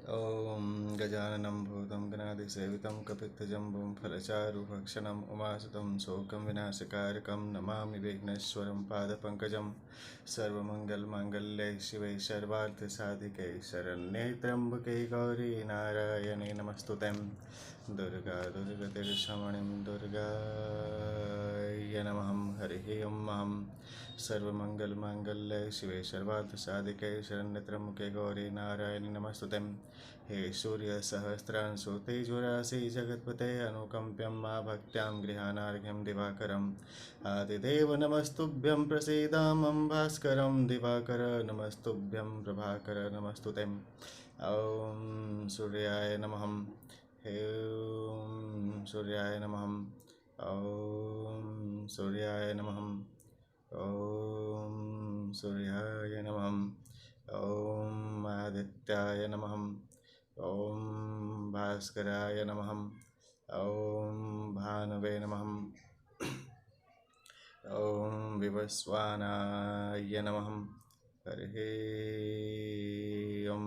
ॐ गजाननं भूतं गणाधिसेवितं कपित्थजम्बुं फलचारुभक्षणम् उमासुतं शोकं विनाशकारकं नमामि विघ्नेश्वरं पादपङ्कजं सर्वमङ्गलमाङ्गल्ये शिवे सर्वार्थसाधिके शरण्ये त्र्यम्बके गौरी नारायणे नमस्तुते दुर्गा दुर्गतिर्शमणिं दुर्गाय नमः हरिः ॐ सर्वमङ्गलमाङ्गल्ये शिवे सर्वार्थसाधिके शरण्ये त्र्यम्बके गौरी नारायणे नमस्तुते हे सूर्यसहस्रांशु तेजोराशि जगत्पते अनुकम्प्यं मा भक्त्यां गृहाणार्घ्यं दिवाकरम् आदिदेव नमस्तुभ्यं प्रसीदामं भास्करं दिवाकर नमस्तुभ्यं प्रभाकर नमस्तुते ॐ सूर्याय नमः ॐ सूर्याय नमः ॐ सूर्याय नमः ॐ सूर्याय नमः ॐ आदित्याय नमः ॐ भास्कराय नमः ॐ भानवे नमः ॐ विवस्वानाय नमः हरिः ॐ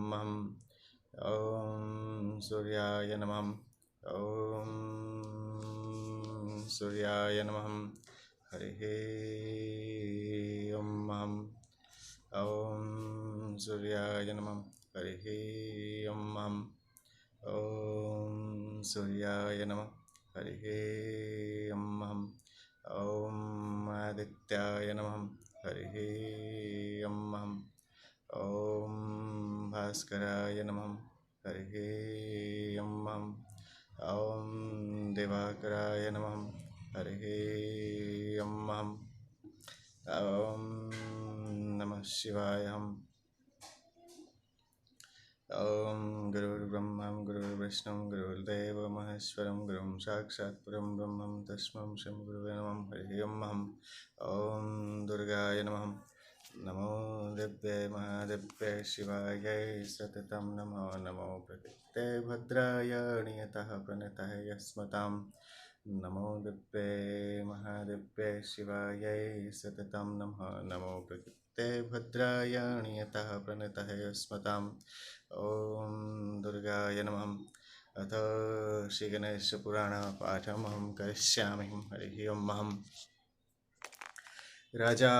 ॐ सूर्याय नमः ॐ सूर्याय नमः हरिः ॐ ॐ सूर्याय नमः हरिः ॐ ॐ सूर्याय नमः हरिः ॐ ॐ आदित्याय नमः हरिः ॐ ॐ भास्कराय नमः हरिः ॐ ॐ दिवाकराय नमः हरिः ॐ ॐ नमः शिवाय ॐ गुरुर्ब्रह्मा गुरुर्विष्णु गुरुर्देवो महेश्वरं गुरुं साक्षात् परं ब्रह्मं तस्मै श्री गुरुवे नमः हरिः ॐ ॐ दुर्गाय नमः नमो दिव्ये महादिव्ये शिवायै सततं नमो नमो प्रकृते भद्राय नियतः प्रणतः यस्मतां नमो दिव्ये महादिव्ये शिवायै सततं नमो नमो प्रकृते भद्राय नियतः प्रणतः यस्मतां ॐ दुर्गाय नमः अथ श्रीगणेशपुराणपाठमहं करिष्यामि हरिः ॐ राजा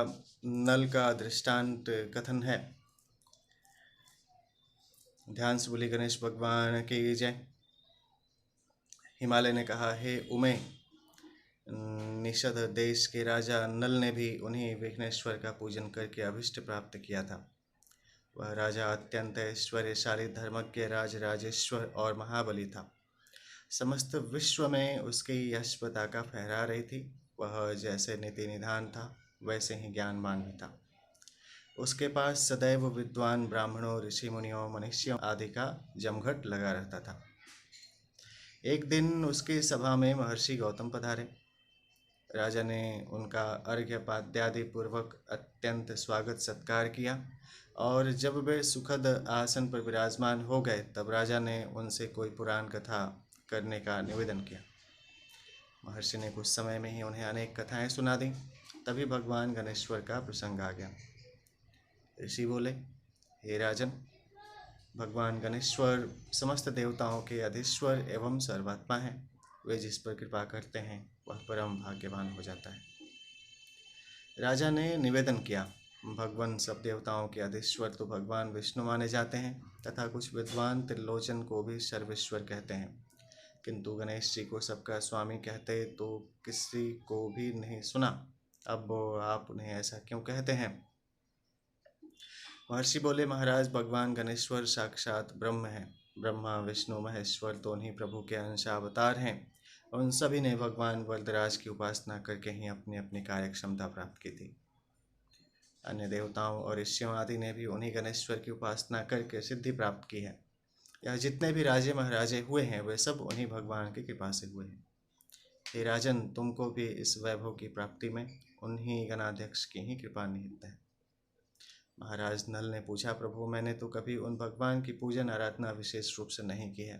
नल का दृष्टांत कथन है। ध्यान से बोली गणेश भगवान की जय। हिमालय ने कहा, हे उमे, निषद देश के राजा नल ने भी उन्हीं विघ्नेश्वर का पूजन करके अभिष्ट प्राप्त किया था। वह राजा अत्यंत ऐश्वर्यशाली धर्मज्ञ राजराजेश्वर और महाबली था। समस्त विश्व में उसकी यश पताका फहरा रही थी। वह जैसे नीति निधान था वैसे ही ज्ञानवान भी था। उसके पास सदैव विद्वान ब्राह्मणों, ऋषि मुनियों, मनुष्यों आदि का जमघट लगा रहता था। एक दिन उसकी सभा में महर्षि गौतम पधारे। राजा ने उनका अर्घ्य पाद्यादि पूर्वक अत्यंत स्वागत सत्कार किया और जब वे सुखद आसन पर विराजमान हो गए तब राजा ने उनसे कोई पुराण कथा करने का निवेदन किया। महर्षि ने कुछ समय में ही उन्हें अनेक कथाएं सुना दी। तभी भगवान गणेश्वर का प्रसंग आ गया। ऋषि बोले, हे राजन, भगवान गणेश्वर समस्त देवताओं के अधीश्वर एवं सर्वात्मा हैं। वे जिस पर कृपा करते हैं वह परम भाग्यवान हो जाता है। राजा ने निवेदन किया, भगवान सब देवताओं के अधीश्वर तो भगवान विष्णु माने जाते हैं तथा कुछ विद्वान त्रिलोचन को भी सर्वेश्वर कहते हैं, किंतु गणेश जी को सबका स्वामी कहते तो किसी को भी नहीं सुना। अब आप उन्हें ऐसा क्यों कहते हैं? महर्षि बोले, महाराज, भगवान गणेश्वर साक्षात ब्रह्म हैं। ब्रह्मा, विष्णु, महेश्वर तो उन्हीं प्रभु के अंशावतार हैं। उन सभी ने भगवान वरदराज की उपासना करके ही अपनी अपनी कार्य क्षमता प्राप्त की थी। अन्य देवताओं और ऋषियों आदि ने भी उन्हीं गणेश्वर की उपासना करके सिद्धि प्राप्त की है। यह जितने भी राजे महाराजे हुए हैं वे सब उन्हीं भगवान की कृपा से हुए हैं। हे राजन, तुमको भी इस वैभव की प्राप्ति में उन्हीं गणाध्यक्ष की ही कृपा निहित है। महाराज नल ने पूछा, प्रभु, मैंने तो कभी उन भगवान की पूजन आराधना विशेष रूप से नहीं की है।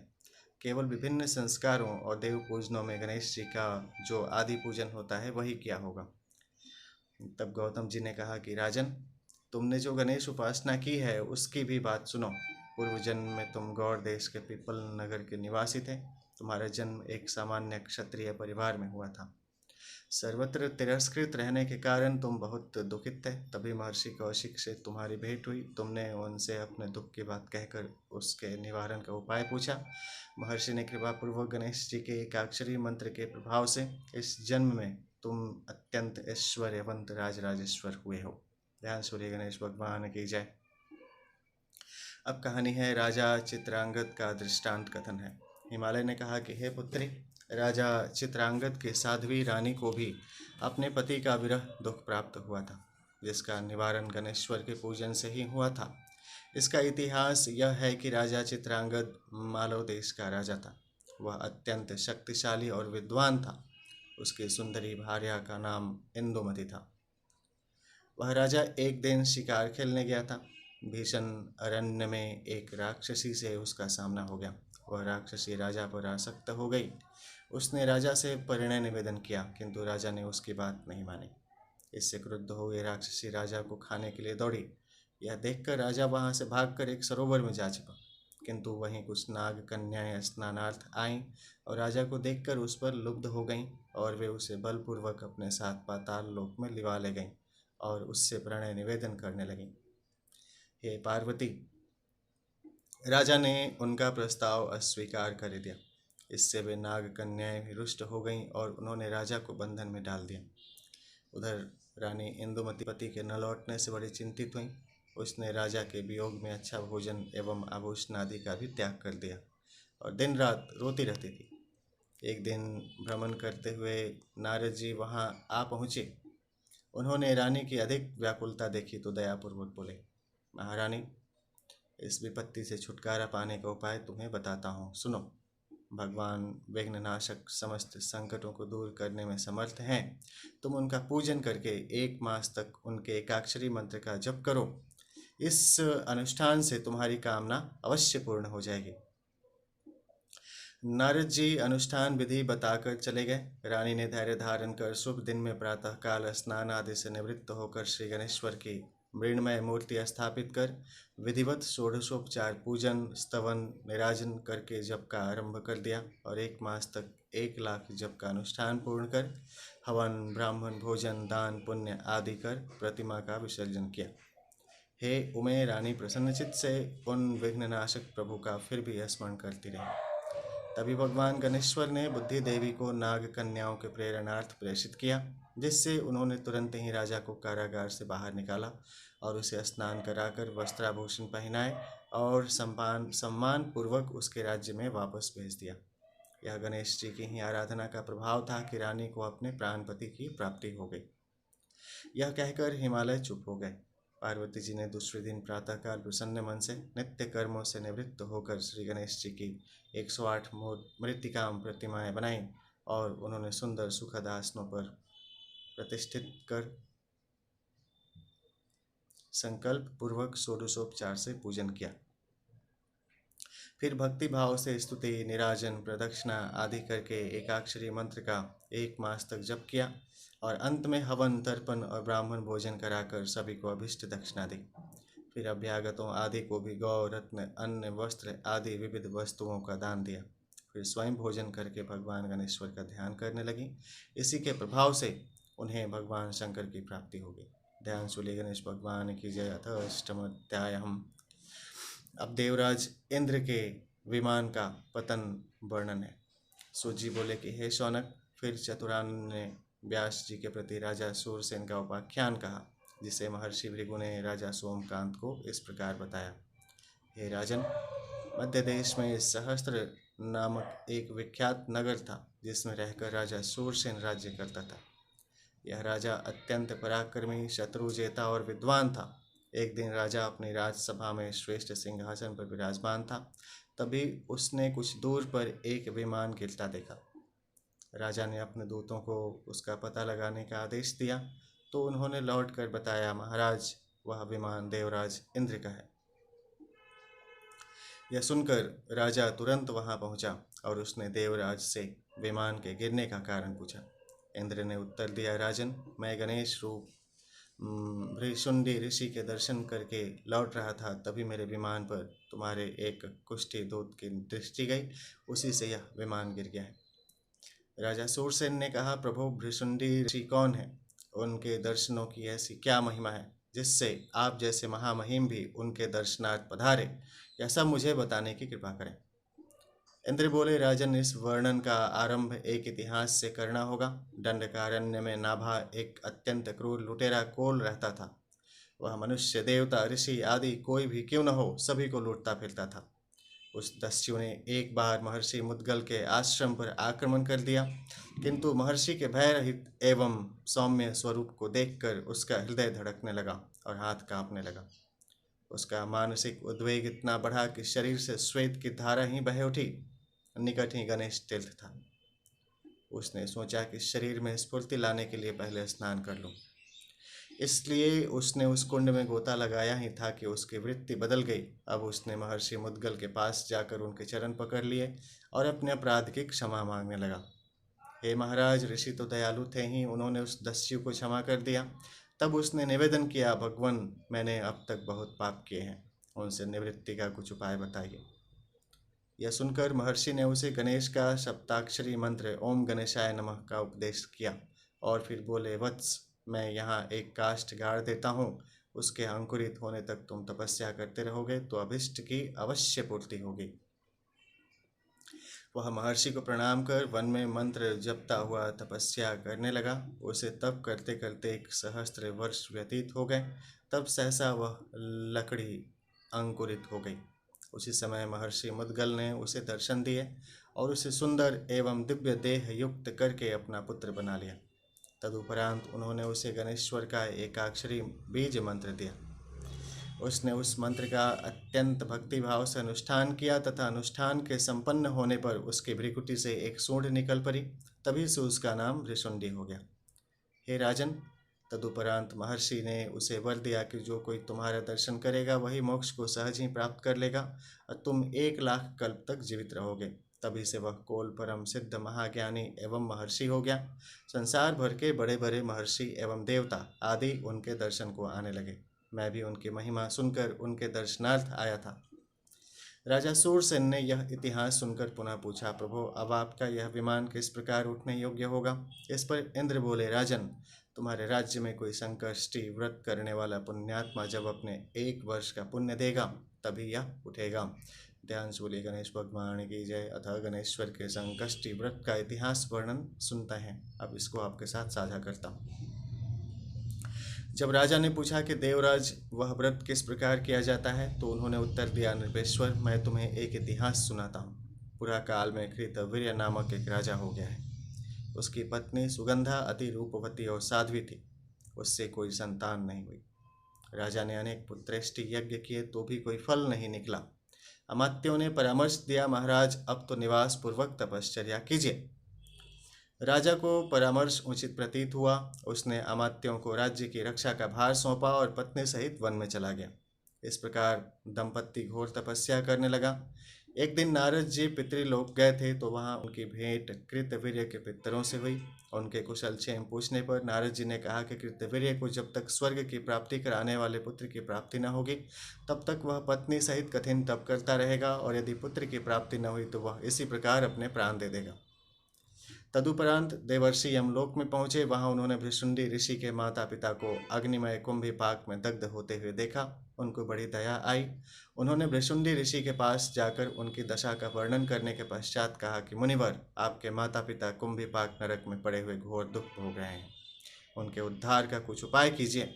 केवल विभिन्न संस्कारों और देव पूजनों में गणेश जी का जो आदि पूजन होता है वही किया होगा। तब गौतम जी ने कहा कि राजन, तुमने जो गणेश उपासना की है उसकी भी बात सुनो। पूर्व जन्म में तुम गौड़ देश के पीपल नगर के निवासी थे। तुम्हारा जन्म एक सामान्य क्षत्रिय परिवार में हुआ था। सर्वत्र तिरस्कृत रहने के कारण तुम बहुत दुखित थे। तभी महर्षि कौशिक से तुम्हारी भेंट हुई। तुमने उनसे अपने दुख की बात कहकर उसके निवारण का उपाय पूछा। महर्षि ने कृपापूर्वक गणेश जी के एकाक्षरी मंत्र के प्रभाव से इस जन्म में तुम अत्यंत ऐश्वर्यवंत राजराजेश्वर हुए हो। ध्यान सूर्य गणेश भगवान की जय। अब कहानी है राजा चित्रांगद का दृष्टांत कथन है। हिमालय ने कहा कि हे पुत्री, राजा चित्रांगद के साध्वी रानी को भी अपने पति का विरह दुख प्राप्त हुआ था, जिसका निवारण गणेश्वर के पूजन से ही हुआ था। इसका इतिहास यह है कि राजा चित्रांगद मालव देश का राजा था। वह अत्यंत शक्तिशाली और विद्वान था। उसकी सुंदरी भार्या का नाम इंदुमती था। वह राजा एक दिन शिकार खेलने गया था। भीषण अरण्य में एक राक्षसी से उसका सामना हो गया। वह राक्षसी राजा पर आसक्त हो गई। उसने राजा से परिणय निवेदन किया, किंतु राजा ने उसकी बात नहीं मानी। इससे क्रुद्ध हुए राक्षसी राजा को खाने के लिए दौड़ी। यह देखकर राजा वहां से भागकर एक सरोवर में जा छिपा, किंतु वहीं कुछ नाग कन्याएं स्नानार्थ आईं और राजा को देखकर उस पर लुब्ध हो गईं और वे उसे बलपूर्वक अपने साथ पाताल लोक में लिवा ले गईं और उससे प्रणय निवेदन करने लगीं। हे पार्वती, राजा ने उनका प्रस्ताव अस्वीकार कर दिया। इससे वे नाग कन्याएं भी रुष्ट हो गईं और उन्होंने राजा को बंधन में डाल दिया। उधर रानी इंदुमती पति के न लौटने से बड़ी चिंतित हुई। उसने राजा के वियोग में अच्छा भोजन एवं आभूषण आदि का भी त्याग कर दिया और दिन रात रोती रहती थी। एक दिन भ्रमण करते हुए नारद जी वहां आ पहुँचे। उन्होंने रानी की अधिक व्याकुलता देखी तो दयापूर्वक बोले, महारानी, इस विपत्ति से छुटकारा पाने का उपाय तुम्हें बताता हूँ, सुनो। भगवान विघ्ननाशक समस्त संकटों को दूर करने में समर्थ हैं। तुम उनका पूजन करके 1 मास तक उनके एकाक्षरी मंत्र का जप करो। इस अनुष्ठान से तुम्हारी कामना अवश्य पूर्ण हो जाएगी। नारद जी अनुष्ठान विधि बताकर चले गए। रानी ने धैर्य धारण कर शुभ दिन में प्रातः काल स्नान आदि से निवृत्त होकर श्री गणेश्वर की मृण्मय मूर्ति स्थापित कर विधिवत षोडशोपचार पूजन स्तवन निराजन करके जप का आरंभ कर दिया और 1 मास तक 1 लाख जप का अनुष्ठान पूर्ण कर हवन ब्राह्मण भोजन दान पुण्य आदि कर प्रतिमा का विसर्जन किया। हे उमे रानी, प्रसन्नचित्त से उन विघ्ननाशक प्रभु का फिर भी स्मरण करती रही। तभी भगवान गणेश्वर ने बुद्धि देवी को नाग कन्याओं के प्रेरणार्थ प्रेषित किया, जिससे उन्होंने तुरंत ही राजा को कारागार से बाहर निकाला और उसे स्नान कराकर वस्त्राभूषण पहनाए और सम्मान पूर्वक उसके राज्य में वापस भेज दिया। यह गणेश जी की ही आराधना का प्रभाव था कि रानी को अपने प्राणपति की प्राप्ति हो गई। यह कहकर हिमालय चुप हो गए। पार्वती जी ने दूसरे दिन प्रातःकाल प्रसन्न मन से नित्य कर्मों से निवृत्त होकर श्री गणेश जी की 108 मृत्तिकाम प्रतिमाएं बनाई और उन्होंने सुंदर सुखद आसनों पर प्रतिष्ठित कर संकल्प पूर्वक षोडशोपचार से पूजन किया। फिर भक्ति भाव से स्तुति निराजन प्रदक्षिणा आदि करके एकाक्षरी मंत्र का 1 मास तक जप किया और अंत में हवन तर्पण और ब्राह्मण भोजन कराकर सभी को अभिष्ट दक्षिणा दी। फिर अभ्यागतों आदि को भी गौ रत्न अन्न वस्त्र आदि विविध वस्तुओं का दान दिया। फिर स्वयं भोजन करके भगवान गणेश्वर का ध्यान करने लगी। इसी के प्रभाव से उन्हें भगवान शंकर की प्राप्ति हो गई। ध्यान सूर्य गणेश भगवान की जय। अथ अष्टम अध्याय। अब देवराज इंद्र के विमान का पतन वर्णन है। सूत जी बोले कि हे शौनक, फिर चतुरान ने व्यास जी के प्रति राजा सूरसेन का उपाख्यान कहा, जिसे महर्षि भृगु ने राजा सोमकांत को इस प्रकार बताया। हे राजन, मध्य देश में सहस्त्र नामक एक विख्यात नगर था, जिसमें रहकर राजा सूरसेन राज्य करता था। यह राजा अत्यंत पराक्रमी शत्रुजेता और विद्वान था। एक दिन राजा अपनी राजसभा में श्रेष्ठ सिंहासन पर विराजमान था। तभी उसने कुछ दूर पर एक विमान गिरता देखा। राजा ने अपने दूतों को उसका पता लगाने का आदेश दिया, तो उन्होंने लौटकर बताया, महाराज, वह विमान देवराज इंद्र का है। यह सुनकर राजा तुरंत वहां पहुंचा और उसने देवराज से विमान के गिरने का कारण पूछा। इंद्र ने उत्तर दिया, राजन, मैं गणेश रूप भृशुंडी ऋषि के दर्शन करके लौट रहा था, तभी मेरे विमान पर तुम्हारे एक कुष्ठी दूत की दृष्टि गई, उसी से यह विमान गिर गया है। राजा सूरसेन ने कहा, प्रभु भृशुंडी ऋषि कौन है? उनके दर्शनों की ऐसी क्या महिमा है जिससे आप जैसे महामहिम भी उनके दर्शनार्थ पधारे? यह सब मुझे बताने की कृपा करें। इंद्र बोले, राजन, इस वर्णन का आरंभ एक इतिहास से करना होगा। दंडकारण्य में नाभा एक अत्यंत क्रूर लुटेरा कोल रहता था। वह मनुष्य, देवता, ऋषि आदि कोई भी क्यों न हो, सभी को लूटता फिरता था। उस दस्यु ने एक बार महर्षि मुद्गल के आश्रम पर आक्रमण कर दिया, किंतु महर्षि के भय रहित एवं सौम्य स्वरूप को देखकर उसका हृदय धड़कने लगा और हाथ कांपने लगा। उसका मानसिक उद्वेग इतना बढ़ा कि शरीर से श्वेत की धारा ही बह उठी। निकट ही गणेश तीर्थ था। उसने सोचा कि शरीर में स्फूर्ति लाने के लिए पहले स्नान कर लूं। इसलिए उसने उस कुंड में गोता लगाया ही था कि उसकी वृत्ति बदल गई। अब उसने महर्षि मुद्गल के पास जाकर उनके चरण पकड़ लिए और अपने अपराध की क्षमा मांगने लगा। हे महाराज, ऋषि तो दयालु थे ही, उन्होंने उस दस्यु को क्षमा कर दिया। तब उसने निवेदन किया, भगवान, मैंने अब तक बहुत पाप किए हैं, उनसे निवृत्ति का कुछ उपाय बताइए। यह सुनकर महर्षि ने उसे गणेश का सप्ताक्षरी मंत्र ओम गणेशाय नमः का उपदेश किया और फिर बोले, वत्स, मैं यहाँ एक काष्ठ गाड़ देता हूँ, उसके अंकुरित होने तक तुम तपस्या करते रहोगे तो अभिष्ट की अवश्य पूर्ति होगी। वह महर्षि को प्रणाम कर वन में मंत्र जपता हुआ तपस्या करने लगा। उसे तप करते करते 1 सहस्त्र वर्ष व्यतीत हो गए। तब सहसा वह लकड़ी अंकुरित हो गई। उसी समय महर्षि मुद्गल ने उसे दर्शन दिए और उसे सुंदर एवं दिव्य देह युक्त करके अपना पुत्र बना लिया। तदुपरांत उन्होंने उसे गणेश्वर का एकाक्षरी बीज मंत्र दिया। उसने उस मंत्र का अत्यंत भक्तिभाव से अनुष्ठान किया तथा अनुष्ठान के संपन्न होने पर उसकी भ्रिकुटी से एक सूंड निकल पड़ी। तभी से उसका नाम भृशुंडी हो गया। हे राजन, तदुपरांत महर्षि ने उसे वर दिया कि जो कोई तुम्हारा दर्शन करेगा वही मोक्ष को सहज ही प्राप्त कर लेगा और तुम 1,00,000 कल्प तक जीवित रहोगे। तभी से वह कोल परम सिद्ध महाज्ञानी एवं महर्षि हो गया। संसार भर के बड़े बड़े महर्षि एवं देवता आदि उनके दर्शन को आने लगे। मैं भी उनकी महिमा सुनकर उनके दर्शनार्थ आया था। राजा सूरसेन ने यह इतिहास सुनकर पुनः पूछा, प्रभु, अब आपका यह विमान किस प्रकार उठने योग्य होगा? इस पर इंद्र बोले, राजन, तुम्हारे राज्य में कोई संकष्टी व्रत करने वाला पुण्यात्मा जब अपने 1 वर्ष का पुण्य देगा तभी यह उठेगा। ध्यान से बोलिए गणेश भगवान की जय। अतः गणेश्वर के संकष्टी व्रत का इतिहास वर्णन सुनते हैं। अब इसको आपके साथ साझा करता हूँ। जब राजा ने पूछा कि देवराज, वह व्रत किस प्रकार किया जाता है, तो उन्होंने उत्तर दिया, नृपेश्वर, मैं तुम्हें एक इतिहास सुनाता हूँ। पुरा काल में कृतवीर्य नामक एक राजा हो गया है। उसकी पत्नी सुगंधा अति रूपवती और साध्वी थी। उससे कोई संतान नहीं हुई। राजा ने अनेक पुत्रेष्टि यज्ञ किए तो भी कोई फल नहीं निकला। अमात्यों ने परामर्श दिया, महाराज, अब तो निवास पूर्वक तपश्चर्या कीजिए। राजा को परामर्श उचित प्रतीत हुआ। उसने अमात्यों को राज्य की रक्षा का भार सौंपा और पत्नी सहित वन में चला गया। इस प्रकार दंपत्ति घोर तपस्या करने लगा। एक दिन नारद जी पितृलोक गए थे तो वहां उनकी भेंट कृतवीर्य के पितरों से हुई। उनके कुशल क्षेम पूछने पर नारद जी ने कहा कि कृतवीर्य को जब तक स्वर्ग की प्राप्ति कराने वाले पुत्र की प्राप्ति न होगी तब तक वह पत्नी सहित कठिन तप करता रहेगा, और यदि पुत्र की प्राप्ति न हुई तो वह इसी प्रकार अपने प्राण दे देगा। तदुपरांत देवर्षि यमलोक में पहुंचे। वहां उन्होंने भृशुंडी ऋषि के माता पिता को अग्निमय कुंभिपाक में दग्ध होते हुए देखा। उनको बड़ी दया आई। उन्होंने भृशुंडी ऋषि के पास जाकर उनकी दशा का वर्णन करने के पश्चात कहा कि मुनिवर, आपके माता पिता कुंभिपाक नरक में पड़े हुए घोर दुख भोग रहे हैं, उनके उद्धार का कुछ उपाय कीजिए।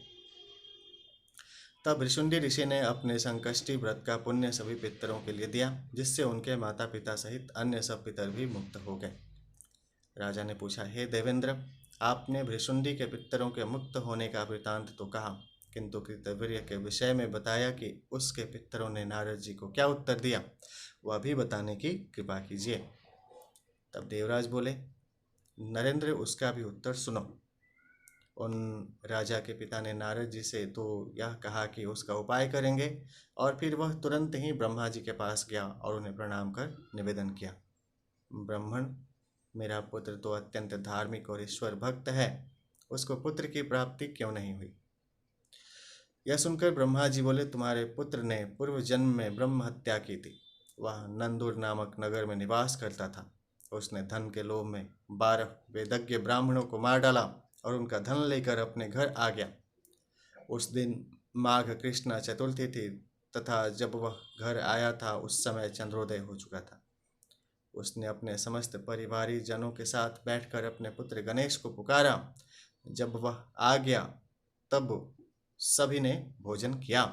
तब भृशुंडी ऋषि ने अपने संकष्टी व्रत का पुण्य सभी पितरों के लिए दिया, जिससे उनके माता पिता सहित अन्य सब पितर भी मुक्त हो गए। राजा ने पूछा, हे देवेंद्र, आपने भृशुंडी के पितरों के मुक्त होने का वृतांत तो कहा, किंतु कृतवीर्य के विषय में बताया कि उसके पितरों ने नारद जी को क्या उत्तर दिया, वह भी बताने की कृपा कीजिए। तब देवराज बोले, नरेंद्र, उसका भी उत्तर सुनो। उन राजा के पिता ने नारद जी से तो यह कहा कि उसका उपाय करेंगे, और फिर वह तुरंत ही ब्रह्मा जी के पास गया और उन्हें प्रणाम कर निवेदन किया, ब्राह्मण, मेरा पुत्र तो अत्यंत धार्मिक और ईश्वर भक्त है, उसको पुत्र की प्राप्ति क्यों नहीं हुई? यह सुनकर ब्रह्मा जी बोले, तुम्हारे पुत्र ने पूर्व जन्म में ब्रह्म हत्या की थी। वह नंदुर नामक नगर में निवास करता था। उसने धन के लोभ में 12 वेदज्ञ ब्राह्मणों को मार डाला और उनका धन लेकर अपने घर आ गया। उस दिन माघ कृष्णा चतुर्थी थी तथा जब वह घर आया था उस समय चंद्रोदय हो चुका था। उसने अपने समस्त परिवारी जनों के साथ बैठकर अपने पुत्र गणेश को पुकारा। जब वह आ गया तब सभी ने भोजन किया।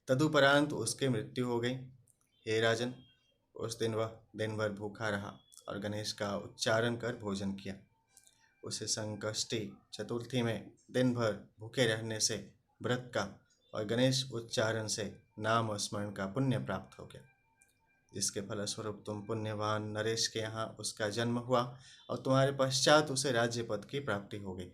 तदुपरांत उसकी मृत्यु हो गई। हे राजन, उस दिन वह दिन भर भूखा रहा और गणेश का उच्चारण कर भोजन किया। उसे संकष्टी चतुर्थी में दिन भर भूखे रहने से व्रत का और गणेश उच्चारण से नाम स्मरण का पुण्य प्राप्त हो गया, जिसके फलस्वरूप तुम पुण्यवान नरेश के यहाँ उसका जन्म हुआ और तुम्हारे पश्चात उसे राज्य पद की प्राप्ति हो गई।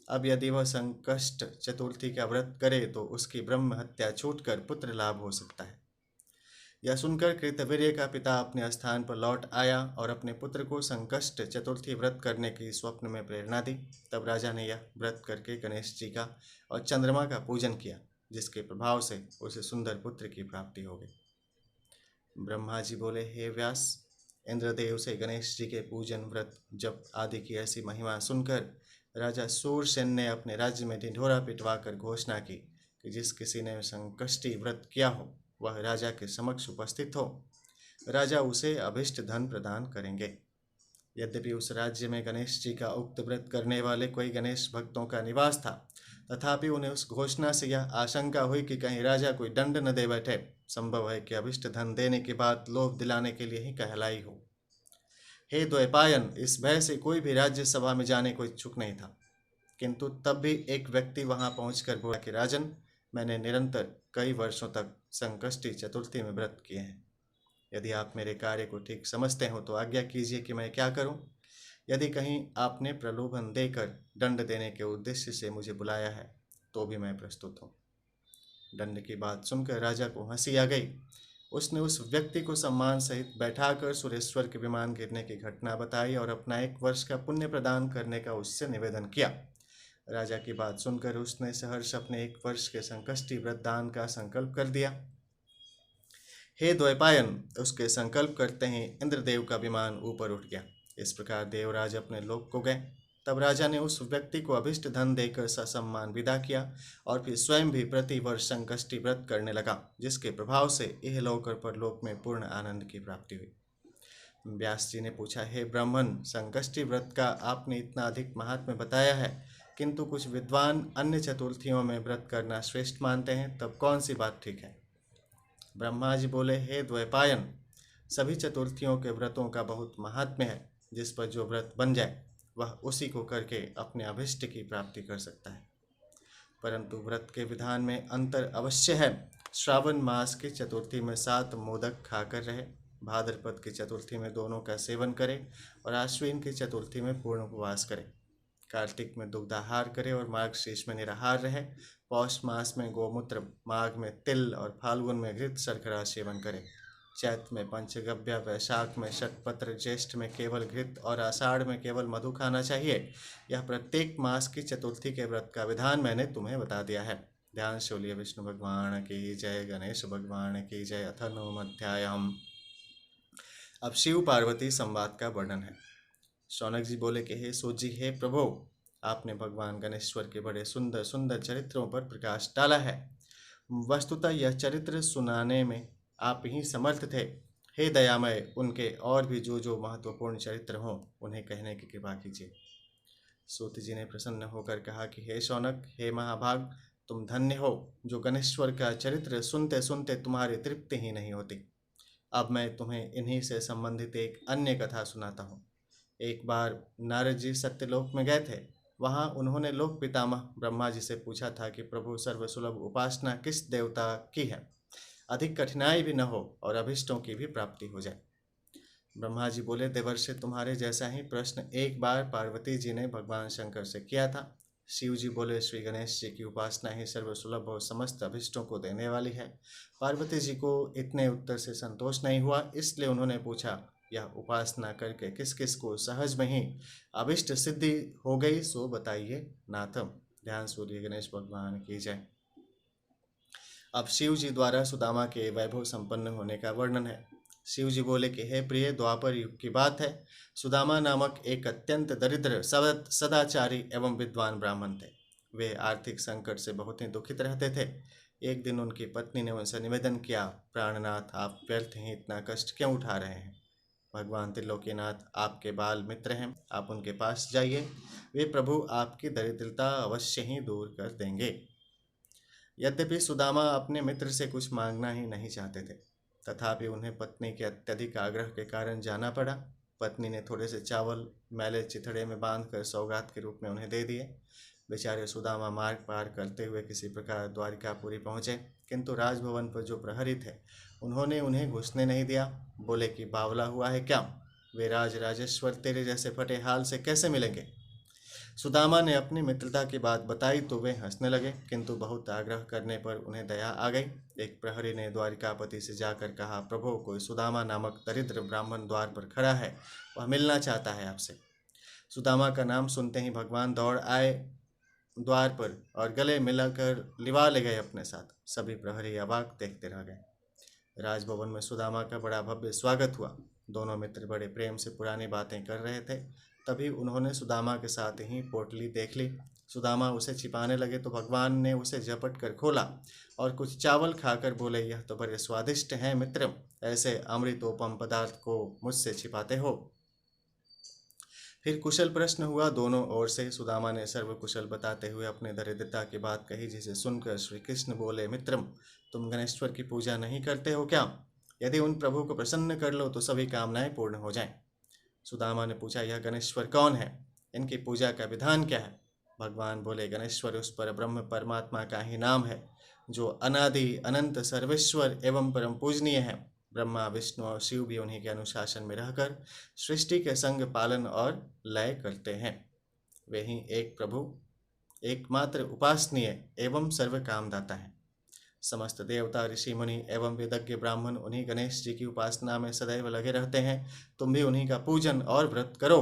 अब यदि वह संकष्ट चतुर्थी का व्रत करे तो उसकी ब्रह्म हत्या छूटकर पुत्र लाभ हो सकता है। यह सुनकर कृतवीर्य का पिता अपने स्थान पर लौट आया और अपने पुत्र को संकष्ट चतुर्थी व्रत करने की स्वप्न में प्रेरणा दी। तब राजा ने यह व्रत करके गणेश जी का और चंद्रमा का पूजन किया, जिसके प्रभाव से उसे सुंदर पुत्र की प्राप्ति हो गई। ब्रह्मा जी बोले, हे व्यास, इंद्रदेव से गणेश जी के पूजन व्रत जप आदि की ऐसी महिमा सुनकर राजा सूरसेन ने अपने राज्य में ढिंढोरा पिटवा कर घोषणा की कि जिस किसी ने संकष्टी व्रत किया हो वह राजा के समक्ष उपस्थित हो, राजा उसे अभिष्ट धन प्रदान करेंगे। यद्यपि उस राज्य में गणेश जी का उक्त व्रत करने वाले कोई गणेश भक्तों का निवास था, तथापि उन्हें उस घोषणा से यह आशंका हुई कि कहीं राजा कोई दंड न दे बैठे। संभव है कि अभिष्ट धन देने के बाद लोभ दिलाने के लिए ही कहलाई हो। हे द्वैपायन, इस भय से कोई भी राज्य सभा में जाने को इच्छुक नहीं था। किंतु तब भी एक व्यक्ति वहां पहुंचकर बोला कि राजन, मैंने निरंतर कई वर्षों तक संकष्टी चतुर्थी में व्रत किए हैं। यदि आप मेरे कार्य को ठीक समझते हो तो आज्ञा कीजिए कि मैं क्या करूं। यदि कहीं आपने प्रलोभन देकर दंड देने के उद्देश्य से मुझे बुलाया है तो भी मैं प्रस्तुत हूँ। दंड की बात सुनकर राजा को हंसी आ गई। उसने उस व्यक्ति को सम्मान सहित बैठाकर सुरेश्वर के विमान गिरने की घटना बताई और अपना 1 वर्ष का पुण्य प्रदान करने का उससे निवेदन किया। राजा की बात सुनकर उसने सहर्ष अपने 1 वर्ष के संकष्टी व्रत दान का संकल्प कर दिया। हे द्वैपायन, उसके संकल्प करते ही इंद्रदेव का विमान ऊपर उठ गया। इस प्रकार देवराज अपने लोक को गए। तब राजा ने उस व्यक्ति को अभिष्ट धन देकर ससम्मान विदा किया और फिर स्वयं भी प्रति वर्ष संकष्टी व्रत करने लगा, जिसके प्रभाव से इहलोक और परलोक में पूर्ण आनंद की प्राप्ति हुई। व्यास जी ने पूछा, हे ब्राह्मण, संकष्टी व्रत का आपने इतना अधिक महात्म्य बताया है, किंतु कुछ विद्वान अन्य चतुर्थियों में व्रत करना श्रेष्ठ मानते हैं, तब कौन सी बात ठीक है? ब्रह्मा जी बोले, हे द्वैपायन, सभी चतुर्थियों के व्रतों का बहुत महात्म्य है। जिस पर जो व्रत बन जाए वह उसी को करके अपने अभिष्ट की प्राप्ति कर सकता है। परंतु व्रत के विधान में अंतर अवश्य है। श्रावण मास की चतुर्थी में 7 मोदक खाकर रहे, भाद्रपद की चतुर्थी में दोनों का सेवन करे और आश्विन की चतुर्थी में पूर्ण उपवास करे। कार्तिक में दुग्धाहार करे और मार्गशीर्ष में निराहार रहे। पौष मास में गोमूत्र, माघ में तिल और फाल्गुन में घृत शर्करा सेवन करे। चैत में पंचगव्य, वैशाख में षटपत्र, ज्येष्ठ में केवल घृत और आषाढ़ में केवल मधु खाना चाहिए। यह प्रत्येक मास की चतुर्थी के व्रत का विधान मैंने तुम्हें बता दिया है। ध्यान से बोलिए, विष्णु भगवान की जय, गणेश भगवान की जय। अथ नवम अध्यायम्। अब शिव पार्वती संवाद का वर्णन है। शौनक जी बोले कि हे सूत जी, हे प्रभु, आपने भगवान गणेश्वर के बड़े सुंदर सुंदर चरित्रों पर प्रकाश डाला है। वस्तुतः यह चरित्र सुनाने में आप ही समर्थ थे। हे दयामय, उनके और भी जो जो महत्वपूर्ण चरित्र हों उन्हें कहने की कृपा कीजिए। सूत जी ने प्रसन्न होकर कहा कि हे शौनक, हे महाभाग, तुम धन्य हो जो गणेश्वर का चरित्र सुनते सुनते तुम्हारी तृप्ति ही नहीं होती। अब मैं तुम्हें इन्हीं से संबंधित एक अन्य कथा सुनाता हूँ। एक बार नारद जी सत्यलोक में गए थे। वहाँ उन्होंने लोक पितामह ब्रह्मा जी से पूछा था कि प्रभु, सर्वसुलभ उपासना किस देवता की है, अधिक कठिनाई भी न हो और अभिष्टों की भी प्राप्ति हो जाए। ब्रह्मा जी बोले, देवर्षि, तुम्हारे जैसा ही प्रश्न एक बार पार्वती जी ने भगवान शंकर से किया था। शिव जी बोले, श्री गणेश जी की उपासना ही सर्वसुलभ और समस्त अभिष्टों को देने वाली है। पार्वती जी को इतने उत्तर से संतोष नहीं हुआ, इसलिए उन्होंने पूछा, यह उपासना करके किस किस को सहज में ही अभिष्ट सिद्धि हो गई, सो बताइए नाथ। ध्यान सूर्य गणेश भगवान की जय। अब शिव जी द्वारा सुदामा के वैभव संपन्न होने का वर्णन है। शिव जी बोले कि हे प्रिय, द्वापर युग की बात है। सुदामा नामक एक अत्यंत दरिद्र सदाचारी एवं विद्वान ब्राह्मण थे। वे आर्थिक संकट से बहुत ही दुखित रहते थे। एक दिन उनकी पत्नी ने उनसे निवेदन किया, प्राणनाथ, आप व्यर्थ ही इतना कष्ट क्यों उठा रहे हैं? भगवान त्रिलोकीनाथ आपके बाल मित्र हैं, आप उनके पास जाइए, वे प्रभु आपकी दरिद्रता अवश्य ही दूर कर देंगे। यद्यपि सुदामा अपने मित्र से कुछ मांगना ही नहीं चाहते थे, तथापि उन्हें पत्नी के अत्यधिक आग्रह के कारण जाना पड़ा। पत्नी ने थोड़े से चावल मैले चिथड़े में बांधकर सौगात के रूप में उन्हें दे दिए। बेचारे सुदामा मार्ग पार करते हुए किसी प्रकार द्वारिकापुरी पहुंचे, किंतु राजभवन पर जो प्रहरी थे उन्होंने उन्हें घुसने नहीं दिया। बोले कि बावला हुआ है क्या? वे राज राजेश्वर तेरे जैसे फटे हाल से कैसे मिलेंगे? सुदामा ने अपनी मित्रता की बात बताई तो वे हंसने लगे, किंतु बहुत आग्रह करने पर उन्हें दया आ गई। एक प्रहरी ने द्वारिकापति से जाकर कहा, प्रभु, कोई सुदामा नामक दरिद्र ब्राह्मण द्वार पर खड़ा है, वह मिलना चाहता है आपसे। सुदामा का नाम सुनते ही भगवान दौड़ आए द्वार पर और गले मिलाकर लिवा ले गए अपने साथ। सभी प्रहरी अवाक देखते रह गए। राजभवन में सुदामा का बड़ा भव्य स्वागत हुआ। दोनों मित्र बड़े प्रेम से पुरानी बातें कर रहे थे। तभी उन्होंने सुदामा के साथ ही पोटली देख ली। सुदामा उसे छिपाने लगे तो भगवान ने उसे झपट कर खोला और कुछ चावल खाकर बोले, यह तो बड़े स्वादिष्ट हैं मित्र, ऐसे अमृतोपम पदार्थ को मुझसे छिपाते हो? फिर कुशल प्रश्न हुआ दोनों ओर से। सुदामा ने सर्व कुशल बताते हुए अपने दरिद्रता की बात कही, जिसे सुनकर श्री कृष्ण बोले, मित्रम, तुम गणेश्वर की पूजा नहीं करते हो क्या? यदि उन प्रभु को प्रसन्न कर लो तो सभी कामनाएं पूर्ण हो जाएं। सुदामा ने पूछा, यह गणेश्वर कौन है? इनकी पूजा का विधान क्या है? भगवान बोले, गणेश्वर उस पर ब्रह्म परमात्मा का ही नाम है जो अनादि अनंत सर्वेश्वर एवं परम पूजनीय है। ब्रह्मा, विष्णु और शिव भी उन्हीं के अनुशासन में रहकर सृष्टि के संग पालन और लय करते हैं। वे ही एक प्रभु, एकमात्र उपासनीय एवं सर्व कामदाता है। समस्त देवता, ऋषि मुनि एवं वेदज्ञ ब्राह्मण उन्हीं गणेश जी की उपासना में सदैव लगे रहते हैं। तुम भी उन्हीं का पूजन और व्रत करो।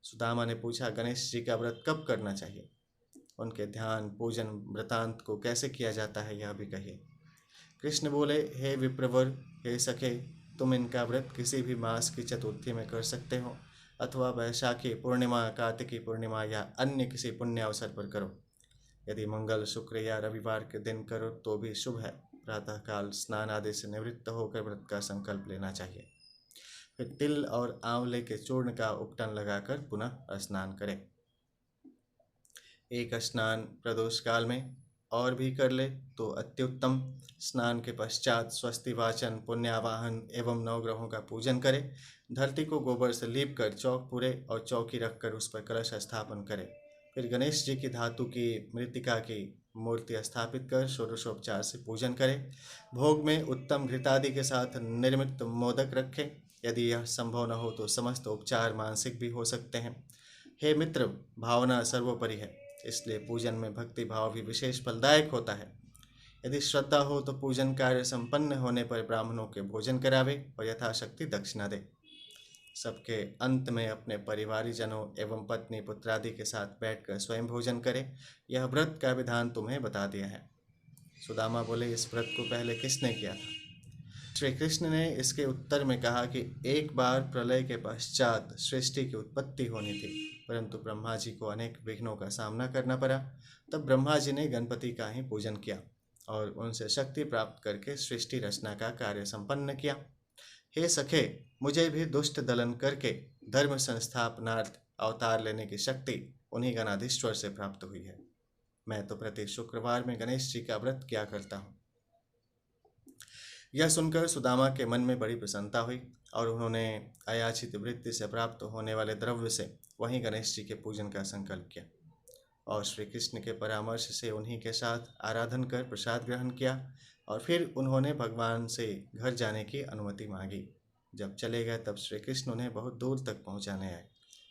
सुदामा ने पूछा, गणेश जी का व्रत कब करना चाहिए? उनके ध्यान, पूजन, व्रतांत को कैसे किया जाता है, यह भी कहिए। कृष्ण बोले, हे विप्रवर, हे सखे, तुम इनका व्रत किसी भी मास की चतुर्थी में कर सकते हो, अथवा वैशाखी पूर्णिमा, कार्तिकी पूर्णिमा या अन्य किसी पुण्य अवसर पर करो। यदि मंगल, शुक्र या रविवार के दिन करो तो भी शुभ है। प्रातःकाल स्नान आदि से निवृत्त होकर व्रत का संकल्प लेना चाहिए। फिर तिल और आंवले के चूर्ण का उपटन लगाकर पुनः स्नान करें। एक स्नान प्रदोष काल में और भी कर ले तो अत्युत्तम। स्नान के पश्चात स्वस्ति वाचन, पुण्यावाहन एवं नवग्रहों का पूजन करे। धरती को गोबर से लीप कर चौक पूरे और चौकी रखकर उस पर कलश स्थापन करे। फिर गणेश जी की धातु की मृतिका की मूर्ति स्थापित कर षोडशोपचार से पूजन करे। भोग में उत्तम घृतादि के साथ निर्मित मोदक रखे। यदि यह संभव न हो तो समस्त उपचार मानसिक भी हो सकते हैं। हे मित्र, भावना सर्वोपरि है, इसलिए पूजन में भक्ति भाव भी विशेष फलदायक होता है। यदि श्रद्धा हो तो पूजन कार्य संपन्न होने पर ब्राह्मणों के भोजन करावे और यथाशक्ति दक्षिणा दे। सबके अंत में अपने परिवारीजनों एवं पत्नी पुत्रादि के साथ बैठकर स्वयं भोजन करे। यह व्रत का विधान तुम्हें बता दिया है। सुदामा बोले, इस व्रत को पहले किसने किया था? श्री कृष्ण ने इसके उत्तर में कहा कि एक बार प्रलय के पश्चात सृष्टि की उत्पत्ति होनी थी, परंतु ब्रह्मा जी को अनेक विघ्नों का सामना करना पड़ा। तब ब्रह्मा जी ने गणपति का ही पूजन किया और उनसे शक्ति प्राप्त करके सृष्टि रचना का कार्य संपन्न किया। हे सखे, मुझे भी दुष्ट दलन करके धर्म संस्थापनार्थ अवतार लेने की शक्ति उन्हीं गणाधीश्वर से प्राप्त हुई है। मैं तो प्रति शुक्रवार में गणेश जी का व्रत किया करता हूँ। यह सुनकर सुदामा के मन में बड़ी प्रसन्नता हुई और उन्होंने अयाचित वृत्ति से प्राप्त होने वाले द्रव्य से वहीं गणेश जी के पूजन का संकल्प किया और श्री कृष्ण के परामर्श से उन्हीं के साथ आराधन कर प्रसाद ग्रहण किया और फिर उन्होंने भगवान से घर जाने की अनुमति मांगी। जब चले गए तब श्री कृष्ण उन्हें बहुत दूर तक पहुंचाने आए।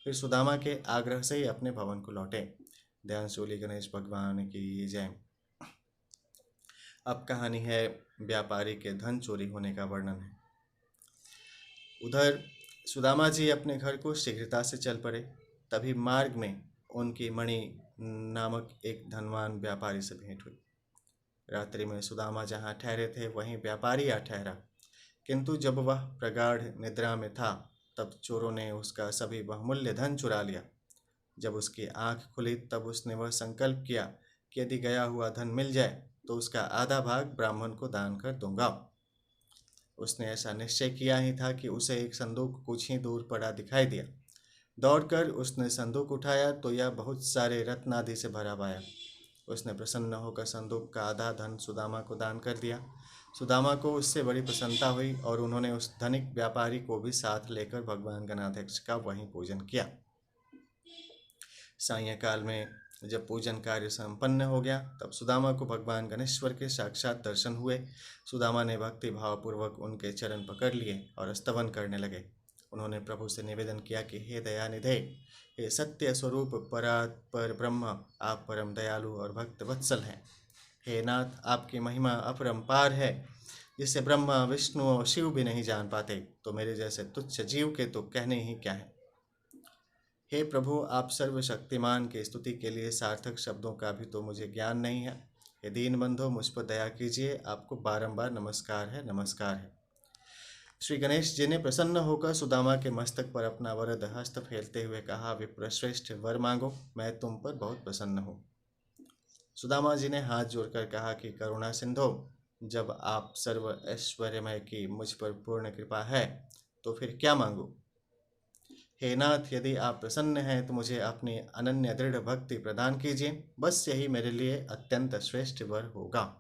फिर सुदामा के आग्रह से ही अपने भवन को लौटे। ध्यान सूर्य गणेश भगवान की जय। अब कहानी है व्यापारी के धन चोरी होने का वर्णन है। उधर सुदामा जी अपने घर को शीघ्रता से चल पड़े। तभी मार्ग में उनकी मणि नामक एक धनवान व्यापारी से भेंट हुई। रात्रि में सुदामा जहाँ ठहरे थे वहीं व्यापारी आ ठहरा, किंतु जब वह प्रगाढ़ निद्रा में था तब चोरों ने उसका सभी बहुमूल्य धन चुरा लिया। जब उसकी आंख खुली तब उसने वह संकल्प किया कि यदि गया हुआ धन मिल जाए तो उसका आधा भाग ब्राह्मण को दान कर दूंगा। उसने ऐसा निश्चय किया ही था कि उसे एक संदूक कुछ ही दूर पड़ा दिखाई दिया। दौड़कर उसने संदूक उठाया तो यह बहुत सारे रत्न आदि से भरा पाया। उसने प्रसन्न होकर संदूक का आधा धन सुदामा को दान कर दिया। सुदामा को उससे बड़ी प्रसन्नता हुई और उन्होंने उस धनिक व्यापारी को भी साथ लेकर भगवान गणाध्यक्ष का वहीं पूजन किया। सायंकाल में जब पूजन कार्य संपन्न हो गया तब सुदामा को भगवान गणेश्वर के साक्षात दर्शन हुए। सुदामा ने भक्ति भावपूर्वक उनके चरण पकड़ लिए और स्तवन करने लगे। उन्होंने प्रभु से निवेदन किया कि हे दयानिधे, हे सत्य स्वरूप पर ब्रह्म, आप परम दयालु और भक्त वत्सल हैं। हे नाथ, आपकी महिमा अपरंपार है, जिसे ब्रह्मा विष्णु और शिव भी नहीं जान पाते, तो मेरे जैसे तुच्छ जीव के तो कहने ही क्या है। हे प्रभु, आप सर्वशक्तिमान की स्तुति के लिए सार्थक शब्दों का भी तो मुझे ज्ञान नहीं है। हे दीन बंधो, मुझ पर दया कीजिए, आपको बारंबार नमस्कार है, नमस्कार है। श्री गणेश जी ने प्रसन्न होकर सुदामा के मस्तक पर अपना वरद हस्त फेरते हुए कहा, विप्रश्रेष्ठ वर मांगो, मैं तुम पर बहुत प्रसन्न हूँ। सुदामा जी ने हाथ जोड़कर कहा कि करुणा सिंधो, जब आप सर्व ऐश्वर्यमय की मुझ पर पूर्ण कृपा है तो फिर क्या मांगो। हे नाथ, यदि आप प्रसन्न हैं तो मुझे अपनी अनन्य दृढ़ भक्ति प्रदान कीजिए, बस यही मेरे लिए अत्यंत श्रेष्ठ वर होगा।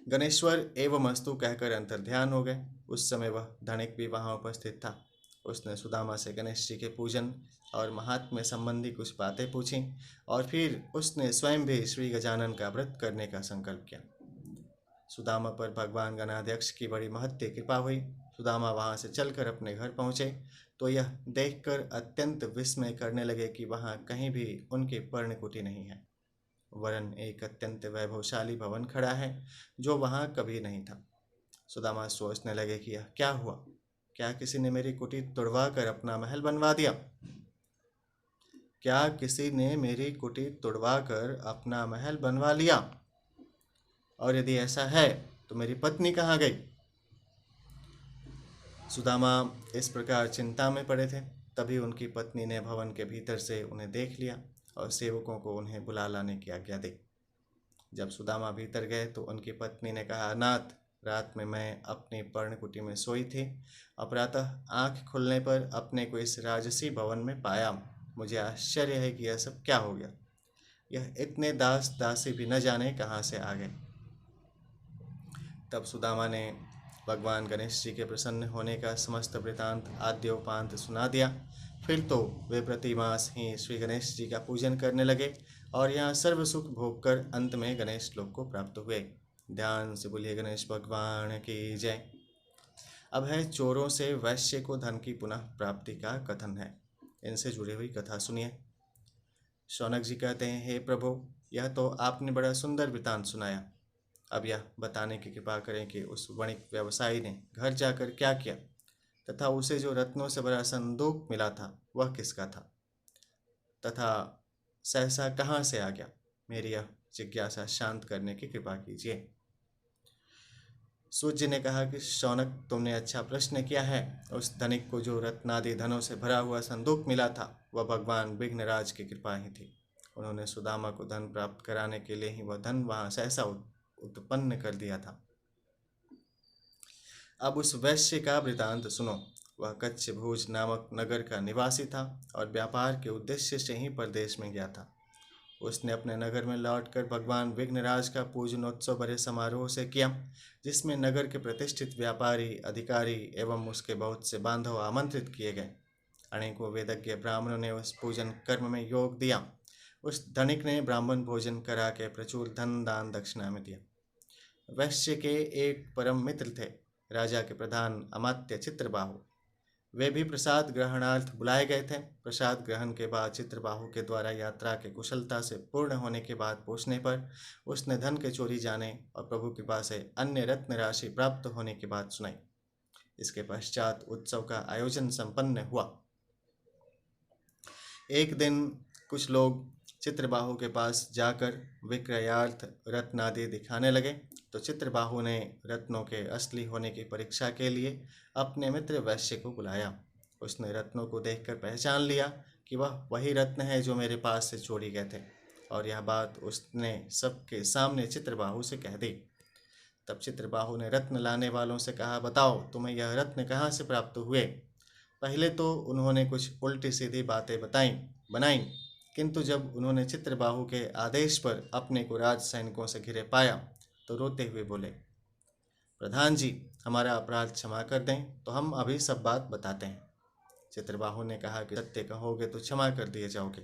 गणेश्वर एवं अस्तु कहकर अंतर्ध्यान हो गए। उस समय वह धनिक भी वहां उपस्थित था। उसने सुदामा से गणेश जी के पूजन और महात्म्य संबंधी कुछ बातें पूछी और फिर उसने स्वयं भी श्री गजानन का व्रत करने का संकल्प किया। सुदामा पर भगवान गणाध्यक्ष की बड़ी महत्व कृपा हुई। सुदामा वहां से चलकर अपने घर पहुंचे तो यह देखकर अत्यंत विस्मय करने लगे कि वहां कहीं भी उनकी पर्णकुटी नहीं है, वरन एक अत्यंत वैभवशाली भवन खड़ा है जो वहां कभी नहीं था। सुदामा सोचने लगे कि यह क्या हुआ, क्या किसी ने मेरी कुटी तुड़वा कर अपना महल बनवा दिया? क्या किसी ने मेरी कुटी तुड़वा कर अपना महल बनवा लिया? और यदि ऐसा है तो मेरी पत्नी कहाँ गई? सुदामा इस प्रकार चिंता में पड़े थे। तभी उनकी पत्नी ने भवन के भीतर से उन्हें देख लिया और सेवकों को उन्हें बुला लाने की आज्ञा दी। जब सुदामा भीतर गए तो उनकी पत्नी ने कहा, नाथ, रात में मैं अपनी पर्णकुटी में सोई थी और प्रातः आँख खुलने पर अपने को इस राजसी भवन में पाया। मुझे आश्चर्य है कि यह सब क्या हो गया। यह इतने दास दासी भी न जाने कहाँ से आ गए। तब सुदामा ने भगवान गणेश जी के प्रसन्न होने का समस्त वृतांत आद्योपांत सुना दिया। फिर तो वे प्रतिमास ही श्री गणेश जी का पूजन करने लगे और यहाँ सर्व सुख भोग कर अंत में गणेश लोक को प्राप्त हुए। ध्यान से बोलिए गणेश भगवान की जय। अब है चोरों से वैश्य को धन की पुनः प्राप्ति का कथन है। इनसे जुड़ी हुई कथा सुनिए। शौनक जी कहते हैं, हे प्रभु, यह तो आपने बड़ा सुंदर वृतांत सुनाया। अब यह बताने की कृपा करें कि उस वणिक व्यवसायी ने घर जाकर क्या किया तथा उसे जो रत्नों से भरा संदूक मिला था वह किसका था तथा सहसा कहाँ से आ गया। मेरी यह जिज्ञासा शांत करने की कृपा कीजिए। सूत जी ने कहा कि शौनक, तुमने अच्छा प्रश्न किया है। उस धनिक को जो रत्नादि धनों से भरा हुआ संदूक मिला था वह भगवान विघ्नराज की कृपा ही थी। उन्होंने सुदामा को धन प्राप्त कराने के लिए ही वह धन वहां सहसा उत्पन्न कर दिया था। अब उस वैश्य का वृतांत सुनो। वह कच्छ भुज नामक नगर का निवासी था और व्यापार के उद्देश्य से ही परदेश में गया था। उसने अपने नगर में लौटकर भगवान विघ्नराज का पूजनोत्सव बड़े समारोह से किया, जिसमें नगर के प्रतिष्ठित व्यापारी, अधिकारी एवं उसके बहुत से बांधव आमंत्रित किए गए। अनेकों वेदज्ञ ब्राह्मणों ने उस पूजन कर्म में योग दिया। उस धनिक ने ब्राह्मण भोजन करा के प्रचुर धन दान दक्षिणा में दिया। वैश्य के एक परम मित्र थे, राजा के प्रधान अमात्य चित्रबाहु। वे भी प्रसाद ग्रहणार्थ बुलाए गए थे। प्रसाद ग्रहण के बाद चित्रबाहु के द्वारा यात्रा के कुशलता से पूर्ण होने के बाद पूछने पर उसने धन के चोरी जाने और प्रभु कृपा से अन्य रत्न राशि प्राप्त होने की बात सुनाई। इसके पश्चात उत्सव का आयोजन संपन्न हुआ। एक दिन कुछ लोग चित्रबाहु के पास जाकर विक्रयार्थ रत्न आदि दिखाने लगे, तो चित्रबाहु ने रत्नों के असली होने की परीक्षा के लिए अपने मित्र वैश्य को बुलाया। उसने रत्नों को देखकर पहचान लिया कि वह वही रत्न है जो मेरे पास से चोरी गए थे, और यह बात उसने सबके सामने चित्रबाहु से कह दी। तब चित्रबाहु ने रत्न लाने वालों से कहा, बताओ तुम्हें यह रत्न कहाँ से प्राप्त हुए। पहले तो उन्होंने कुछ उल्टी सीधी बातें बनाई, किंतु जब उन्होंने चित्रबाहु के आदेश पर अपने को राज सैनिकों से घिरे पाया तो रोते हुए बोले, प्रधान जी, हमारा अपराध क्षमा कर दें, तो हम अभी सब बात बताते हैं। चित्रबाहु ने कहा कि सत्य कहोगे तो क्षमा कर दिए जाओगे।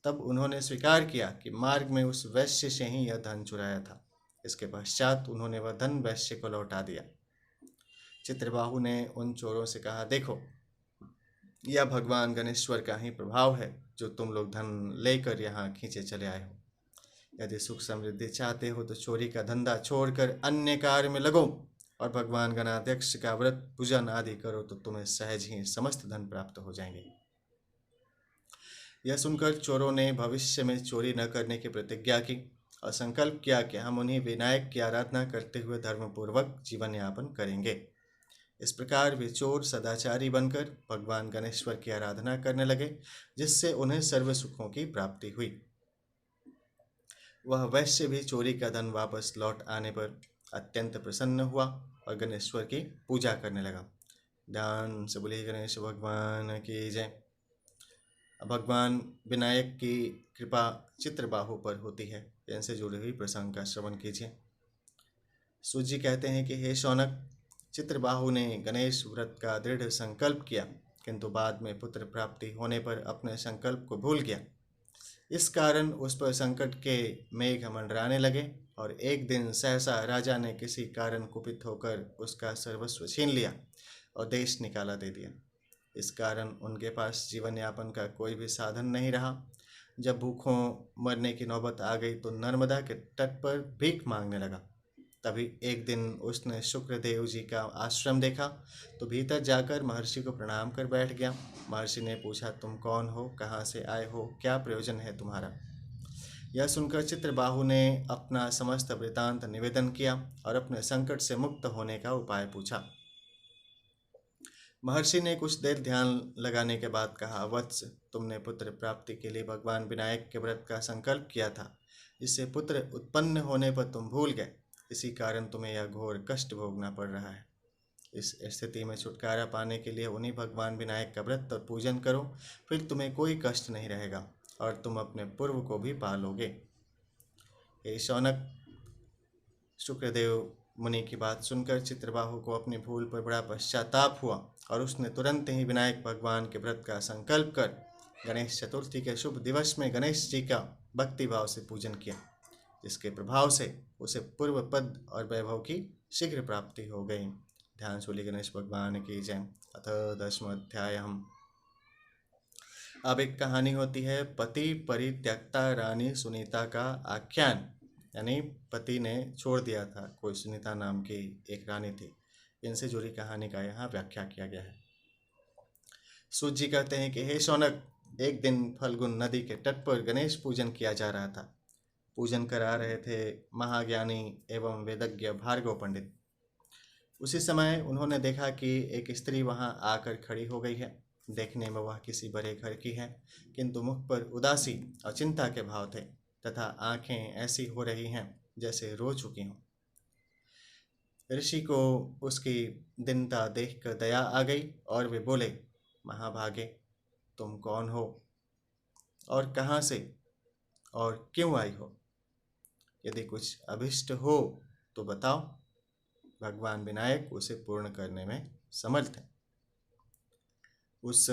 तब उन्होंने स्वीकार किया कि मार्ग में उस वैश्य से ही यह धन चुराया था। इसके पश्चात उन्होंने वह धन वैश्य को लौटा दिया। चित्रबाहु ने उन चोरों से कहा, देखो, यह भगवान गणेश्वर का ही प्रभाव है जो तुम लोग धन लेकर यहाँ खींचे चले आए हो। यदि सुख समृद्धि चाहते हो तो चोरी का धंधा छोड़कर अन्य कार्य में लगो और भगवान गणाध्यक्ष का व्रत पूजन आदि करो, तो तुम्हें सहज ही समस्त धन प्राप्त हो जाएंगे। यह सुनकर चोरों ने भविष्य में चोरी न करने की प्रतिज्ञा की और संकल्प किया कि हम उन्हीं विनायक की आराधना करते हुए धर्मपूर्वक जीवन यापन करेंगे। इस प्रकार वे चोर सदाचारी बनकर भगवान गणेश्वर की आराधना करने लगे, जिससे उन्हें सर्व सुखों की प्राप्ति हुई। वह वैश्य भी चोरी का धन वापस लौट आने पर अत्यंत प्रसन्न हुआ और गणेश्वर की पूजा करने लगा। ध्यान से बोलिए गणेश भगवान की जय। भगवान विनायक की कृपा चित्रबाहु पर होती है। इनसे जुड़ी हुई प्रसंग का श्रवण कीजिए। सूत जी कहते हैं कि हे शौनक, चित्रबाहु ने गणेश व्रत का दृढ़ संकल्प किया, किंतु बाद में पुत्र प्राप्ति होने पर अपने संकल्प को भूल गया। इस कारण उस पर संकट के मेघ मंडराने लगे और एक दिन सहसा राजा ने किसी कारण कुपित होकर उसका सर्वस्व छीन लिया और देश निकाला दे दिया। इस कारण उनके पास जीवन यापन का कोई भी साधन नहीं रहा। जब भूखों मरने की नौबत आ गई तो नर्मदा के तट पर भीख मांगने लगा। तभी एक दिन उसने शुक्रदेव जी का आश्रम देखा तो भीतर जाकर महर्षि को प्रणाम कर बैठ गया। महर्षि ने पूछा, तुम कौन हो, कहाँ से आए हो, क्या प्रयोजन है तुम्हारा। यह सुनकर चित्रबाहु ने अपना समस्त वृतांत निवेदन किया और अपने संकट से मुक्त होने का उपाय पूछा। महर्षि ने कुछ देर ध्यान लगाने के बाद कहा, वत्स, तुमने पुत्र प्राप्ति के लिए भगवान विनायक के व्रत का संकल्प किया था, जिससे पुत्र उत्पन्न होने पर तुम भूल गए। इसी कारण तुम्हें यह घोर कष्ट भोगना पड़ रहा है। इस स्थिति में छुटकारा पाने के लिए उन्हीं भगवान विनायक का व्रत और पूजन करो, फिर तुम्हें कोई कष्ट नहीं रहेगा और तुम अपने पूर्व को भी पालोगे। हे शौनक, शुक्रदेव मुनि की बात सुनकर चित्रबाहु को अपनी भूल पर बड़ा पश्चाताप हुआ और उसने तुरंत ही विनायक भगवान के व्रत का संकल्प कर गणेश चतुर्थी के शुभ दिवस में गणेश जी का भक्तिभाव से पूजन किया, जिसके प्रभाव से उसे पूर्व पद और वैभव की शीघ्र प्राप्ति हो गई। ध्यान सूली गणेश भगवान की जय। अथ 10वां अध्याय। अब एक कहानी होती है पति परित्यक्ता रानी सुनीता का आख्यान। यानी पति ने छोड़ दिया था, कोई सुनीता नाम की एक रानी थी। इनसे जुड़ी कहानी का यहाँ व्याख्या किया गया है। सूत जी कहते हैं कि हे शौनक, एक दिन फल्गुन नदी के तट पर गणेश पूजन किया जा रहा था। पूजन करा रहे थे महाज्ञानी एवं वेदज्ञ भार्गव पंडित। उसी समय उन्होंने देखा कि एक स्त्री वहां आकर खड़ी हो गई है। देखने में वह किसी बड़े घर की है, किंतु मुख पर उदासी और चिंता के भाव थे तथा आंखें ऐसी हो रही हैं जैसे रो चुकी हों। ऋषि को उसकी दीनता देखकर दया आ गई और वे बोले, महाभागे, तुम कौन हो और कहाँ से और क्यों आई हो? यदि कुछ अभिष्ट हो तो बताओ, भगवान विनायक उसे पूर्ण करने में समर्थ है। उस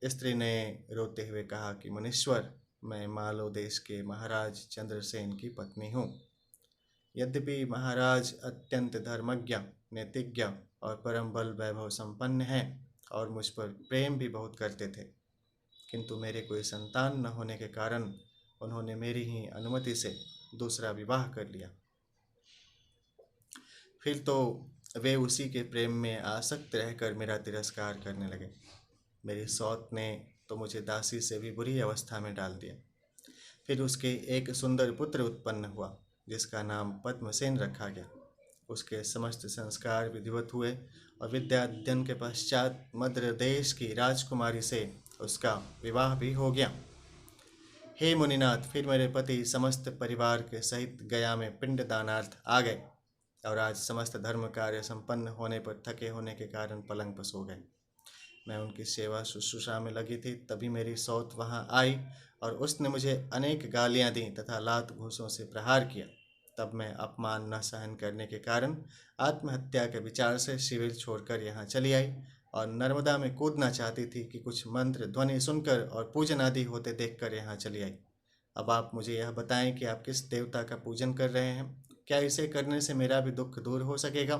स्त्री ने रोते हुए कहा कि मुनीश्वर, मैं मालो देश के महाराज चंद्रसेन की पत्नी हूँ। यद्यपि महाराज अत्यंत धर्मज्ञ, नैतिज्ञ और परम बल वैभव संपन्न हैं और मुझ पर प्रेम भी बहुत करते थे, किंतु मेरे कोई संतान न होने के कारण उन्होंने मेरी ही अनुमति से दूसरा विवाह कर लिया। फिर तो वे उसी के प्रेम में आसक्त रहकर मेरा तिरस्कार करने लगे। मेरी सौत ने तो मुझे दासी से भी बुरी अवस्था में डाल दिया। फिर उसके एक सुंदर पुत्र उत्पन्न हुआ, जिसका नाम पद्मसेन रखा गया। उसके समस्त संस्कार विधिवत हुए और विद्या अध्ययन के पश्चात मद्र देश की राजकुमारी से उसका विवाह भी हो गया। हे मुनिनाथ, फिर मेरे पति समस्त परिवार के सहित गया में पिंड दानार्थ आ गए और आज समस्त धर्म कार्य संपन्न होने पर थके होने के कारण पलंग पर सो गए। मैं उनकी सेवा शुश्रूषा में लगी थी, तभी मेरी सौत वहां आई और उसने मुझे अनेक गालियां दी तथा लात घूंसों से प्रहार किया। तब मैं अपमान न सहन करने के कारण आत्महत्या के विचार से शिविर छोड़कर यहाँ चली आई और नर्मदा में कूदना चाहती थी कि कुछ मंत्र ध्वनि सुनकर और पूजन आदि होते देखकर यहाँ चली आई। अब आप मुझे यह बताएं कि आप किस देवता का पूजन कर रहे हैं? क्या इसे करने से मेरा भी दुख दूर हो सकेगा?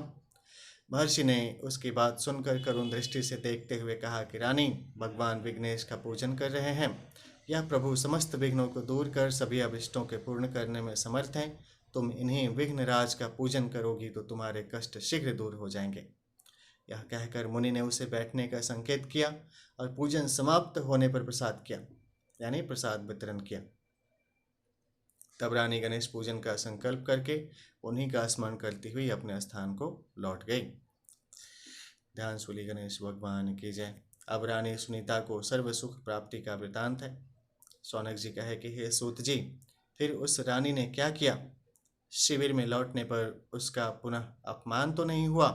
महर्षि ने उसकी बात सुनकर करुण दृष्टि से देखते हुए कहा कि रानी, भगवान विघ्नेश का पूजन कर रहे हैं। यह प्रभु समस्त विघ्नों को दूर कर सभी अभिष्टों के पूर्ण करने में समर्थ हैं। तुम इन्हीं विघ्नराज का पूजन करोगी तो तुम्हारे कष्ट शीघ्र दूर हो जाएंगे। यह कहकर मुनि ने उसे बैठने का संकेत किया और पूजन समाप्त होने पर प्रसाद किया, यानी प्रसाद वितरण किया। तब रानी गणेश पूजन का संकल्प करके उन्हीं का स्मरण करती हुई अपने स्थान को लौट गई। ध्यान सूली गणेश भगवान की जय। अब रानी सुनीता को सर्व सुख प्राप्ति का वृतांत है। शौनक जी कहे कि हे सूत जी, फिर उस रानी ने क्या किया? शिविर में लौटने पर उसका पुनः अपमान तो नहीं हुआ?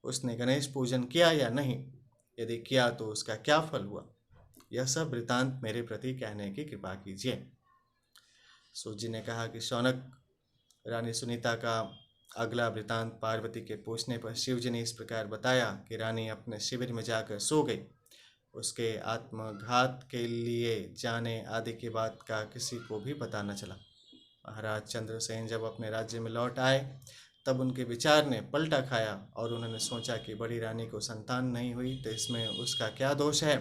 उसने गणेश पूजन किया या नहीं? यदि किया तो उसका क्या फल हुआ? यह सब वृतांत मेरे प्रति कहने की कृपा कीजिए। सूत जी ने कहा कि शौनक, रानी सुनीता का अगला वृतांत पार्वती के पूछने पर शिव जी ने इस प्रकार बताया कि रानी अपने शिविर में जाकर सो गई। उसके आत्मघात के लिए जाने आदि की बात का किसी को भी पता न चला। महाराज चंद्रसेन जब अपने राज्य में लौट आए तब उनके विचार ने पलटा खाया और उन्होंने सोचा कि बड़ी रानी को संतान नहीं हुई तो इसमें उसका क्या दोष है?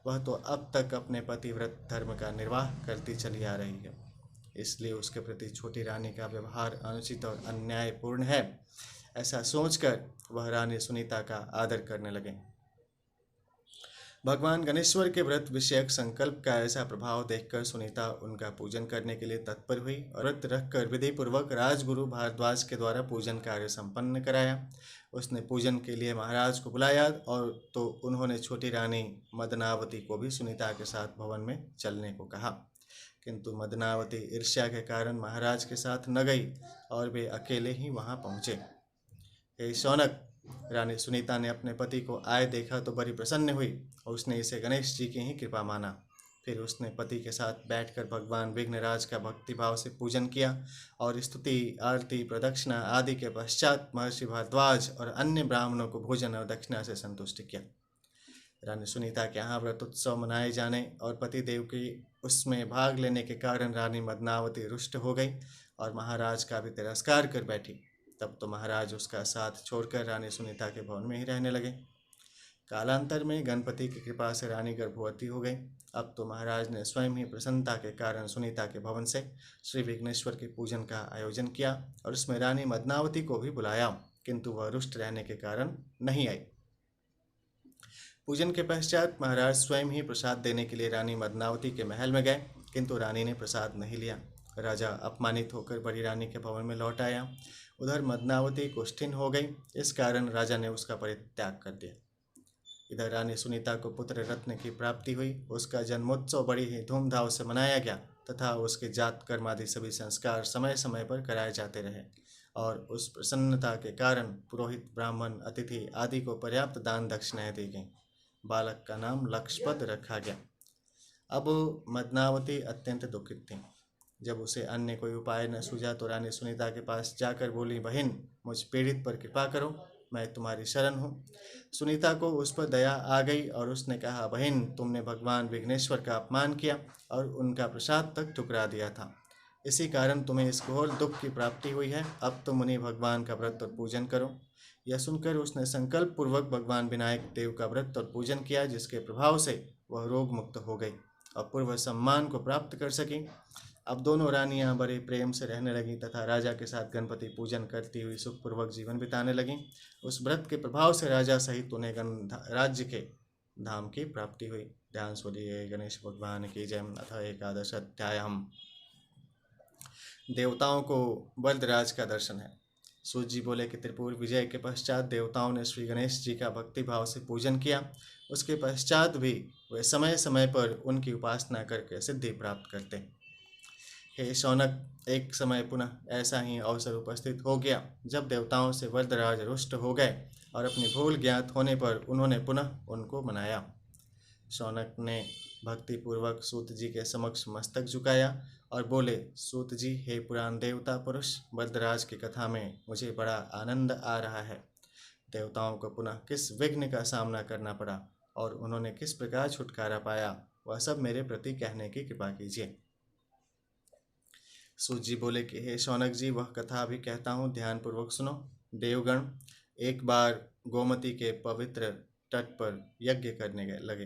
वह तो अब तक अपने पतिव्रत धर्म का निर्वाह करती चली आ रही है, इसलिए उसके प्रति छोटी रानी का व्यवहार अनुचित और अन्यायपूर्ण है। ऐसा सोचकर वह रानी सुनीता का आदर करने लगे। भगवान गणेश्वर के व्रत विषयक संकल्प का ऐसा प्रभाव देखकर सुनीता उनका पूजन करने के लिए तत्पर हुई और व्रत रखकर विधि पूर्वक राजगुरु भारद्वाज के द्वारा पूजन कार्य संपन्न कराया। उसने पूजन के लिए महाराज को बुलाया और तो उन्होंने छोटी रानी मदनावती को भी सुनीता के साथ भवन में चलने को कहा, किंतु मदनावती ईर्ष्या के कारण महाराज के साथ न गई और वे अकेले ही वहां पहुंचे। हे शौनक, रानी सुनीता ने अपने पति को आए देखा तो बड़ी प्रसन्न हुई और उसने इसे गणेश जी की ही कृपा माना। फिर उसने पति के साथ बैठकर भगवान विघ्नराज का भक्तिभाव से पूजन किया और स्तुति, आरती, प्रदक्षिणा आदि के पश्चात महर्षि भारद्वाज और अन्य ब्राह्मणों को भोजन और दक्षिणा से संतुष्ट किया। रानी सुनीता के यहाँ व्रत उत्सव मनाए जाने और पतिदेव की उसमें भाग लेने के कारण रानी मदनावती रुष्ट हो गई और महाराज का भी तिरस्कार कर बैठी। तब तो महाराज उसका साथ छोड़कर रानी सुनीता के भवन में ही रहने लगे। कालांतर में गणपति की कृपा से रानी गर्भवती हो गई। अब तो महाराज ने स्वयं ही प्रसन्नता के कारण सुनीता के भवन से श्री विघ्नेश्वर के पूजन का आयोजन किया और उसमें रानी मदनावती को भी बुलाया, किंतु वह रुष्ट रहने के कारण नहीं आई। पूजन के पश्चात महाराज स्वयं ही प्रसाद देने के लिए रानी मदनावती के महल में गए, किंतु रानी ने प्रसाद नहीं लिया। राजा अपमानित होकर बड़ी रानी के भवन में लौट आया। उधर मदनावती कुष्ठिन हो गई, इस कारण राजा ने उसका परित्याग कर दिया। इधर रानी सुनीता को पुत्र रत्न की प्राप्ति हुई। उसका जन्मोत्सव बड़ी ही धूमधाम से मनाया गया तथा उसके जात कर्म आदि सभी संस्कार समय समय पर कराए जाते रहे और उस प्रसन्नता के कारण पुरोहित, ब्राह्मण, अतिथि आदि को पर्याप्त दान दक्षिणाएं दी गईं। बालक का नाम लक्ष्यपद रखा गया। अब मदनावती अत्यंत दुखित थी। जब उसे अन्य कोई उपाय न सूझा तो रानी सुनीता के पास जाकर बोली, बहन, मुझ पीड़ित पर कृपा करो, मैं तुम्हारी शरण हूँ। सुनीता को उस पर दया आ गई और उसने कहा, बहन, तुमने भगवान विघ्नेश्वर का अपमान किया और उनका प्रसाद तक ठुकरा दिया था, इसी कारण तुम्हें इस घोर दुख की प्राप्ति हुई है। अब तुम उन्हीं भगवान का व्रत और पूजन करो। यह सुनकर उसने संकल्प पूर्वक भगवान विनायक देव का व्रत और पूजन किया, जिसके प्रभाव से वह रोग मुक्त हो गई और पूर्व सम्मान को प्राप्त कर सकी। अब दोनों रानियां बड़े प्रेम से रहने लगीं तथा राजा के साथ गणपति पूजन करती हुई सुखपूर्वक जीवन बिताने लगीं। उस व्रत के प्रभाव से राजा सहित उन्हें राज्य के धाम की प्राप्ति हुई। ध्यान सुनिए, गणेश भगवान की जय। अथ एकादश अध्याय। देवताओं को वरदराज का दर्शन है। सूत जी बोले कि त्रिपुर विजय के पश्चात देवताओं ने श्री गणेश जी का भक्ति भाव से पूजन किया। उसके पश्चात भी वे समय समय पर उनकी उपासना करके सिद्धि प्राप्त करते। हे शौनक, एक समय पुनः ऐसा ही अवसर उपस्थित हो गया जब देवताओं से वरदराज रुष्ट हो गए और अपनी भूल ज्ञात होने पर उन्होंने पुनः उनको मनाया। शौनक ने भक्तिपूर्वक सूत जी के समक्ष मस्तक झुकाया और बोले, सूत जी, हे पुराण देवता पुरुष, वरदराज की कथा में मुझे बड़ा आनंद आ रहा है। देवताओं को पुनः किस विघ्न का सामना करना पड़ा और उन्होंने किस प्रकार छुटकारा पाया, वह सब मेरे प्रति कहने की कृपा कीजिए। सूत जी बोले कि हे शौनक जी, वह कथा भी कहता हूँ, ध्यानपूर्वक सुनो। देवगण एक बार गोमती के पवित्र तट पर यज्ञ करने लगे,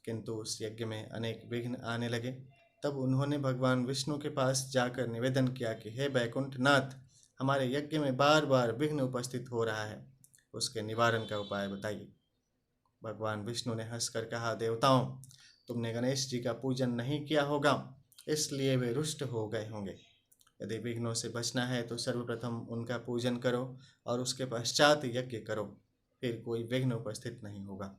किंतु उस यज्ञ में अनेक विघ्न आने लगे। तब उन्होंने भगवान विष्णु के पास जाकर निवेदन किया कि हे बैकुंठनाथ, हमारे यज्ञ में बार बार विघ्न उपस्थित हो रहा है, उसके निवारण का उपाय बताइए। भगवान विष्णु ने हंसकर कहा, देवताओं, तुमने गणेश जी का पूजन नहीं किया होगा, इसलिए वे रुष्ट हो गए होंगे। यदि विघ्नों से बचना है तो सर्वप्रथम उनका पूजन करो और उसके पश्चात यज्ञ करो, फिर कोई विघ्न उपस्थित नहीं होगा।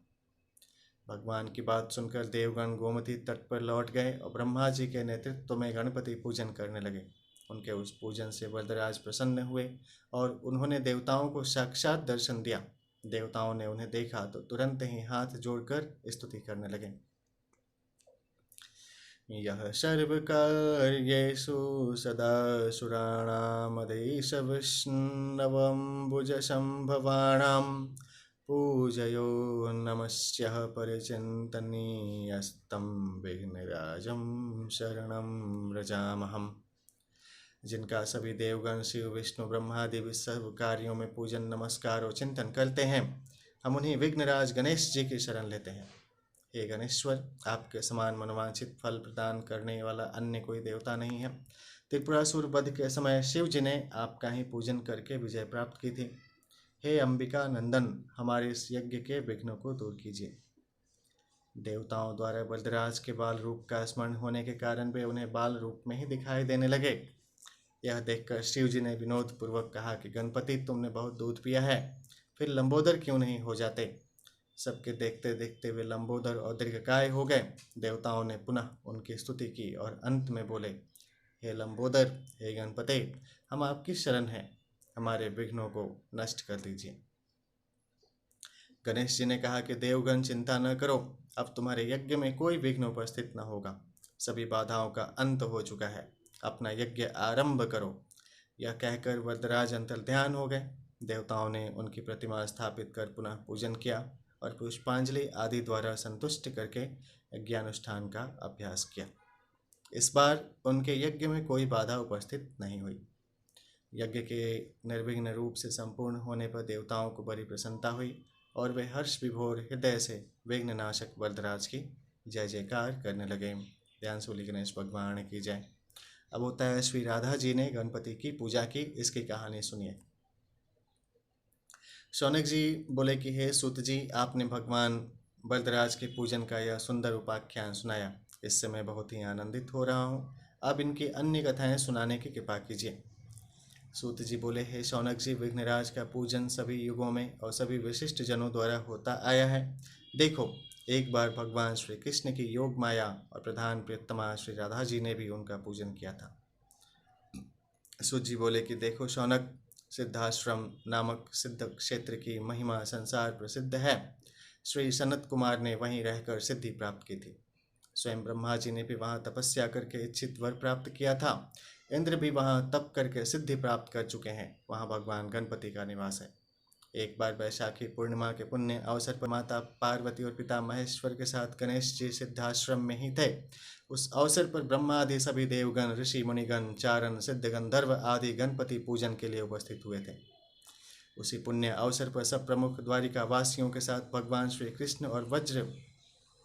भगवान की बात सुनकर देवगण गोमती तट पर लौट गए और ब्रह्मा जी के नेतृत्व में गणपति पूजन करने लगे। उनके उस पूजन से वरदराज प्रसन्न हुए और उन्होंने देवताओं को साक्षात दर्शन दिया। देवताओं ने उन्हें देखा तो तुरंत ही हाथ जोड़कर स्तुति करने लगे। यह सर्वकार्येषु सदा सुराणामधीश विष्णवम्बुजसंभवाणां पूजयो नमस्यः परिचिन्तनीयस्तं विघ्नराजं शरणं व्रजामहम्। जिनका सभी देवगण शिव विष्णु ब्रह्मादि सब कार्यों में पूजन नमस्कार और चिंतन करते हैं, हम उन्हीं विघ्नराज गणेश जी की शरण लेते हैं। हे गणेश्वर, आपके समान मनोवांछित फल प्रदान करने वाला अन्य कोई देवता नहीं है। त्रिपुरासुर वध के समय शिव जी ने आपका ही पूजन करके विजय प्राप्त की थी। हे अंबिका नंदन, हमारे इस यज्ञ के विघ्नों को दूर कीजिए। देवताओं द्वारा वरदराज के बाल रूप का स्मरण होने के कारण वे उन्हें बाल रूप में ही दिखाई देने लगे। यह देखकर शिव जी ने विनोद पूर्वक कहा कि गणपति, तुमने बहुत दूध पिया है, फिर लंबोदर क्यों नहीं हो जाते। सबके देखते देखते वे लंबोदर और दीर्घकाय हो गए। देवताओं ने पुनः उनकी स्तुति की और अंत में बोले, हे लंबोदर, हे गणपति, हम आपकी शरण हैं, हमारे विघ्नों को नष्ट कर दीजिए। गणेश जी ने कहा कि देवगण, चिंता न करो, अब तुम्हारे यज्ञ में कोई विघ्न उपस्थित न होगा। सभी बाधाओं का अंत हो चुका है, अपना यज्ञ आरंभ करो। यह कहकर वरदराज अंतर्ध्यान हो गए। देवताओं ने उनकी प्रतिमा स्थापित कर पुनः पूजन किया और पुष्पांजलि आदि द्वारा संतुष्ट करके यज्ञानुष्ठान का अभ्यास किया। इस बार उनके यज्ञ में कोई बाधा उपस्थित नहीं हुई। यज्ञ के निर्विघ्न रूप से संपूर्ण होने पर देवताओं को बड़ी प्रसन्नता हुई और वे हर्ष विभोर हृदय से विघ्ननाशक वरदराज की जय जयकार करने लगे। ध्यान सूली गणेश भगवान की जय। अब होता है श्री राधा जी ने गणपति की पूजा की, इसकी कहानी सुनिए। शौनक जी बोले कि हे सूत जी, आपने भगवान वरदराज के पूजन का यह सुंदर उपाख्यान सुनाया, इससे मैं बहुत ही आनंदित हो रहा हूँ। अब इनकी अन्य कथाएं सुनाने की कृपा कीजिए। सूत जी बोले, हे शौनक जी, विघ्नराज का पूजन सभी युगों में और सभी विशिष्ट जनों द्वारा होता आया है। देखो, एक बार भगवान श्री कृष्ण की योग माया और प्रधान प्रियतमा श्री राधा जी ने भी उनका पूजन किया था। सूत जी बोले कि देखो शौनक, सिद्धाश्रम नामक सिद्ध क्षेत्र की महिमा संसार प्रसिद्ध है। श्री सनत कुमार ने वहीं रहकर सिद्धि प्राप्त की थी। स्वयं ब्रह्मा जी ने भी वहाँ तपस्या करके इच्छित वर प्राप्त किया था। इंद्र भी वहाँ तप करके सिद्धि प्राप्त कर चुके हैं। वहाँ भगवान गणपति का निवास है। एक बार वैशाखी पूर्णिमा के पुण्य अवसर पर माता पार्वती और पिता महेश्वर के साथ गणेश जी सिद्धाश्रम में ही थे। उस अवसर पर ब्रह्मा आदि सभी देवगण, ऋषि मुनिगण, चारण, सिद्ध, गंधर्व आदि गणपति पूजन के लिए उपस्थित हुए थे। उसी पुण्य अवसर पर सब प्रमुख द्वारिका वासियों के साथ भगवान श्री कृष्ण और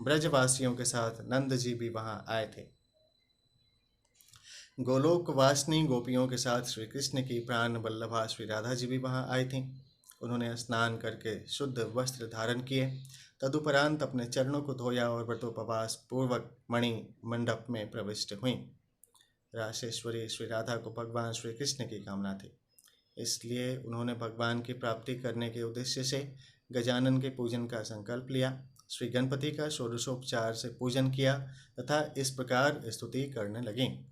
ब्रजवासियों के साथ नंद जी भी वहाँ आए थे। गोलोक वासिनी गोपियों के साथ श्री कृष्ण की प्राण वल्लभा श्री राधा जी भी वहाँ आई थीं। उन्होंने स्नान करके शुद्ध वस्त्र धारण किए। तदुपरांत अपने चरणों को धोया और व्रतोपवास पूर्वक मणि मंडप में प्रविष्ट हुई। रासेश्वरी श्री राधा को भगवान श्री कृष्ण की कामना थी, इसलिए उन्होंने भगवान की प्राप्ति करने के उद्देश्य से गजानन के पूजन का संकल्प लिया। श्री गणपति का षोडशोपचार से पूजन किया तथा इस प्रकार स्तुति करने लगी।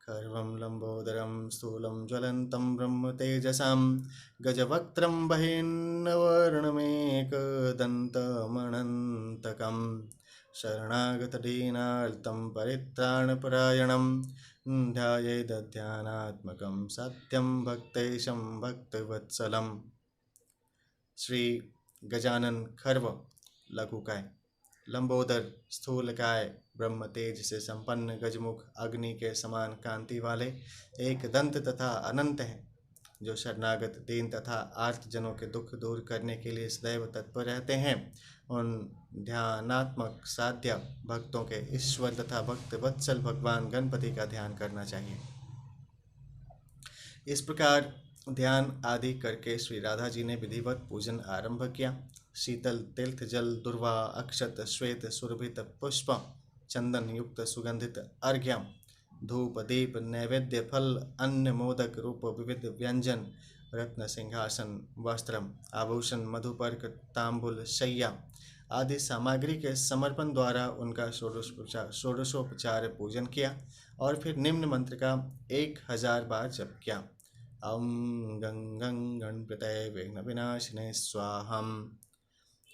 खर्वं लंबोदरं स्थूलं ज्वलन्तं ब्रह्म तेजसां गजवक्त्रं बहिर्नवर्णमेकदन्तमनन्तकं शरणागतदीनार्तं परित्राणपरायणं ध्यायेदध्यानात्मकं सत्यं भक्तेशं भक्तवत्सलम्। श्री गजानन खर्व लघुकाय, लंबोदर स्थूलकाय, ब्रह्म तेज से संपन्न, गजमुख, अग्नि के समान कांति वाले, एक दंत तथा अनंत हैं, जो शरणागत, दीन तथा आर्त जनों के दुख दूर करने के लिए सदैव तत्पर रहते हैं। उन ध्यानात्मक साध्य भक्तों के ईश्वर तथा भक्त वत्सल भगवान गणपति का ध्यान करना चाहिए। इस प्रकार ध्यान आदि करके श्री राधा जी ने विधिवत पूजन आरंभ किया। शीतल तीर्थ जल, दुर्वा, अक्षत, श्वेत सुरभित पुष्प, चंदन युक्त सुगंधित अर्घ्यम, धूप, दीप, नैवेद्य, फल, अन्न, मोदक रूप विविध व्यंजन, रत्न सिंहासन, वस्त्रम, आभूषण, मधुपर्क, तांबुल, शय्या आदि सामग्री के समर्पण द्वारा उनका षोडशोपचार पूजन किया और फिर निम्न मंत्र का 1000 बार जप किया। ॐ गं गं गणपतये विघ्न विनाशिने स्वाहम।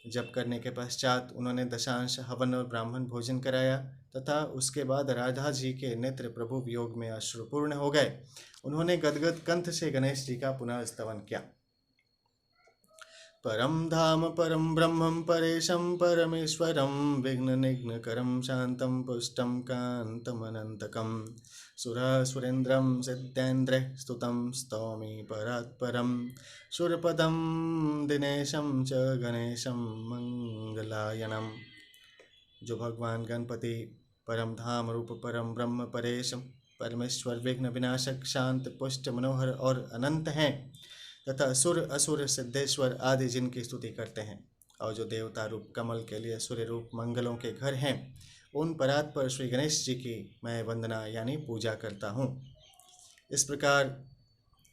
जप करने के पश्चात उन्होंने दशांश हवन और ब्राह्मण भोजन कराया तथा उसके बाद राधा जी के नेत्र प्रभु वियोग में अश्रुपूर्ण हो गए। उन्होंने गदगद कंठ से गणेश जी का पुनः स्तवन किया। परम धाम परम ब्रह्मं परेशं परमेश्वरं विघ्ननिघ्नकरं शान्तं पुष्टं कान्तमनन्तकं सुरसुरेन्द्रं सिद्धेन्द्रैः स्तुतं स्तौमि परात्परं सुरपदं दिनेशं च गणेशं मंगलायनम। जो भगवान गणपति परम धाम रूप परम ब्रह्म परेश परमेश्वर विघ्न विनाशक शांत पुष्ट मनोहर और अनंत हैं तथा सुर असुर सिद्धेश्वर आदि जिनकी स्तुति करते हैं और जो देवता रूप कमल के लिए सूर्य रूप मंगलों के घर हैं, उन परात्पर श्री गणेश जी की मैं वंदना यानी पूजा करता हूँ। इस प्रकार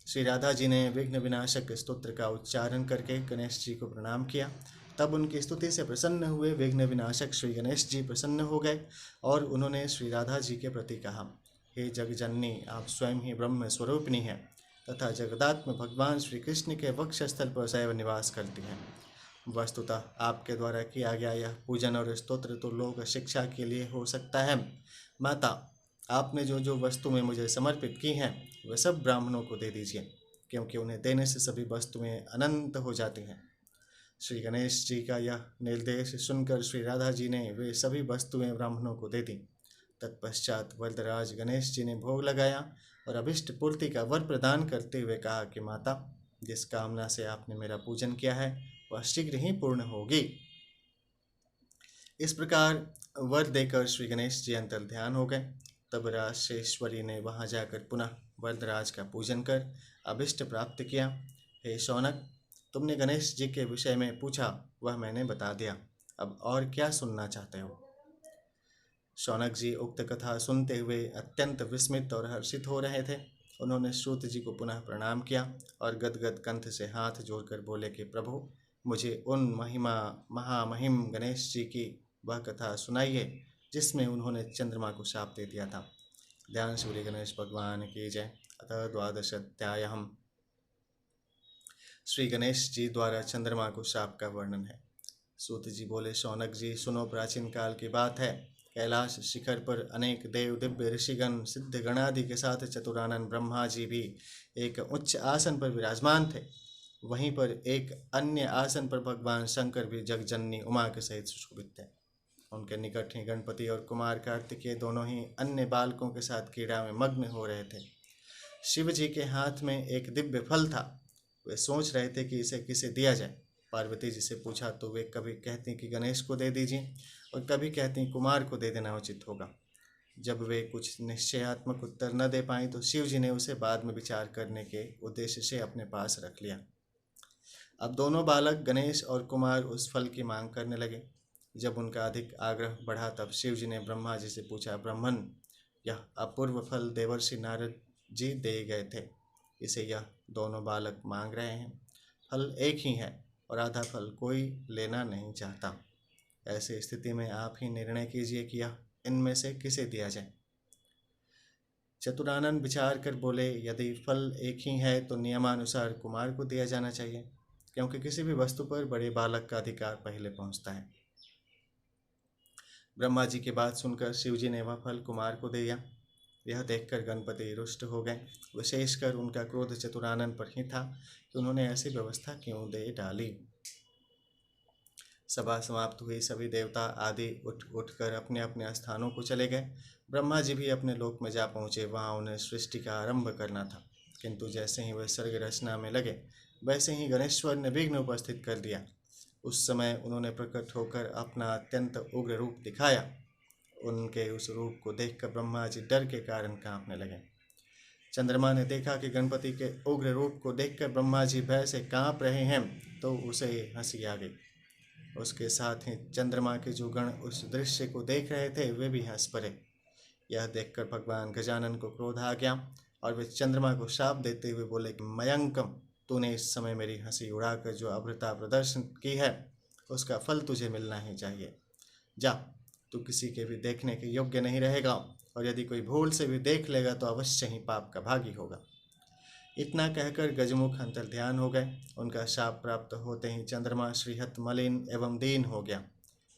श्री राधा जी ने विघ्न विनाशक स्तोत्र का उच्चारण करके गणेश जी को प्रणाम किया। तब उनकी स्तुति से प्रसन्न हुए विघ्न विनाशक श्री गणेश जी प्रसन्न हो गए और उन्होंने श्री राधा जी के प्रति कहा, हे जगजननी, आप स्वयं ही ब्रह्म स्वरूपिणी हैं तथा जगदात्म भगवान श्री कृष्ण के वक्षस्थल पर सदैव निवास करती हैं। वस्तुतः आपके द्वारा किया गया यह पूजन और स्तोत्र तो लोक शिक्षा के लिए हो सकता है। माता, आपने जो जो वस्तुएं मुझे समर्पित की हैं वह सब ब्राह्मणों को दे दीजिए, क्योंकि उन्हें देने से सभी वस्तुएं अनंत हो जाती हैं। श्री गणेश जी का यह निर्देश सुनकर श्री राधा जी ने वे सभी वस्तुएं ब्राह्मणों को दे दी। तत्पश्चात वरदराज गणेश जी ने भोग लगाया और अभिष्ट पूर्ति का वर प्रदान करते हुए कहा कि माता, जिस कामना से आपने मेरा पूजन किया है वह शीघ्र ही पूर्ण होगी। इस प्रकार वर देकर श्री गणेश जी अंतर ध्यान हो गए। तब रासेश्वरी ने वहां जाकर पुनः वरदराज का पूजन कर अभिष्ट प्राप्त किया। हे शौनक, तुमने गणेश जी के विषय में पूछा, वह मैंने बता दिया। अब और क्या सुनना चाहते हो? शौनक जी उक्त कथा सुनते हुए अत्यंत विस्मित और हर्षित हो रहे थे। उन्होंने श्रुत जी को पुनः प्रणाम किया और गदगद कंठ से हाथ जोड़कर बोले कि प्रभु, मुझे उन महामहिम गणेश जी की वह कथा सुनाइए जिसमें उन्होंने चंद्रमा को शाप दे दिया था। ध्यान श्री गणेश भगवान की जय। अतः द्वादश अध्याय। श्री गणेश जी द्वारा चंद्रमा को शाप का वर्णन है। सूत जी बोले, शौनक जी सुनो, प्राचीन काल की बात है। कैलाश शिखर पर अनेक देव, दिव्य ऋषिगण, सिद्ध गणादि के साथ चतुरानन ब्रह्मा जी भी एक उच्च आसन पर विराजमान थे। वहीं पर एक अन्य आसन पर भगवान शंकर भी जगजननी उमा के सहित सुशोभित थे। उनके निकट ही गणपति और कुमार कार्तिकेय दोनों ही अन्य बालकों के साथ क्रीड़ा में मग्न हो रहे थे। शिव जी के हाथ में एक दिव्य फल था। वे सोच रहे थे कि इसे किसे दिया जाए। पार्वती जी से पूछा तो वे कभी कहती कि गणेश को दे दीजिए और कभी कहती कुमार को दे देना उचित होगा। जब वे कुछ निश्चयात्मक उत्तर न दे पाई तो शिव जी ने उसे बाद में विचार करने के उद्देश्य से अपने पास रख लिया। अब दोनों बालक गणेश और कुमार उस फल की मांग करने लगे। जब उनका अधिक आग्रह बढ़ा तब शिव जी ने ब्रह्मा जी से पूछा, ब्राह्मण, यह अपूर्व फल देवर्षि नारद जी दे गए थे, इसे यह दोनों बालक मांग रहे हैं। फल एक ही है और आधा फल कोई लेना नहीं चाहता। ऐसी स्थिति में आप ही निर्णय कीजिए कि यह इनमें से किसे दिया जाए। चतुरानन विचार कर बोले, यदि फल एक ही है तो नियमानुसार कुमार को दिया जाना चाहिए, क्योंकि किसी भी वस्तु पर बड़े बालक का अधिकार पहले पहुंचता है। ब्रह्मा जी की बात सुनकर शिव जी ने वह फल कुमार को दिया। यह देखकर गणपति रुष्ट हो गए। विशेषकर उनका क्रोध चतुरानन पर ही था कि उन्होंने ऐसी व्यवस्था क्यों दे डाली। सभा समाप्त हुई। सभी देवता आदि उठकर अपने अपने स्थानों को चले गए। ब्रह्मा जी भी अपने लोक में जा पहुँचे। वहाँ उन्हें सृष्टि का आरंभ करना था, किंतु जैसे ही वे सर्ग रचना में लगे वैसे ही गणेश्वर ने विघ्न उपस्थित कर दिया। उस समय उन्होंने प्रकट होकर अपना अत्यंत उग्र रूप दिखाया। उनके उस रूप को देखकर ब्रह्मा जी डर के कारण कांपने लगे। चंद्रमा ने देखा कि गणपति के उग्र रूप को देखकर ब्रह्मा जी भय से कांप रहे हैं, तो उसे हंसी आ गई। उसके साथ ही चंद्रमा के जो गण उस दृश्य को देख रहे थे वे भी हंस पड़े। यह देखकर भगवान गजानन को क्रोध आ गया और वे चंद्रमा को शाप देते हुए बोले कि मयंकम, तूने इस समय मेरी हंसी उड़ाकर जो अभ्रता प्रदर्शन की है उसका फल तुझे मिलना ही चाहिए। जा, तू किसी के भी देखने के योग्य नहीं रहेगा, और यदि कोई भूल से भी देख लेगा तो अवश्य ही पाप का भागी होगा। इतना कहकर गजमुख अंतर्ध्यान हो गए। उनका शाप प्राप्त होते ही चंद्रमा श्रीहत मलिन एवं दीन हो गया।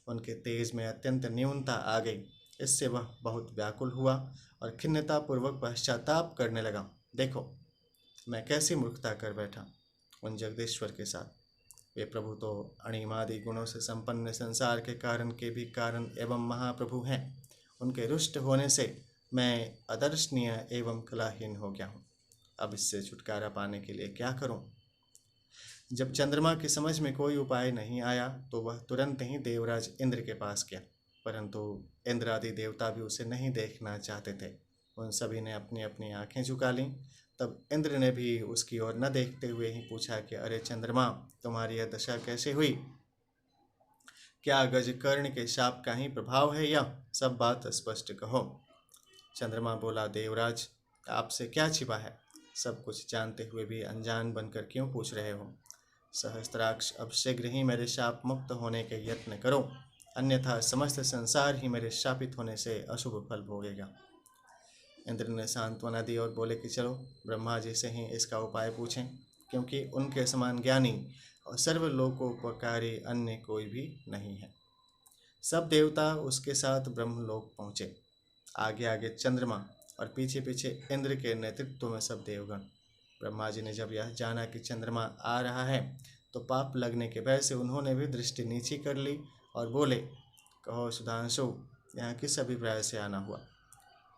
उनके तेज में अत्यंत न्यूनता आ गई। इससे वह बहुत व्याकुल हुआ और खिन्नता पूर्वक पश्चाताप करने लगा। देखो, मैं कैसी मूर्खता कर बैठा उन जगदीश्वर के साथ। वे प्रभु तो अणिमादि गुणों से संपन्न संसार के कारण के भी कारण एवं महाप्रभु हैं। उनके रुष्ट होने से मैं अदर्शनीय एवं कलाहीन हो गया हूँ। अब इससे छुटकारा पाने के लिए क्या करूं? जब चंद्रमा की समझ में कोई उपाय नहीं आया तो वह तुरंत ही देवराज इंद्र के पास गया, परंतु इंद्र आदि देवता भी उसे नहीं देखना चाहते थे। उन सभी ने अपनी अपनी आंखें झुका लीं। तब इंद्र ने भी उसकी ओर न देखते हुए ही पूछा कि अरे चंद्रमा, तुम्हारी यह दशा कैसे हुई? क्या गजकर्ण के शाप का ही प्रभाव है या सब बात स्पष्ट कहो। चंद्रमा बोला, देवराज, आपसे क्या छिपा है? सब कुछ जानते हुए भी अनजान बनकर क्यों पूछ रहे हो? सहस्त्राक्ष, अब शीघ्र ही मेरे शाप मुक्त होने के यत्न करो, अन्यथा समस्त संसार ही मेरे शापित होने से अशुभ फल भोगेगा। इंद्र ने सांत्वना दी और बोले कि चलो ब्रह्मा जी से ही इसका उपाय पूछें, क्योंकि उनके समान ज्ञानी और सर्वलोकोपकारी अन्य कोई भी नहीं है। सब देवता उसके साथ ब्रह्मलोक पहुँचे। आगे आगे चंद्रमा और पीछे पीछे इंद्र के नेतृत्व में सब देवगण। ब्रह्मा जी ने जब यह जाना कि चंद्रमा आ रहा है तो पाप लगने के भय से उन्होंने भी दृष्टि नीची कर ली और बोले, कहो सुधांशु, यहाँ किस अभिप्राय से आना हुआ?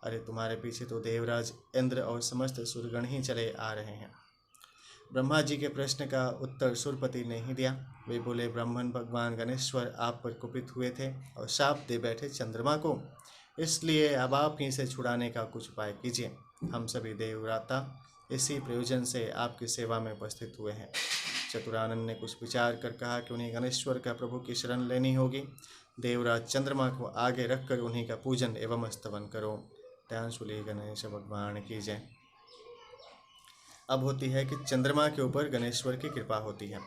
अरे तुम्हारे पीछे तो देवराज इंद्र और समस्त सुरगण ही चले आ रहे हैं। ब्रह्मा जी के प्रश्न का उत्तर सुरपति ने ही दिया। वे बोले, ब्राह्मण भगवान गणेश्वर आप पर कुपित हुए थे और शाप दे बैठे चंद्रमा को, इसलिए अब आप ही से छुड़ाने का कुछ उपाय कीजिए। हम सभी देवव्राता इसी प्रयोजन से आपकी सेवा में उपस्थित हुए हैं। चतुरानन ने कुछ विचार कर कहा कि उन्हें गणेश्वर का प्रभु की शरण लेनी होगी। देवराज चंद्रमा को आगे रखकर उन्हीं का पूजन एवं स्तवन करो। ध्यान सुनिए, गणेश भगवान की जय। अब होती है कि चंद्रमा के ऊपर गणेश्वर की कृपा होती है।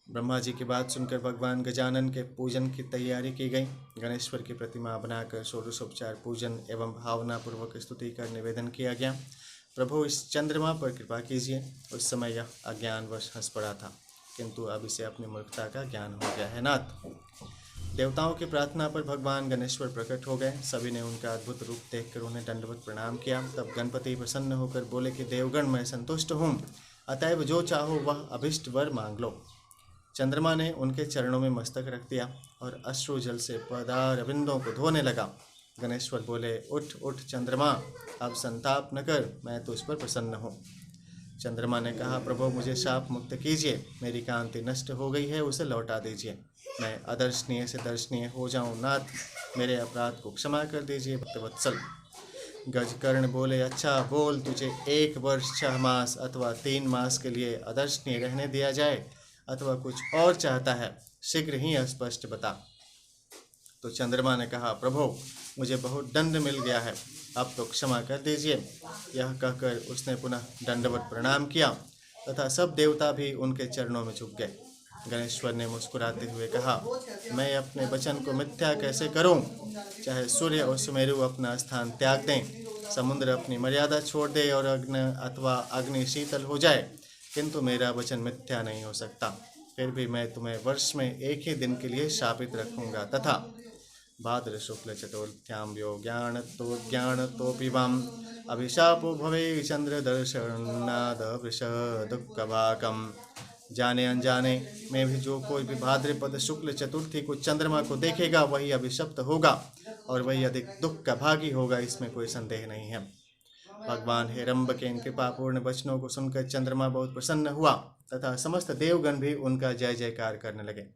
ब्रह्मा जी की बात सुनकर भगवान गजानन के पूजन की तैयारी की गई। गणेश्वर की प्रतिमा बनाकर षोडशोपचार पूजन एवं भावना पूर्वक स्तुति कर निवेदन किया गया। प्रभु, इस चंद्रमा पर कृपा कीजिए। उस समय यह अज्ञानवश हंस पड़ा था, किंतु अब इसे अपनी मूर्खता का ज्ञान हो गया है नाथ। देवताओं की प्रार्थना पर भगवान गणेश्वर प्रकट हो गए। सभी ने उनका अद्भुत रूप देखकर उन्हें दंडवत प्रणाम किया। तब गणपति प्रसन्न होकर बोले कि देवगण, मैं संतुष्ट हूँ, अतएव जो चाहो वह अभिष्ट वर मांग लो। चंद्रमा ने उनके चरणों में मस्तक रख दिया और अश्रु जल से पदारविंदों को धोने लगा। गणेश्वर बोले, उठ उठ चंद्रमा, अब संताप न कर, मैं तो इस पर प्रसन्न हूँ। चंद्रमा ने कहा, प्रभु मुझे शाप मुक्त कीजिए, मेरी कांति नष्ट हो गई है, उसे लौटा दीजिए। मैं अदर्शनीय से दर्शनीय हो जाऊं नाथ, मेरे अपराध को क्षमा कर दीजिए भक्तवत्सल। गजकर्ण बोले, अच्छा बोल, तुझे 1 वर्ष 6 मास अथवा 3 मास के लिए अदर्शनीय रहने दिया जाए, अथवा कुछ और चाहता है, शीघ्र ही स्पष्ट बता। तो चंद्रमा ने कहा, प्रभो, मुझे बहुत दंड मिल गया है, अब तो क्षमा कर दीजिए। यह कहकर उसने पुनः दंडवत प्रणाम किया तथा सब देवता भी उनके चरणों में झुक गए। गणेश्वर ने मुस्कुराते हुए कहा, मैं अपने वचन को मिथ्या कैसे करूं? चाहे सूर्य और सुमेरु अपना स्थान त्याग दें, समुद्र अपनी मर्यादा छोड़ दे और अग्नि शीतल हो जाए, किंतु मेरा वचन मिथ्या नहीं हो सकता। फिर भी मैं तुम्हें वर्ष में एक ही दिन के लिए शापित रखूंगा तथा भाद्र शुक्ल चतुर्थ्यां यो ज्ञानतोपिवाम अभिशापो भवे चंद्र दर्शनाद वृष दुःखभाकम। जाने अनजाने में भी जो कोई भी भाद्रपद शुक्ल चतुर्थी को चंद्रमा को देखेगा वही अभिशप्त होगा और वही अधिक दुख का भागी होगा, इसमें कोई संदेह नहीं है। भगवान हिरंब के इन कृपापूर्ण वचनों को सुनकर चंद्रमा बहुत प्रसन्न हुआ तथा समस्त देवगण भी उनका जय जयकार करने लगे।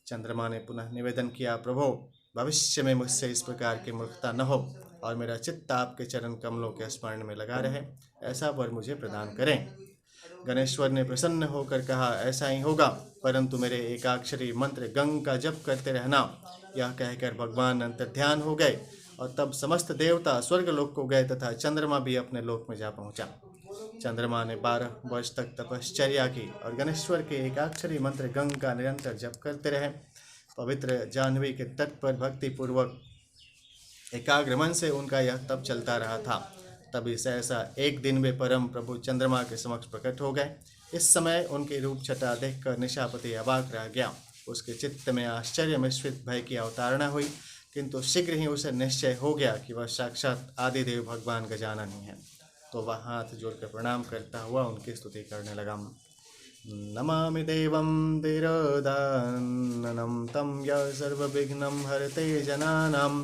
चंद्रमा ने पुनः निवेदन किया, प्रभो, भविष्य में मुझसे इस प्रकार की मूर्खता न हो और मेरा चित्त आपके चरण कमलों के स्मरण में लगा रहे, ऐसा वर मुझे प्रदान करें। गणेश्वर ने प्रसन्न होकर कहा, ऐसा ही होगा, परंतु मेरे एकाक्षरी मंत्र गंग का जप करते रहना। यह कहकर भगवान अंतर्ध्यान हो गए और तब समस्त देवता स्वर्गलोक को गए तथा चंद्रमा भी अपने लोक में जा पहुंचा। चंद्रमा ने 12 वर्ष तक तपश्चर्या की और गणेश्वर के एकाक्षरी मंत्र गंग का निरंतर जप करते रहे। पवित्र जाह्नवी के तट पर भक्ति पूर्वक एकाग्र मन से उनका यह तप चलता रहा था। तभी सहसा एक दिन वे परम प्रभु चंद्रमा के समक्ष प्रकट हो गए। इस समय उनकी रूप छटा देखकर निशापति अबाक रह गया। उसके चित्त में आश्चर्य मिश्रित भय की अवतारणा हुई, किंतु शीघ्र ही उसे निश्चय हो गया कि वह साक्षात आदिदेव भगवान गजानन ही है। तो वह हाथ जोड़कर प्रणाम करता हुआ उनकी स्तुति करने लगा। नमामि देवं धीरोदाननं तं यः सर्वविघ्नं हरते जनानां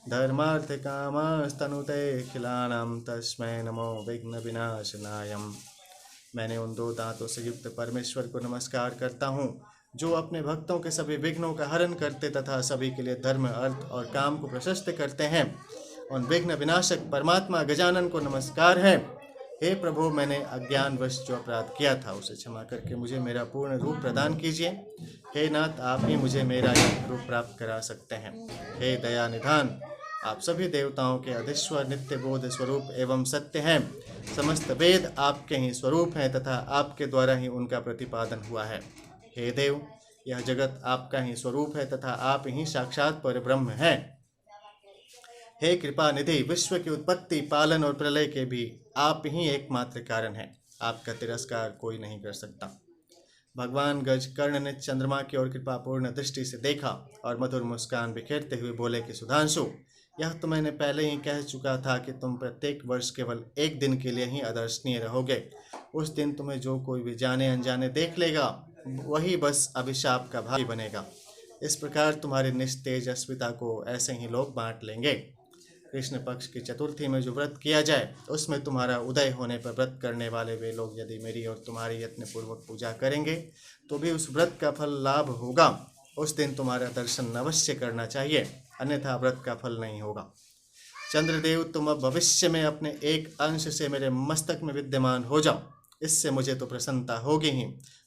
धर्मार्थकामस्तनुते खिलानां तस्मै नमो विघ्न विनाशनाय। मैंने उन 2 दांतों से युक्त परमेश्वर को नमस्कार करता हूँ जो अपने भक्तों के सभी विघ्नों का हरण करते तथा सभी के लिए धर्म, अर्थ और काम को प्रशस्त करते हैं। उन विघ्न विनाशक परमात्मा गजानन को नमस्कार है। हे प्रभु, मैंने अज्ञानवश जो अपराध किया था उसे क्षमा करके मुझे मेरा पूर्ण रूप प्रदान कीजिए। हे नाथ, आप ही मुझे मेरा यह रूप प्राप्त करा सकते हैं। हे दया निधान, आप सभी देवताओं के अधीश्वर, नित्य बोध स्वरूप एवं सत्य हैं। समस्त वेद आपके ही स्वरूप हैं तथा आपके द्वारा ही उनका प्रतिपादन हुआ है। हे देव, यह जगत आपका ही स्वरूप है तथा आप ही साक्षात परब्रह्म हैं। हे कृपा निधि, विश्व की उत्पत्ति, पालन और प्रलय के भी आप ही एकमात्र कारण हैं। आपका तिरस्कार कोई नहीं कर सकता। भगवान गज कर्ण ने चंद्रमा की ओर कृपापूर्ण दृष्टि से देखा और मधुर मुस्कान बिखेरते हुए बोले कि सुधांशु, यह तो मैंने पहले ही कह चुका था कि तुम प्रत्येक वर्ष केवल एक दिन के लिए ही अदर्शनीय रहोगे। उस दिन तुम्हें जो कोई भी जाने अनजाने देख लेगा वही बस अभिशाप का भागी बनेगा। इस प्रकार तुम्हारी निस्तेजस्विता को ऐसे ही लोग बांट लेंगे। कृष्ण पक्ष की चतुर्थी में जो व्रत किया जाए उसमें तुम्हारा उदय होने पर व्रत करने वाले वे लोग यदि मेरी और तुम्हारी यत्नपूर्वक पूजा करेंगे तो भी उस व्रत का फल लाभ होगा। उस दिन तुम्हारा दर्शन अवश्य करना चाहिए, अन्यथा व्रत का फल नहीं होगा। चंद्रदेव, तुम अब भविष्य में अपने एक अंश से मेरे मस्तक में विद्यमान हो जाओ, इससे मुझे तो प्रसन्नता होगी ही,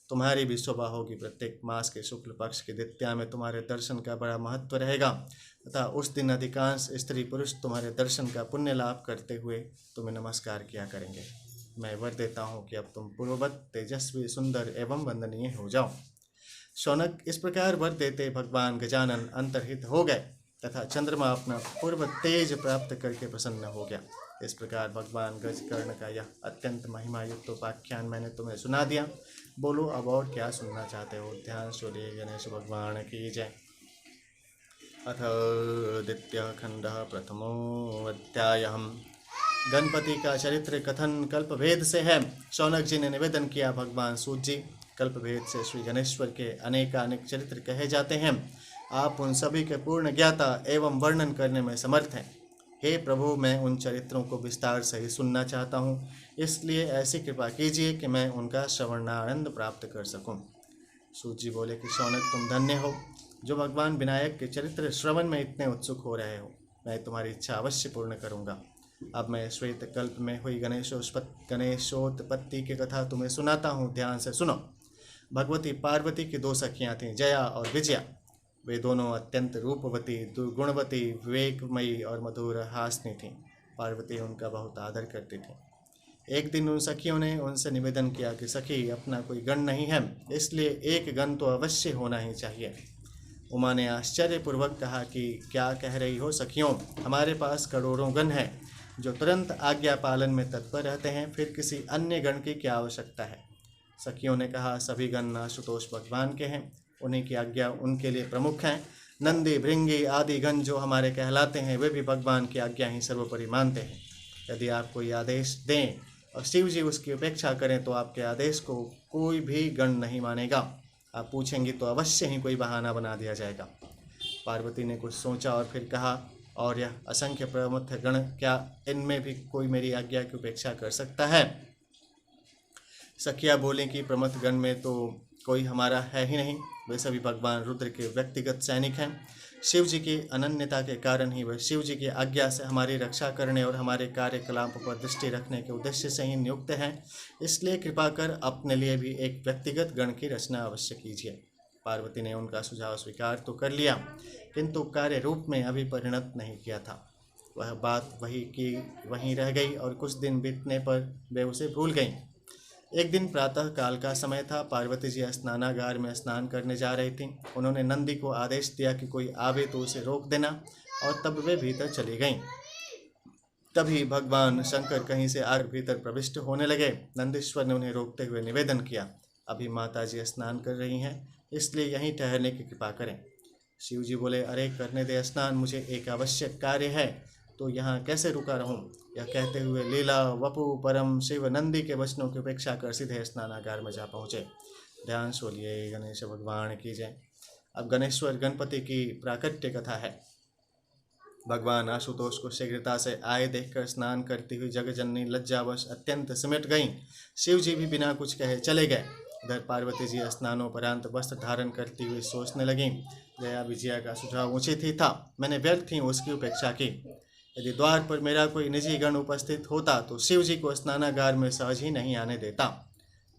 तुम्हारी भी शोभा होगी। प्रत्येक मास के शुक्ल पक्ष की द्वितीया में तुम्हारे दर्शन का बड़ा महत्व रहेगा तथा उस दिन अधिकांश स्त्री पुरुष तुम्हारे दर्शन का पुण्य लाभ करते हुए तुम्हें नमस्कार किया करेंगे। मैं वर देता हूँ कि अब तुम पूर्ववत तेजस्वी, सुंदर एवं वंदनीय हो जाओ। शौनक, इस प्रकार वर देते भगवान गजानन अंतर्हित हो गए तथा चंद्रमा अपना पूर्व तेज प्राप्त करके प्रसन्न हो गया। इस प्रकार भगवान गज कर्ण का यह अत्यंत महिमा युक्त उपाख्यान मैंने तुम्हें सुना दिया। बोलो, अब और क्या सुनना चाहते हो? ध्यान सूर्य गणेश भगवान की जय। अथ द्वितीय खंड प्रथमोऽध्याय। गणपति का चरित्र कथन कल्पभेद से है। शौनक जी ने निवेदन किया, भगवान सूत जी, कल्पभेद से श्री गणेश्वर के अनेकानेक चरित्र कहे जाते हैं। आप उन सभी के पूर्ण ज्ञाता एवं वर्णन करने में समर्थ हैं। हे प्रभु, मैं उन चरित्रों को विस्तार से ही सुनना चाहता हूँ, इसलिए ऐसी कृपा कीजिए कि मैं उनका श्रवणानंद प्राप्त कर सकूँ। सूत जी बोले कि शौनक, तुम धन्य हो जो भगवान विनायक के चरित्र श्रवण में इतने उत्सुक हो रहे हो। मैं तुम्हारी इच्छा अवश्य पूर्ण करूँगा। अब मैं श्वेत कल्प में हुई गणेशोत्पत्ति की कथा तुम्हें सुनाता हूँ, ध्यान से सुनो। भगवती पार्वती की 2 सखियां थीं, जया और विजया। वे दोनों अत्यंत रूपवती, गुणवती, विवेकमयी और मधुर हासनी थीं। पार्वती उनका बहुत आदर करती थी। एक दिन उन सखियों ने उनसे निवेदन किया कि सखी, अपना कोई गण नहीं है, इसलिए एक गण तो अवश्य होना ही चाहिए। उमा ने आश्चर्यपूर्वक कहा कि क्या कह रही हो सखियों, हमारे पास करोड़ों गण हैं जो तुरंत आज्ञा पालन में तत्पर रहते हैं, फिर किसी अन्य गण की क्या आवश्यकता है। सखियों ने कहा, सभी गण आशुतोष भगवान के हैं, उन्हीं की आज्ञा उनके लिए प्रमुख हैं। नंदी, भृंगी आदि गण जो हमारे कहलाते हैं, वे भी भगवान की आज्ञा ही सर्वोपरि मानते हैं। यदि आप कोई आदेश दें और शिव जी उसकी उपेक्षा करें तो आपके आदेश को कोई भी गण नहीं मानेगा। आप पूछेंगी तो अवश्य ही कोई बहाना बना दिया जाएगा। पार्वती ने कुछ सोचा और फिर कहा, और यह असंख्य प्रमथ गण, क्या इनमें भी कोई मेरी आज्ञा की उपेक्षा कर सकता है। सखिया बोले कि प्रमथ गण में तो कोई हमारा है ही नहीं, वे सभी भगवान रुद्र के व्यक्तिगत सैनिक हैं। शिव जी की अनन्यता के कारण ही वह शिव जी की आज्ञा से हमारी रक्षा करने और हमारे कार्यकलापों पर दृष्टि रखने के उद्देश्य से ही नियुक्त हैं। इसलिए कृपा कर अपने लिए भी एक व्यक्तिगत गण की रचना अवश्य कीजिए। पार्वती ने उनका सुझाव स्वीकार तो कर लिया, किंतु कार्य रूप में अभी परिणत नहीं किया था। वह बात वही की वहीं रह गई और कुछ दिन बीतने पर वे उसे भूल गईं। एक दिन प्रातः काल का समय था। पार्वती जी स्नानागार में स्नान करने जा रही थीं। उन्होंने नंदी को आदेश दिया कि कोई आवे तो उसे रोक देना, और तब वे भीतर चली गईं। तभी भगवान शंकर कहीं से आकर भीतर प्रविष्ट होने लगे। नंदीश्वर ने उन्हें रोकते हुए निवेदन किया, अभी माता जी स्नान कर रही हैं, इसलिए यहीं ठहरने की कृपा करें। शिव जी बोले, अरे करने दे स्नान, मुझे एक आवश्यक कार्य है, तो यहाँ कैसे रुका रहूं। यह कहते हुए लीला वपु परम शिव नंदी के वचनों की उपेक्षा कर सीधे स्नानागार में जा पहुँचे। ध्यान सोलिए गणेश भगवान की जय। अब गणेश्वर गणपति की प्राकट्य कथा है। भगवान आशुतोष को शीघ्रता से आए देखकर स्नान करती हुई जगजननी लज्जावश अत्यंत सिमट गईं। शिव जी भी बिना कुछ कहे चले गए। इधर पार्वती जी स्नानोपरांत वस्त्र धारण करती हुई सोचने लगीं। जया विजया का सुझाव उचित ही था, मैंने व्यर्थ ही उसकी उपेक्षा की। यदि द्वार पर मेरा कोई निजी गण उपस्थित होता तो शिव जी को स्नानागार में सहज ही नहीं आने देता।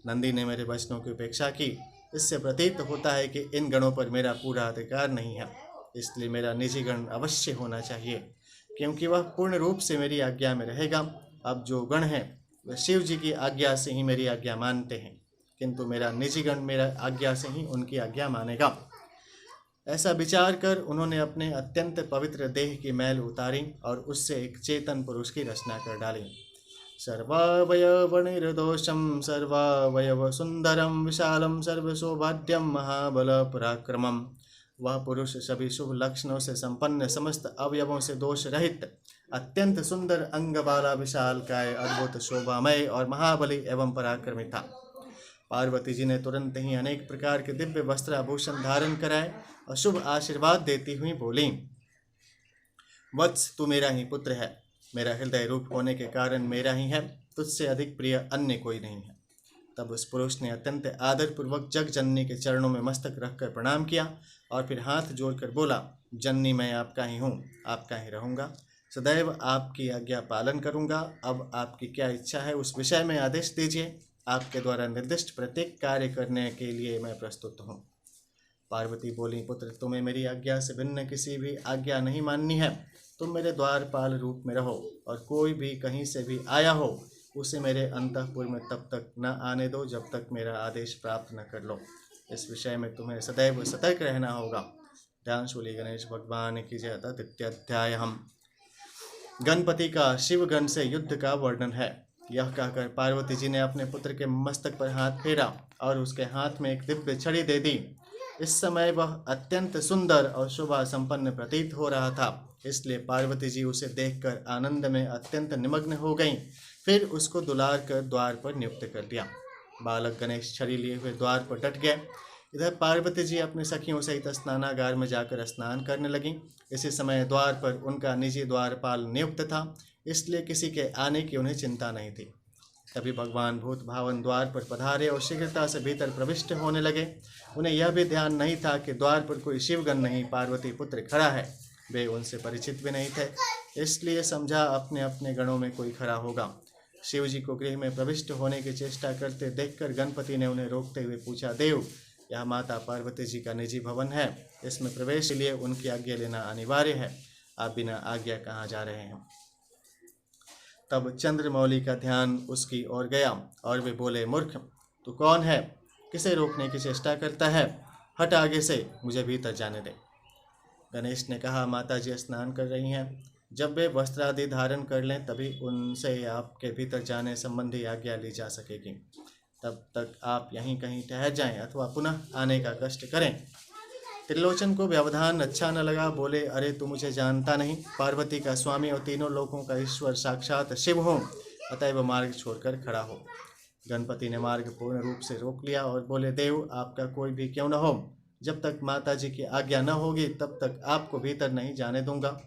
नंदी ने मेरे वचनों की उपेक्षा की, इससे प्रतीत होता है कि इन गणों पर मेरा पूरा अधिकार नहीं है, इसलिए मेरा निजी गण अवश्य होना चाहिए, क्योंकि वह पूर्ण रूप से मेरी आज्ञा में रहेगा। अब जो गण हैं वह शिव जी की आज्ञा से ही मेरी आज्ञा मानते हैं, किंतु मेरा निजी गण मेरा आज्ञा से ही उनकी आज्ञा मानेगा। ऐसा विचार कर उन्होंने अपने अत्यंत पवित्र देह की मैल उतारी और उससे एक चेतन पुरुष की रचना कर डाली। सर्वावयव निर्दोषम सर्वावयव सुंदरम विशालम सर्वसौभाग्यम महाबल पराक्रमम। वह पुरुष सभी शुभ लक्षणों से संपन्न, समस्त अवयवों से दोष रहित, अत्यंत सुंदर अंग वाला, विशाल काय, अद्भुत शोभामय और महाबली एवं पराक्रमी था। पार्वती जी ने तुरंत ही अनेक प्रकार के दिव्य वस्त्र आभूषण धारण कराए और शुभ आशीर्वाद देती हुई बोली, वत्स, तू मेरा ही पुत्र है, मेरा हृदय रूप होने के कारण मेरा ही है, तुझसे अधिक प्रिय अन्य कोई नहीं है। तब उस पुरुष ने अत्यंत आदरपूर्वक जग जननी के चरणों में मस्तक रखकर प्रणाम किया और फिर हाथ जोड़कर बोला, जननी, मैं आपका ही हूँ, आपका ही रहूँगा, सदैव आपकी आज्ञा पालन करूँगा। अब आपकी क्या इच्छा है उस विषय में आदेश दीजिए, आपके द्वारा निर्दिष्ट प्रत्येक कार्य करने के लिए मैं प्रस्तुत हूँ। पार्वती बोली, पुत्र, तुम्हें मेरी आज्ञा से भिन्न किसी भी आज्ञा नहीं माननी है। तुम मेरे द्वारपाल रूप में रहो और कोई भी कहीं से भी आया हो उसे मेरे अंतःपुर में तब तक न आने दो जब तक मेरा आदेश प्राप्त न कर लो। इस विषय में तुम्हें सदैव सतर्क रहना होगा। ध्यान सूली गणेश भगवान की जय। तृतीय अध्याय। हम गणपति का शिवगण से युद्ध का वर्णन है। यह कहकर पार्वती जी ने अपने पुत्र के मस्तक पर हाथ फेरा और उसके हाथ में एक दिव्य छड़ी दे दी। इस समय वह अत्यंत सुंदर और शोभा संपन्न प्रतीत हो रहा था, इसलिए पार्वती जी उसे देखकर आनंद में अत्यंत निमग्न हो गईं। फिर उसको दुलार कर द्वार पर नियुक्त कर दिया। बालक गणेश छड़ी लिए हुए द्वार पर डट गए। इधर पार्वती जी अपने सखियों सहित स्नानागार में जाकर स्नान करने लगीं। इसी समय द्वार पर उनका निजी द्वारपाल नियुक्त था, इसलिए किसी के आने की उन्हें चिंता नहीं थी। तभी भगवान भूत भावन द्वार पर पधारे और शीघ्रता से भीतर प्रविष्ट होने लगे। उन्हें यह भी ध्यान नहीं था कि द्वार पर कोई शिवगण नहीं, पार्वती पुत्र खड़ा है। वे उनसे परिचित भी नहीं थे, इसलिए समझा अपने अपने गणों में कोई खड़ा होगा। शिव जी को गृह में प्रविष्ट होने की चेष्टा करते देखकर गणपति ने उन्हें रोकते हुए पूछा, देव, यह माता पार्वती जी का निजी भवन है, इसमें प्रवेश के लिए उनकी आज्ञा लेना अनिवार्य है। आप बिना आज्ञा कहाँ जा रहे हैं? तब चंद्रमौली का ध्यान उसकी ओर गया और वे बोले, मूर्ख, तू कौन है? किसे रोकने की चेष्टा करता है? हट आगे से, मुझे भीतर जाने दे। गणेश ने कहा, माता जी स्नान कर रही हैं, जब वे वस्त्र आदि धारण कर लें तभी उनसे आपके भीतर जाने संबंधी आज्ञा ली जा सकेगी। तब तक आप यहीं कहीं ठहर जाएं अथवा पुनः आने का कष्ट करें। त्रिलोचन को व्यवधान अच्छा न लगा, बोले, अरे तू मुझे जानता नहीं, पार्वती का स्वामी और तीनों लोकों का ईश्वर साक्षात शिव हूँ, अतएव मार्ग छोड़कर खड़ा हो। गणपति ने मार्ग पूर्ण रूप से रोक लिया और बोले, देव, आपका कोई भी क्यों न हो, जब तक माता जी की आज्ञा न होगी तब तक आपको भीतर नहीं जाने दूंगा।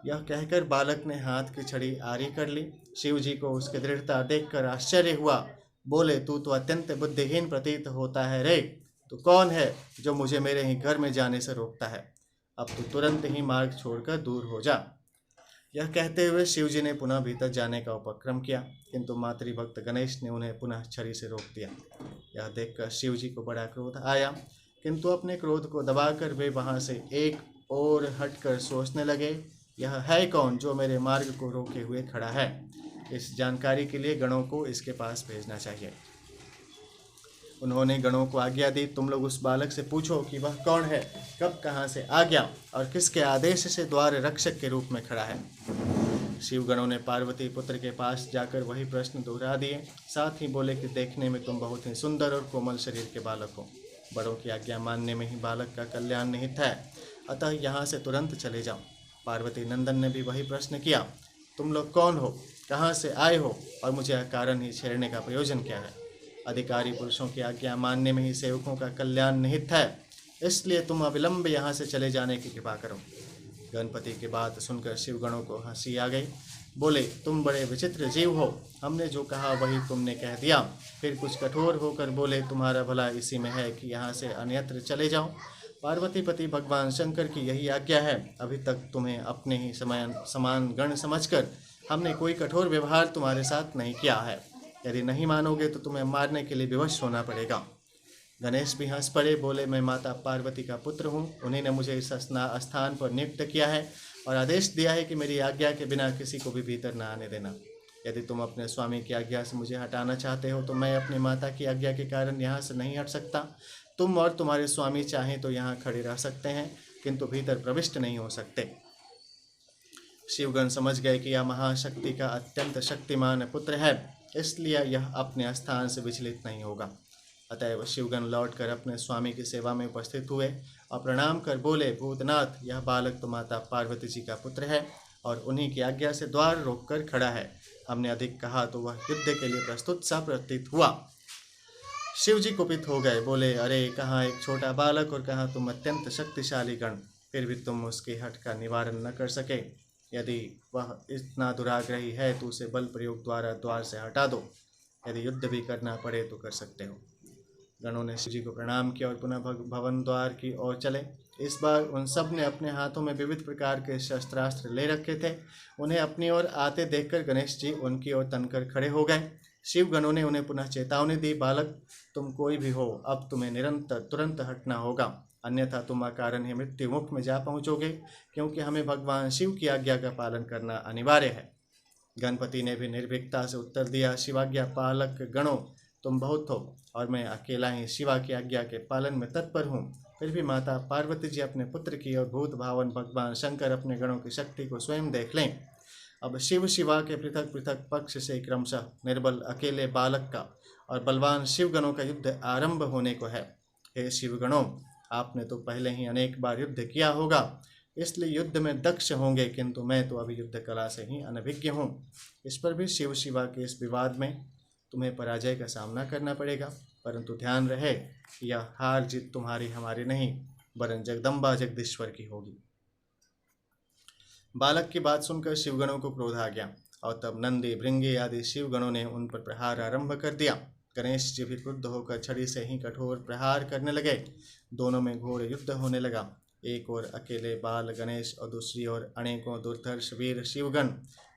यह कहकर बालक ने हाथ की छड़ी आरी कर ली। शिव जी को उसकी दृढ़ता देखकर आश्चर्य हुआ। बोले, तू तो अत्यंत बुद्धिहीन प्रतीत होता है रे। तू कौन है जो मुझे मेरे ही घर में जाने से रोकता है? अब तू तुरंत ही मार्ग छोड़कर दूर हो जा। यह कहते हुए शिव जी ने पुनः भीतर जाने का उपक्रम किया, किंतु मातृभक्त गणेश ने उन्हें पुनः छड़ी से रोक दिया। यह देखकर शिव जी को बड़ा क्रोध आया, किंतु अपने क्रोध को दबाकर वे वहां से एक ओर हटकर सोचने लगे, यह है कौन जो मेरे मार्ग को रोके हुए खड़ा है? इस जानकारी के लिए गणों को इसके पास भेजना चाहिए। उन्होंने गणों को आज्ञा दी, तुम लोग उस बालक से पूछो कि वह कौन है, कब कहाँ से आ गया और किसके आदेश से द्वार रक्षक के रूप में खड़ा है। शिव गणों ने पार्वती पुत्र के पास जाकर वही प्रश्न दोहरा दिए। साथ ही बोले कि देखने में तुम बहुत ही सुंदर और कोमल शरीर के बालक हो। बड़ों की आज्ञा मानने में ही बालक का कल्याण निहित है, अतः यहाँ से तुरंत चले जाओ। पार्वती नंदन ने भी वही प्रश्न किया, तुम लोग कौन हो, कहाँ से आए हो और मुझे अकारण ही छेड़ने का प्रयोजन क्या है? अधिकारी पुरुषों की आज्ञा मानने में ही सेवकों का कल्याण निहित है, इसलिए तुम अविलंब यहाँ से चले जाने की कृपा करो। गणपति की बात सुनकर शिवगणों को हंसी आ गई। बोले, तुम बड़े विचित्र जीव हो, हमने जो कहा वही तुमने कह दिया। फिर कुछ कठोर होकर बोले, तुम्हारा भला इसी में है कि यहाँ से अन्यत्र चले जाओ। पार्वतीपति भगवान शंकर की यही आज्ञा है। अभी तक तुम्हें अपने ही समान गण समझकर हमने कोई कठोर व्यवहार तुम्हारे साथ नहीं किया है। यदि नहीं मानोगे तो तुम्हें मारने के लिए विवश होना पड़ेगा। गणेश भी हंस पड़े, बोले, मैं माता पार्वती का पुत्र हूँ, उन्हीं ने मुझे इस स्थान पर नियुक्त किया है और आदेश दिया है कि मेरी आज्ञा के बिना किसी को भी भीतर न आने देना। यदि तुम अपने स्वामी की आज्ञा से मुझे हटाना चाहते हो तो मैं अपनी माता की आज्ञा के कारण यहाँ से नहीं हट सकता। तुम और तुम्हारे स्वामी चाहें तो यहाँ खड़े रह सकते हैं, किंतु भीतर प्रविष्ट नहीं हो सकते। शिवगण समझ गए कि यह महाशक्ति का अत्यंत शक्तिमान पुत्र है, इसलिए यह अपने स्थान से विचलित नहीं होगा। अतएव शिवगण लौटकर अपने स्वामी की सेवा में उपस्थित हुए और प्रणाम कर बोले, भूतनाथ, यह बालक तो माता पार्वती जी का पुत्र है और उन्हीं की आज्ञा से द्वार रोककर खड़ा है। हमने अधिक कहा तो वह युद्ध के लिए प्रस्तुत सा प्रतीत हुआ। शिव जी कुपित हो गए, बोले, अरे कहाँ एक छोटा बालक और कहाँ तुम अत्यंत शक्तिशाली गण, फिर भी तुम उसके हठ का निवारण न कर सके। यदि वह इतना दुराग्रही है तो उसे बल प्रयोग द्वारा द्वार से हटा दो। यदि युद्ध भी करना पड़े तो कर सकते हो। गणों ने शिव जी को प्रणाम किया और पुनः भवन द्वार की ओर चले। इस बार उन सब ने अपने हाथों में विविध प्रकार के शस्त्रास्त्र ले रखे थे। उन्हें अपनी ओर आते देखकर गणेश जी उनकी ओर तनकर खड़े हो गए। शिव गणों ने उन्हें पुनः चेतावनी दी, बालक, तुम कोई भी हो, अब तुम्हें तुरंत हटना होगा, अन्यथा तुम अकारण ही मृत्यु मुख में जा पहुँचोगे, क्योंकि हमें भगवान शिव की आज्ञा का पालन करना अनिवार्य है। गणपति ने भी निर्भीकता से उत्तर दिया, शिवाज्ञा पालक गणों, तुम बहुत हो और मैं अकेला ही शिवा की आज्ञा के पालन में तत्पर हूँ। फिर भी माता पार्वती जी अपने पुत्र की और भूत भावन भगवान शंकर अपने गणों की शक्ति को स्वयं देख लें। अब शिव शिवा के पृथक पृथक पक्ष से क्रमशः निर्बल अकेले बालक का और बलवान शिवगणों का युद्ध आरंभ होने को है। हे शिवगणों, आपने तो पहले ही अनेक बार युद्ध किया होगा, इसलिए युद्ध में दक्ष होंगे, किंतु मैं तो अभी युद्ध कला से ही अनभिज्ञ हूँ। इस पर भी शिव शिवा के इस विवाद में तुम्हें पराजय का सामना करना पड़ेगा, परंतु ध्यान रहे कि यह हार जीत तुम्हारी हमारी नहीं, वरन जगदम्बा जगदीश्वर की होगी। बालक की बात सुनकर शिवगणों को क्रोध आ गया और तब नंदी भृंगी आदि शिवगणों ने उन पर प्रहार आरंभ कर दिया। गणेश जी भी क्रुद्ध होकर छड़ी से ही कठोर प्रहार करने लगे। दोनों में घोर युद्ध होने लगा। एक ओर अकेले बाल गणेश और दूसरी ओर अनेकों दुर्धर्ष वीर शिवगण,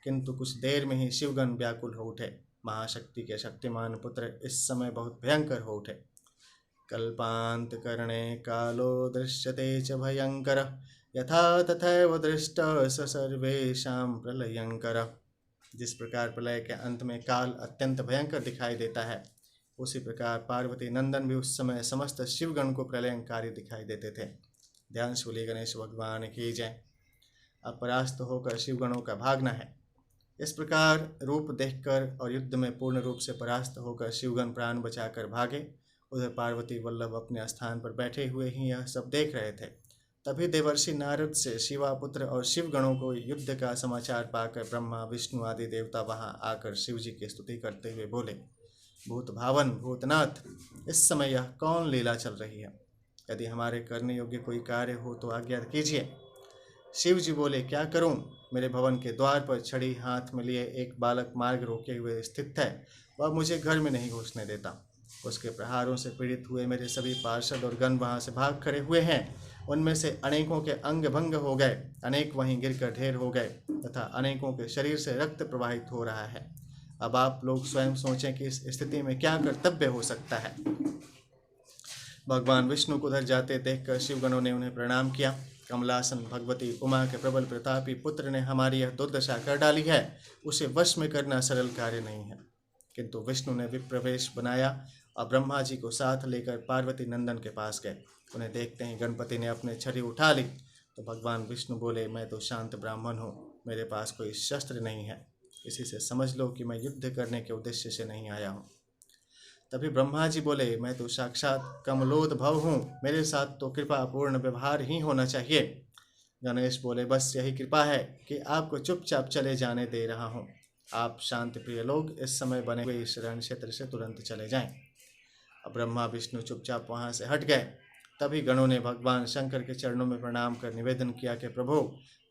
किंतु कुछ देर में ही शिवगण व्याकुल हो उठे। महाशक्ति के शक्तिमान पुत्र इस समय बहुत भयंकर हो उठे। कल्पांतकरणे कालो दृश्यते च भयंकर, यथा तथैव दृष्ट स सर्वेषां प्रलयंकर। जिस प्रकार प्रलय के अंत में काल अत्यंत भयंकर दिखाई देता है, उसी प्रकार पार्वती नंदन भी उस समय समस्त शिवगण को प्रलयंकारी दिखाई देते थे। ध्यान से बोलिए गणेश भगवान की जय। अब परास्त होकर शिवगणों का भागना है। इस प्रकार रूप देखकर और युद्ध में पूर्ण रूप से परास्त होकर शिवगण प्राण बचाकर भागे। उधर पार्वती वल्लभ अपने स्थान पर बैठे हुए ही यह सब देख रहे थे। तभी देवर्षि नारद से शिवापुत्र और शिवगणों को युद्ध का समाचार पाकर ब्रह्मा विष्णु आदि देवता वहां आकर शिव जी की स्तुति करते हुए बोले, भूत भावन भूतनाथ, इस समय यह कौन लीला चल रही है? यदि हमारे करने योग्य कोई कार्य हो तो आज्ञा कीजिए। शिव जी बोले, क्या करूं? मेरे भवन के द्वार पर छड़ी हाथ में लिए एक बालक मार्ग रोके हुए स्थित है। वह मुझे घर में नहीं घुसने देता। उसके प्रहारों से पीड़ित हुए मेरे सभी पार्षद और गण वहां से भाग खड़े हुए हैं। उनमें से अनेकों के अंग भंग हो गए, अनेक वहीं गिरकर ढेर हो गए तथा अनेकों के शरीर से रक्त प्रवाहित हो रहा है। अब आप लोग स्वयं सोचें कि इस स्थिति में क्या कर्तव्य हो सकता है। भगवान विष्णु को उधर जाते देखकर शिवगणों ने उन्हें प्रणाम किया। कमलासन भगवती उमा के प्रबल प्रतापी पुत्र ने हमारी यह दुर्दशा कर डाली है। उसे वश में करना सरल कार्य नहीं है। किंतु विष्णु ने विप्रवेश बनाया और ब्रह्मा जी को साथ लेकर पार्वती नंदन के पास गए। उन्हें देखते ही गणपति ने अपने छड़ी उठा ली तो भगवान विष्णु बोले, मैं तो शांत ब्राह्मण हूँ, मेरे पास कोई शस्त्र नहीं है। इसी से समझ लो कि मैं युद्ध करने के उद्देश्य से नहीं आया हूँ। तभी ब्रह्मा जी बोले, मैं तो साक्षात कमलोद्भव हूँ, मेरे साथ तो कृपा पूर्ण व्यवहार ही होना चाहिए। गणेश बोले, बस यही कृपा है कि आपको चुपचाप चले जाने दे रहा हूँ। आप शांति प्रिय लोग इस समय बने हुए इस रण क्षेत्र से तुरंत चले जाएं। अब ब्रह्मा विष्णु चुपचाप वहां से हट गए। तभी गणों ने भगवान शंकर के चरणों में प्रणाम कर निवेदन किया कि प्रभु,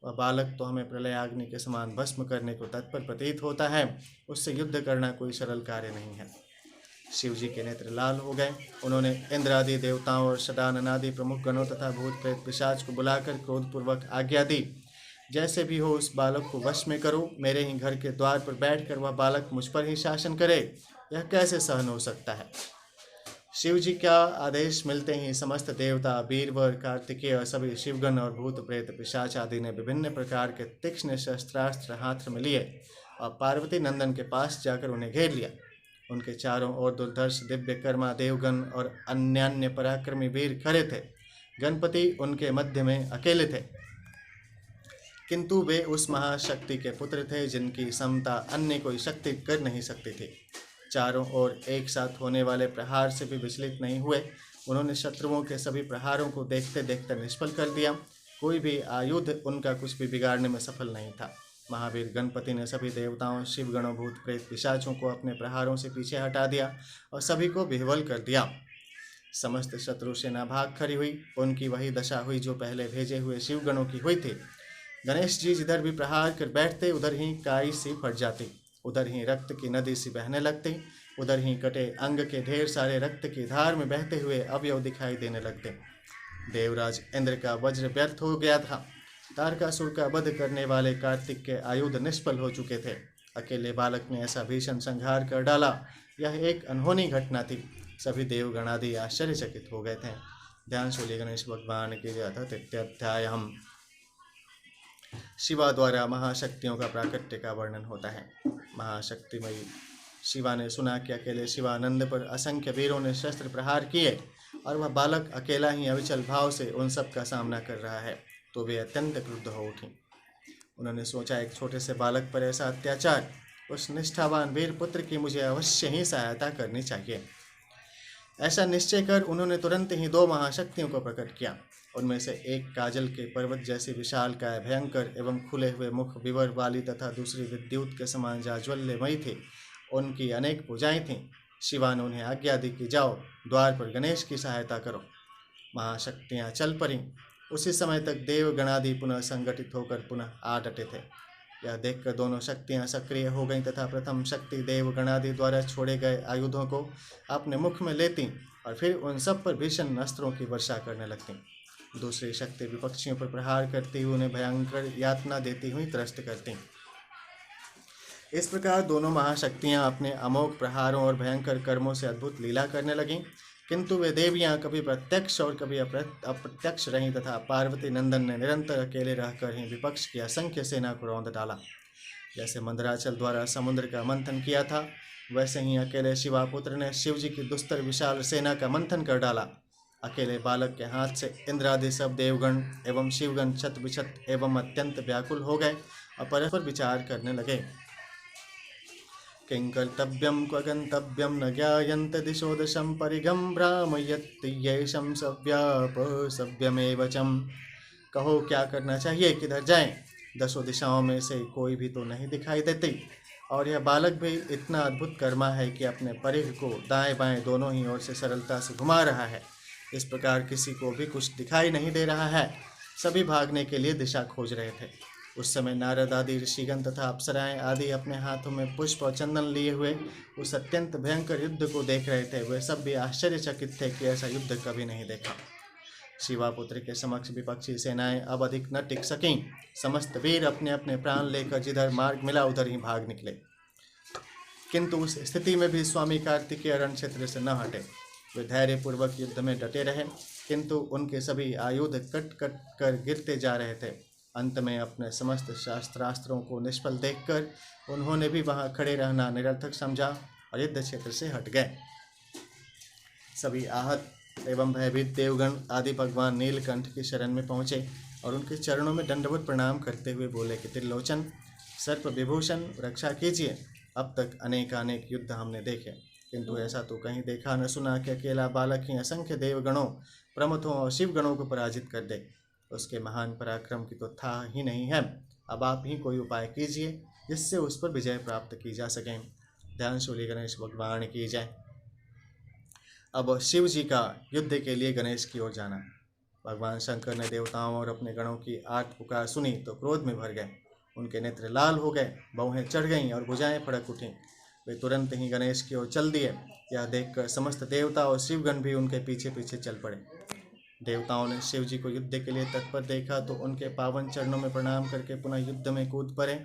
वह बालक तो हमें प्रलयाग्नि के समान भस्म करने को तत्पर प्रतीत होता है। उससे युद्ध करना कोई सरल कार्य नहीं है। शिव जी के नेत्र लाल हो गए। उन्होंने इंद्र आदि देवताओं और षडानन आदि प्रमुख गणों तथा भूत प्रेत पिशाच को बुलाकर क्रोधपूर्वक आज्ञा दी, जैसे भी हो उस बालक को वश में करो। मेरे ही घर के द्वार पर बैठकर वह बालक मुझ पर ही शासन करे, यह कैसे सहन हो सकता है? शिव जी का आदेश मिलते ही समस्त देवता, वीरवर, कार्तिकेय, सभी शिवगण और भूत प्रेत पिशाच आदि ने विभिन्न प्रकार के तीक्ष्ण शस्त्रास्त्र हाथ में लिए और पार्वती नंदन के पास जाकर उन्हें घेर लिया। उनके चारों ओर दुर्धर्ष दिव्यकर्मा देवगण और अन्यान्य पराक्रमी वीर खड़े थे। गणपति उनके मध्य में अकेले थे, किंतु वे उस महाशक्ति के पुत्र थे जिनकी समता अन्य कोई शक्ति कर नहीं सकती थी। चारों ओर एक साथ होने वाले प्रहार से भी विचलित नहीं हुए। उन्होंने शत्रुओं के सभी प्रहारों को देखते देखते निष्फल कर दिया। कोई भी आयुध उनका कुछ भी बिगाड़ने में सफल नहीं था। महावीर गणपति ने सभी देवताओं, शिवगणों, भूत प्रेत पिशाचों को अपने प्रहारों से पीछे हटा दिया और सभी को विह्वल कर दिया। समस्त शत्रु सेना भाग खड़ी हुई। उनकी वही दशा हुई जो पहले भेजे हुए शिवगणों की हुई थी। गणेश जी जिधर भी प्रहार कर बैठते उधर ही काई सी फट जाती, उधर ही रक्त की नदी सी बहने लगती, उधर ही कटे अंग के ढेर सारे रक्त की धार में बहते हुए अवयव दिखाई देने लगते। देवराज इंद्र का वज्र व्यर्थ हो गया था। तारकासुर का वध करने वाले कार्तिक के आयुध निष्फल हो चुके थे। अकेले बालक ने ऐसा भीषण संहार कर डाला, यह एक अनहोनी घटना थी। सभी देवगणादि आश्चर्यचकित हो गए थे। ध्यान से गणेश भगवान के अध्याय हम शिवा द्वारा महाशक्तियों का प्राकट्य का वर्णन होता है। महाशक्तिमयी शिवा ने सुना कि अकेले शिवानंद पर असंख्य वीरों ने शस्त्र प्रहार किए और वह बालक अकेला ही अविचल भाव से उन सब का सामना कर रहा है, तो वे अत्यंत क्रुद्ध हो उठी। उन्होंने सोचा, एक छोटे से बालक पर ऐसा अत्याचार, उस निष्ठावान वीर पुत्र की मुझे अवश्य ही सहायता करनी चाहिए। ऐसा निश्चय कर उन्होंने तुरंत ही दो महाशक्तियों को प्रकट किया। उनमें से एक काजल के पर्वत जैसी विशालकाय, भयंकर एवं खुले हुए मुख विवर वाली तथा दूसरी विद्युत के समान जाज्वल्यमयी थी। उनकी अनेक भुजाएं थीं। शिवा ने उन्हें आज्ञा दी कि जाओ, द्वार पर गणेश की सहायता करो। महाशक्तियाँ चल पड़ीं। उसी समय तक देवगणादि पुनः संगठित होकर पुनः आ डटे थे। यह देखकर दोनों शक्तियाँ सक्रिय हो गईं तथा प्रथम शक्ति देवगणादि द्वारा छोड़े गए आयुधों को अपने मुख में लेती और फिर उन सब पर भीषण अस्त्रों की वर्षा करने लगती। दूसरी शक्ति विपक्षियों पर प्रहार करती हुई उन्हें भयंकर यातना देती हुई त्रस्त करती। इस प्रकार दोनों महाशक्तियां अपने अमोघ प्रहारों और भयंकर कर्मों से अद्भुत लीला करने लगीं, किंतु वे देवियां कभी प्रत्यक्ष और कभी अप्रत्यक्ष रहीं तथा पार्वती नंदन ने निरंतर अकेले रहकर ही विपक्ष की असंख्य सेना को रौंद डाला। जैसे मंदराचल द्वारा समुद्र का मंथन किया था, वैसे ही अकेले शिवापुत्र ने शिवजी की दुस्तर विशाल सेना का मंथन कर डाला। अकेले बालक के हाथ से इंद्र आदि सब देवगण एवं शिवगण छत विछत एवं अत्यंत व्याकुल हो गए और परस्पर विचार करने लगे। किं कर्तव्यं क्व गन्तव्यं न ज्ञायन्त दिशो दशं परिगं भ्रामयत्येषं सव्यमेव चं। कहो क्या करना चाहिए, किधर जाएं? दसों दिशाओं में से कोई भी तो नहीं दिखाई देती, और यह बालक भी इतना अद्भुत कर्मा है कि अपने परिघ को दाएं बाएं दोनों ही ओर से सरलता से घुमा रहा है। इस प्रकार किसी को भी कुछ दिखाई नहीं दे रहा है। सभी भागने के लिए दिशा खोज रहे थे। उस समय नारद आदि ऋषिगण तथा अप्सराएं आदि अपने हाथों में पुष्प और चंदन लिए हुए उस अत्यंत भयंकर युद्ध को देख रहे थे। वे सब भी आश्चर्यचकित थे कि ऐसा युद्ध कभी नहीं देखा। शिवापुत्र के समक्ष विपक्षी सेनाएं अब अधिक न टिक सकीं। समस्त वीर अपने अपने प्राण लेकर जिधर मार्ग मिला उधर ही भाग निकले, किंतु उस स्थिति में भी स्वामी कार्तिकेय रण क्षेत्र से न हटे। वे धैर्यपूर्वक युद्ध में डटे रहे, किंतु उनके सभी आयुध कट कट कर गिरते जा रहे थे। अंत में अपने समस्त शास्त्रास्त्रों को निष्फल देखकर उन्होंने भी वहां खड़े रहना निरर्थक समझा और युद्ध क्षेत्र से हट गए। सभी आहत एवं भयभीत देवगण आदि भगवान नीलकंठ की शरण में पहुँचे और उनके चरणों में दंडवत प्रणाम करते हुए बोले कि त्रिलोचन, सर्प विभूषण, रक्षा कीजिए। अब तक अनेक युद्ध हमने देखे, किंतु ऐसा तो कहीं देखा न सुना कि अकेला बालक ही असंख्य देवगणों, प्रमथों और शिवगणों को पराजित कर दे। उसके महान पराक्रम की तो था ही नहीं है। अब आप ही कोई उपाय कीजिए जिससे उस पर विजय प्राप्त की जा सके। ध्यान शूली गणेश भगवान की जय। अब शिव जी का युद्ध के लिए गणेश की ओर जाना। भगवान शंकर ने देवताओं और अपने गणों की आर्त पुकार सुनी तो क्रोध में भर गए। उनके नेत्र लाल हो गए, भौहें चढ़ गईं और भुजाएं फड़क उठीं। वे तुरंत ही गणेश की ओर चल दिए। यह देखकर समस्त देवता और शिवगण भी उनके पीछे पीछे चल पड़े। देवताओं ने शिव जी को युद्ध के लिए तत्पर देखा तो उनके पावन चरणों में प्रणाम करके पुनः युद्ध में कूद पड़े।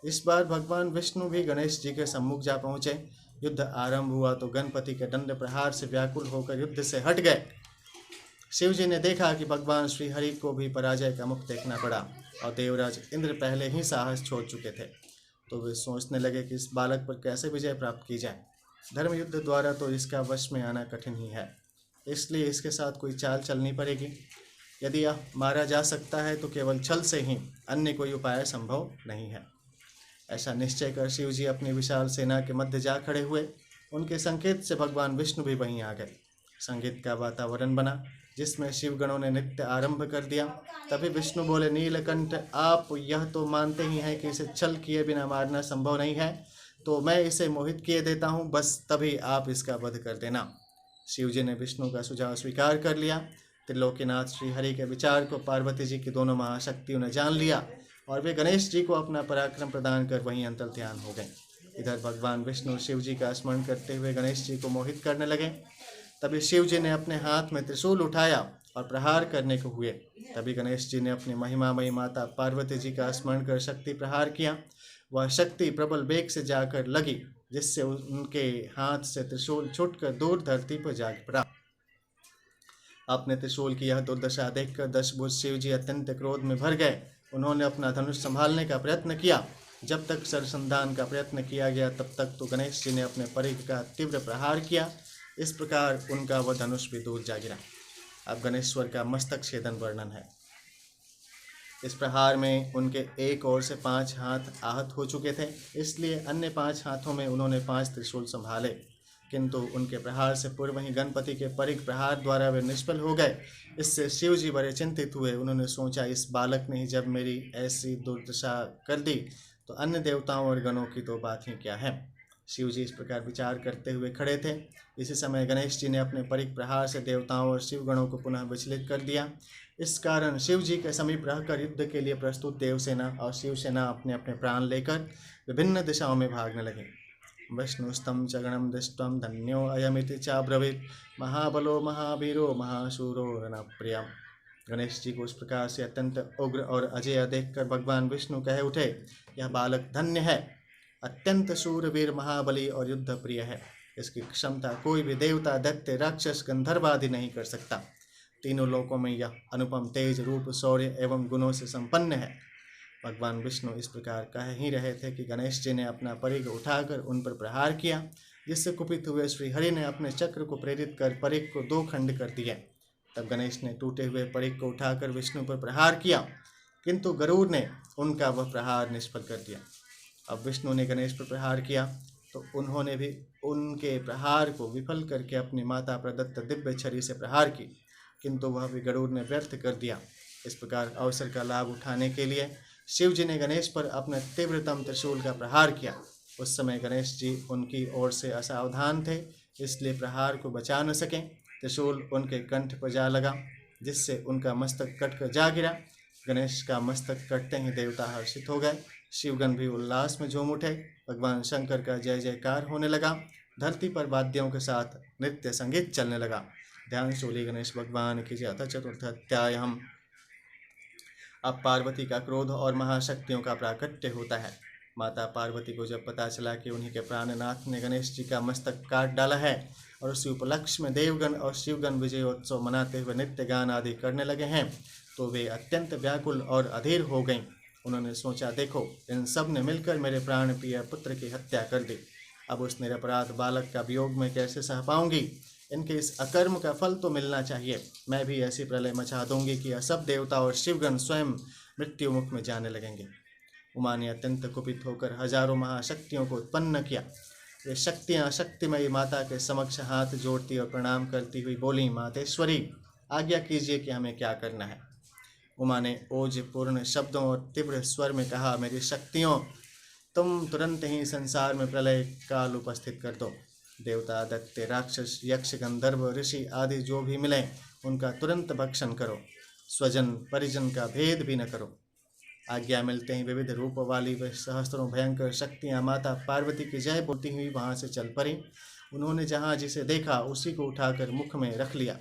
इस बार भगवान विष्णु भी गणेश जी के सम्मुख जा पहुँचे। युद्ध आरंभ हुआ तो गणपति के दंड प्रहार से व्याकुल होकर युद्ध से हट गए। शिव जी ने देखा कि भगवान श्री हरि को भी पराजय का मुख देखना पड़ा और देवराज इंद्र पहले ही साहस छोड़ चुके थे। तो वे सोचने लगे कि इस बालक पर कैसे विजय प्राप्त की जाए। धर्म युद्ध द्वारा तो इसका वश में आना कठिन ही है, इसलिए इसके साथ कोई चाल चलनी पड़ेगी। यदि यह मारा जा सकता है तो केवल छल से ही, अन्य कोई उपाय संभव नहीं है। ऐसा निश्चय कर शिव जी अपनी विशाल सेना के मध्य जा खड़े हुए। उनके संकेत से भगवान विष्णु भी वहीं आ गए। संगीत का वातावरण बना जिसमें शिवगणों ने नृत्य आरंभ कर दिया। तभी विष्णु बोले, नीलकंठ, आप यह तो मानते ही हैं कि इसे छल किए बिना मारना संभव नहीं है, तो मैं इसे मोहित किए देता हूँ, बस तभी आप इसका वध कर देना। शिव जी ने विष्णु का सुझाव स्वीकार कर लिया। त्रिलोकीनाथ श्री हरि के विचार को पार्वती जी की दोनों महाशक्तियों ने जान लिया और वे गणेश जी को अपना पराक्रम प्रदान कर वहीं अंतर ध्यान हो गए। इधर भगवान विष्णु शिव जी का स्मरण करते हुए गणेश जी को मोहित करने लगे। तभी शिव जी ने अपने हाथ में त्रिशूल उठाया और प्रहार करने को हुए। तभी गणेश जी ने अपनी महिमामयी माता पार्वती जी का स्मरण कर शक्ति प्रहार किया। वह शक्ति प्रबल वेग से जाकर लगी, जिससे उनके हाथ से त्रिशूल छूटकर दूर धरती पर जा पड़ा। अपने त्रिशूल की यह दुर्दशा देखकर दशभुज शिव जी अत्यंत क्रोध में भर गए। उन्होंने अपना धनुष संभालने का प्रयत्न किया। जब तक सरसंधान का प्रयत्न किया गया तब तक तो गणेश जी ने अपने परिघ का तीव्र प्रहार किया। इस प्रकार उनका वह धनुष भी दूर जा गिरा। अब गणेश्वर का मस्तक छेदन वर्णन है। इस प्रहार में उनके एक ओर से 5 हाथ आहत हो चुके थे, इसलिए अन्य 5 हाथों में उन्होंने 5 त्रिशूल संभाले, किंतु उनके प्रहार से पूर्व ही गणपति के परिघ प्रहार द्वारा वे निष्फल हो गए। इससे शिव जी बड़े चिंतित हुए। उन्होंने सोचा, इस बालक ने ही जब मेरी ऐसी दुर्दशा कर दी तो अन्य देवताओं और गणों की तो बात ही क्या है। शिव जी इस प्रकार विचार करते हुए खड़े थे। इसी समय गणेश जी ने अपने परिघ प्रहार से देवताओं और शिवगणों को पुनः विचलित कर दिया। इस कारण शिव जी के समीप रहकर युद्ध के लिए प्रस्तुत देवसेना और शिवसेना अपने अपने प्राण लेकर विभिन्न दिशाओं में भागने लगे। विष्णुस्तं च गणं दृष्ट्वा धन्यो अयमिति चाब्रवीत् महाबलो महावीरो महाशूरो रणप्रिय। गणेश जी को उस प्रकार से अत्यंत उग्र और अजेय देखकर भगवान विष्णु कह उठे, यह बालक धन्य है। अत्यंत शूरवीर, महाबली और युद्ध प्रिय है। इसकी क्षमता कोई भी देवता, दैत्य, राक्षस, गंधर्व आदि नहीं कर सकता। तीनों लोकों में यह अनुपम तेज, रूप, शौर्य एवं गुणों से संपन्न है। भगवान विष्णु इस प्रकार कह ही रहे थे कि गणेश जी ने अपना परिघ उठाकर उन पर प्रहार किया, जिससे कुपित हुए श्री हरि ने अपने चक्र को प्रेरित कर परिघ को 2 खंड कर दिए। तब गणेश ने टूटे हुए परिघ को उठाकर विष्णु पर प्रहार किया, किंतु गरुड़ ने उनका वह प्रहार निष्फल कर दिया। अब विष्णु ने गणेश पर प्रहार किया तो उन्होंने भी उनके प्रहार को विफल करके अपनी माता प्रदत्त दिव्य छड़ी से प्रहार की, किंतु वह भी गरुड़ ने व्यर्थ कर दिया। इस प्रकार अवसर का लाभ उठाने के लिए शिव जी ने गणेश पर अपने तीव्रतम त्रिशूल का प्रहार किया। उस समय गणेश जी उनकी ओर से असावधान थे, इसलिए प्रहार को बचा न सके। त्रिशूल उनके कंठ पर जा लगा, जिससे उनका मस्तक कटकर जा गिरा। गणेश का मस्तक कटते ही देवता हर्षित हो गए, शिवगण भी उल्लास में झूम उठे। भगवान शंकर का जय जयकार होने लगा। धरती पर वाद्यों के साथ नृत्य संगीत चलने लगा। ध्यान शूली गणेश भगवान की जय। अथ चतुर्थ अध्याय। हम अब पार्वती का क्रोध और महाशक्तियों का प्राकट्य होता है। माता पार्वती को जब पता चला कि उन्हीं के प्राणनाथ ने गणेश जी का मस्तक काट डाला है और उसी उपलक्ष्य में देवगण और शिवगण विजयोत्सव मनाते हुए नृत्य गान आदि करने लगे हैं, तो वे अत्यंत व्याकुल और अधीर हो गईं। उन्होंने सोचा, देखो, इन सब ने मिलकर मेरे प्राण प्रिय पुत्र की हत्या कर दी। अब उस निरपराध बालक का वियोग में कैसे सह पाऊंगी? इनके इस अकर्म का फल तो मिलना चाहिए। मैं भी ऐसी प्रलय मचा दूंगी कि यह सब देवता और शिवगण स्वयं मृत्यु मुख में जाने लगेंगे। उमा ने अत्यंत कुपित होकर हजारों महाशक्तियों को उत्पन्न किया। वे शक्तियाँ शक्तिमयी माता के समक्ष हाथ जोड़ती और प्रणाम करती हुई बोली, मातेश्वरी, आज्ञा कीजिए कि हमें क्या करना है। उमा ने ओजपूर्ण शब्दों और तीव्र स्वर में कहा, मेरी शक्तियों, तुम तुरंत ही संसार में प्रलय काल उपस्थित कर दो। देवता, दैत्य, राक्षस, यक्ष, गंधर्व, ऋषि आदि जो भी मिले उनका तुरंत भक्षण करो। स्वजन परिजन का भेद भी न करो। आज्ञा मिलते ही विविध रूप वाली वे सहस्त्रों भयंकर शक्तियाँ माता पार्वती की जय बोलती हुई वहाँ से चल पड़ी। उन्होंने जहाँ जिसे देखा उसी को उठाकर मुख में रख लिया।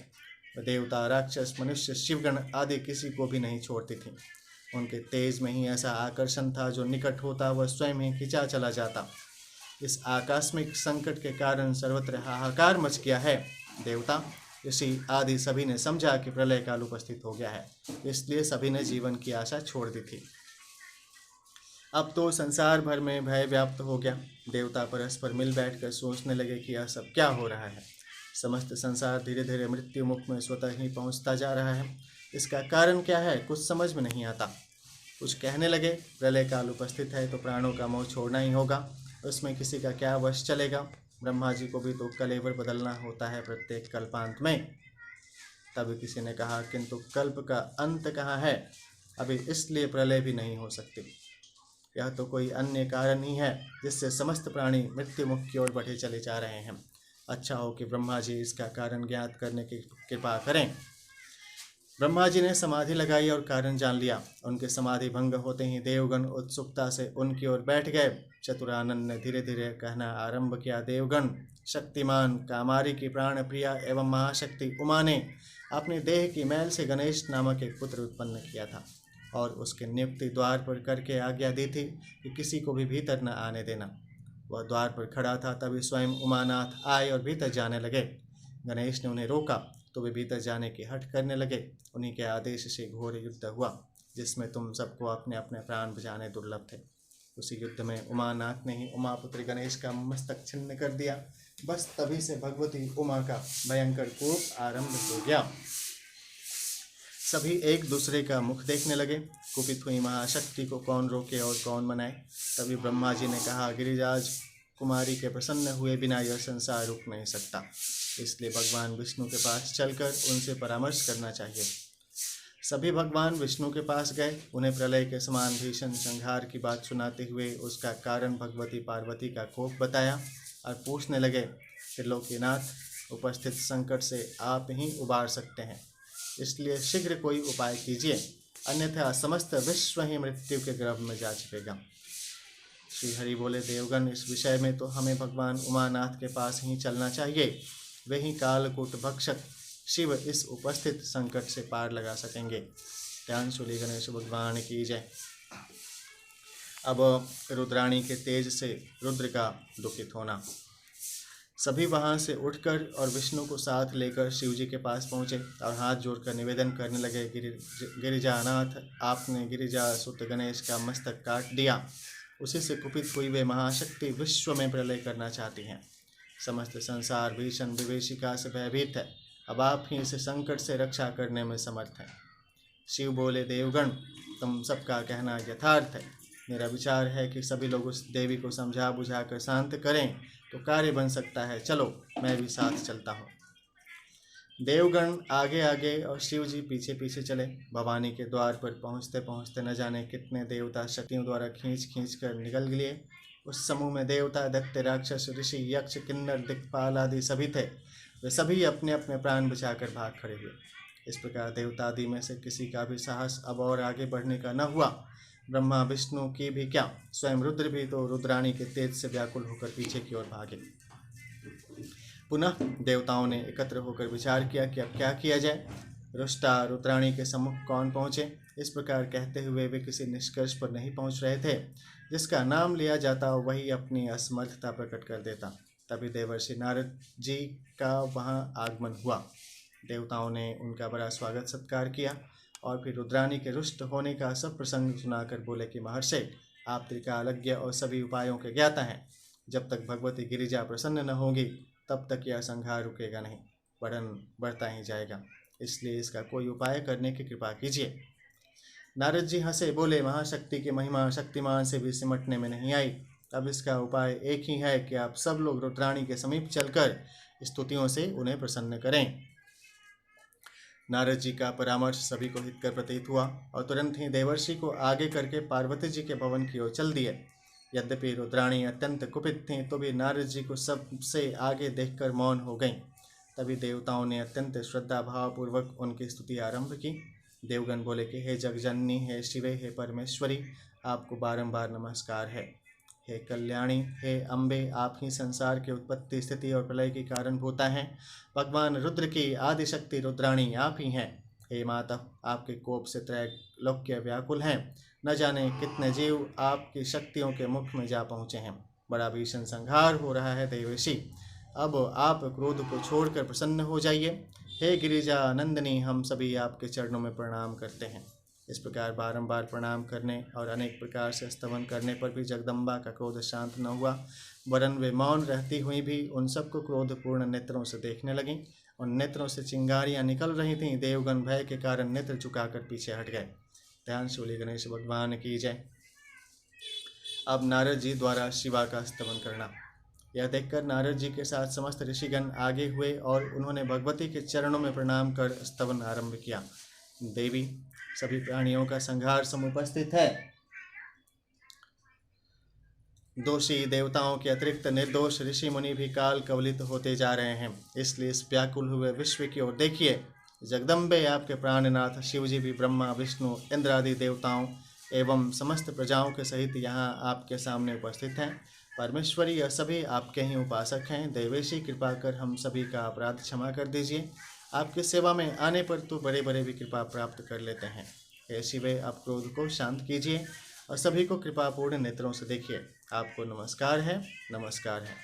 देवता, राक्षस, मनुष्य, शिवगण आदि किसी को भी नहीं छोड़ती थी। उनके तेज में ही ऐसा आकर्षण था, जो निकट होता वह स्वयं ही खिंचा चला जाता। इस आकस्मिक संकट के कारण सर्वत्र हाहाकार मच गया है। देवता, ऋषि आदि सभी ने समझा कि प्रलय काल उपस्थित हो गया है, इसलिए सभी ने जीवन की आशा छोड़ दी थी। अब तो संसार भर में भय व्याप्त हो गया। देवता परस्पर मिल बैठकर सोचने लगे कि यह सब क्या हो रहा है। समस्त संसार धीरे धीरे मृत्यु मुख में स्वतः ही पहुंचता जा रहा है। इसका कारण क्या है, कुछ समझ में नहीं आता। कुछ कहने लगे, प्रलय काल उपस्थित है तो प्राणों का मोह छोड़ना ही होगा, उसमें किसी का क्या वश चलेगा। ब्रह्मा जी को भी तो कलेवर बदलना होता है प्रत्येक कल्पांत में। तब किसी ने कहा, किंतु कल्प का अंत कहाँ है, अभी इसलिए प्रलय भी नहीं हो सकती। यह तो कोई अन्य कारण ही है जिससे समस्त प्राणी मृत्यु मुख की ओर बढ़े चले जा रहे हैं। अच्छा हो कि ब्रह्मा जी इसका कारण ज्ञात करने की कृपा करें। ब्रह्मा जी ने समाधि लगाई और कारण जान लिया। उनके समाधि भंग होते ही देवगण उत्सुकता से उनकी ओर बैठ गए। चतुरानंद ने धीरे धीरे कहना आरंभ किया, देवगण, शक्तिमान कामारी की प्राण प्रिया एवं महाशक्ति उमा ने अपने देह की मैल से गणेश नामक एक पुत्र उत्पन्न किया था और उसके नियुक्ति द्वार पर करके आज्ञा दी थी कि किसी को भी भीतर न आने देना। वह द्वार पर खड़ा था, तभी स्वयं उमानाथ आए और भीतर जाने लगे। गणेश ने उन्हें रोका तो वे भीतर जाने की हट करने लगे। उन्हीं के आदेश से घोर युद्ध हुआ, जिसमें तुम सबको अपने अपने प्राण बचाने दुर्लभ थे। उसी युद्ध में उमानाथ ने ही उमापुत्र गणेश का मस्तक छिन्न कर दिया। बस तभी से भगवती उमा का भयंकर कोप आरंभ हो गया। सभी एक दूसरे का मुख देखने लगे। कुपित हुई महाशक्ति को कौन रोके और कौन मनाए। तभी ब्रह्मा जी ने कहा, गिरिराज कुमारी के प्रसन्न हुए बिना यह संसार रुक नहीं सकता, इसलिए भगवान विष्णु के पास चलकर उनसे परामर्श करना चाहिए। सभी भगवान विष्णु के पास गए। उन्हें प्रलय के समान भीषण संहार की बात सुनाते हुए उसका कारण भगवती पार्वती का कोप बताया और पूछने लगे, त्रिलोकीनाथ, उपस्थित संकट से आप ही उबार सकते हैं, इसलिए शीघ्र कोई उपाय कीजिए, अन्यथा समस्त विश्व ही मृत्यु के गर्भ में जा चुकेगा। श्री हरि बोले, देवगण, इस विषय में तो हमें भगवान उमानाथ के पास ही चलना चाहिए। वे ही कालकूट भक्षक शिव इस उपस्थित संकट से पार लगा सकेंगे। ध्यान शूली गणेश भगवान की जय। अब रुद्राणी के तेज से रुद्र का दुखित होना। सभी वहां से उठकर और विष्णु को साथ लेकर शिव जी के पास पहुंचे और हाथ जोड़कर निवेदन करने लगे, गिरिजानाथ, आपने गिरिजा सुत गणेश का मस्तक काट दिया। उसी से कुपित हुई वे महाशक्ति विश्व में प्रलय करना चाहती हैं। समस्त संसार भीषण विभीषिका से भयभीत है। अब आप ही इसे संकट से रक्षा करने में समर्थ हैं। शिव बोले, देवगण, तुम सबका कहना यथार्थ है। मेरा विचार है कि सभी लोग उस देवी को समझा बुझा कर शांत करें तो कार्य बन सकता है। चलो, मैं भी साथ चलता हूँ। देवगण आगे आगे और शिव जी पीछे पीछे चले। भवानी के द्वार पर पहुँचते पहुँचते न जाने कितने देवता शक्तियों द्वारा खींच खींच कर निकल लिए। उस समूह में देवता, दैत्य, राक्षस, ऋषि, यक्ष, किन्नर, दिक्पाल आदि सभी थे। वे सभी अपने अपने प्राण बचाकर भाग खड़े हुए। इस प्रकार देवता आदि में से किसी का भी साहस अब और आगे बढ़ने का न हुआ। ब्रह्मा विष्णु की भी क्या, स्वयं रुद्र भी तो रुद्राणी के तेज से व्याकुल होकर पीछे की ओर भागे। पुनः देवताओं ने एकत्र होकर विचार किया कि अब क्या किया जाए। रुष्टा रुद्राणी के सम्मुख कौन पहुँचे। इस प्रकार कहते हुए वे किसी निष्कर्ष पर नहीं पहुँच रहे थे। जिसका नाम लिया जाता वही अपनी असमर्थता प्रकट कर देता। तभी देवर्षि नारद जी का वहाँ आगमन हुआ। देवताओं ने उनका बड़ा स्वागत सत्कार किया और फिर रुद्राणी के रुष्ट होने का सब प्रसंग सुनाकर बोले कि महर्षि, आप त्रिकालज्ञ और सभी उपायों के ज्ञाता हैं। जब तक भगवती गिरिजा प्रसन्न न होगी तब तक यह संहार रुकेगा नहीं, बढ़न बढ़ता ही जाएगा। इसलिए इसका कोई उपाय करने की कृपा कीजिए। नारद जी हंसे, बोले, महाशक्ति की महिमा शक्तिमान से भी सिमटने में नहीं आई। अब इसका उपाय एक ही है कि आप सब लोग रुद्राणी के समीप चलकर स्तुतियों से उन्हें प्रसन्न करें। नारद जी का परामर्श सभी को हितकर प्रतीत हुआ और तुरंत ही देवर्षि को आगे करके पार्वती जी के भवन की ओर चल दिए। यद्यपि रुद्राणी अत्यंत कुपित थीं तो भी नारद जी को सबसे आगे देखकर मौन हो गईं। तभी देवताओं ने अत्यंत श्रद्धा भावपूर्वक उनकी स्तुति आरंभ की। देवगण बोले कि हे जगजननी, हे शिवे, हे परमेश्वरी, आपको बारंबार नमस्कार है। हे कल्याणी, हे अम्बे, आप ही संसार की उत्पत्ति, स्थिति और प्रलय की कारणभूता हैं। भगवान रुद्र की आदिशक्ति रुद्राणी आप ही हैं। हे माता, आपके कोप से त्रैलोक्य व्याकुल हैं। न जाने कितने जीव आपकी शक्तियों के मुख में जा पहुँचे हैं। बड़ा भीषण संहार हो रहा है देवर्षि। अब आप क्रोध को छोड़कर प्रसन्न हो जाइए। हे गिरिजा नंदिनी, हम सभी आपके चरणों में प्रणाम करते हैं। इस प्रकार बारंबार प्रणाम करने और अनेक प्रकार से स्तवन करने पर भी जगदम्बा का क्रोध शांत न हुआ, वरन वे मौन रहती हुई भी उन सबको क्रोधपूर्ण नेत्रों से देखने लगीं। उन नेत्रों से चिंगारियां निकल रही थीं। देवगण भय के कारण नेत्र झुकाकर पीछे हट गए। ध्यान शूली गणेश भगवान की जय। अब नारद जी द्वारा शिवा का स्तवन करना। यह देखकर नारद जी के साथ समस्त ऋषिगण आगे हुए और उन्होंने भगवती के चरणों में प्रणाम कर स्तवन आरंभ किया। देवी, सभी प्राणियों का संहार समुपस्थित है। दोषी देवताओं के अतिरिक्त निर्दोष ऋषि मुनि भी काल कवलित होते जा रहे हैं। इसलिए इस व्याकुल हुए विश्व की ओर देखिए। जगदम्बे, आपके प्राणनाथ शिव जी भी ब्रह्मा विष्णु इंद्र आदि देवताओं एवं समस्त प्रजाओं के सहित यहाँ आपके सामने उपस्थित हैं। परमेश्वरी, यह सभी आपके ही उपासक हैं। देवेशी, कृपा कर हम सभी का अपराध क्षमा कर दीजिए। आपकी सेवा में आने पर तो बड़े बड़े भी कृपा प्राप्त कर लेते हैं। हे शिवे, आप क्रोध को शांत कीजिए और सभी को कृपापूर्ण नेत्रों से देखिए। आपको नमस्कार है, नमस्कार है।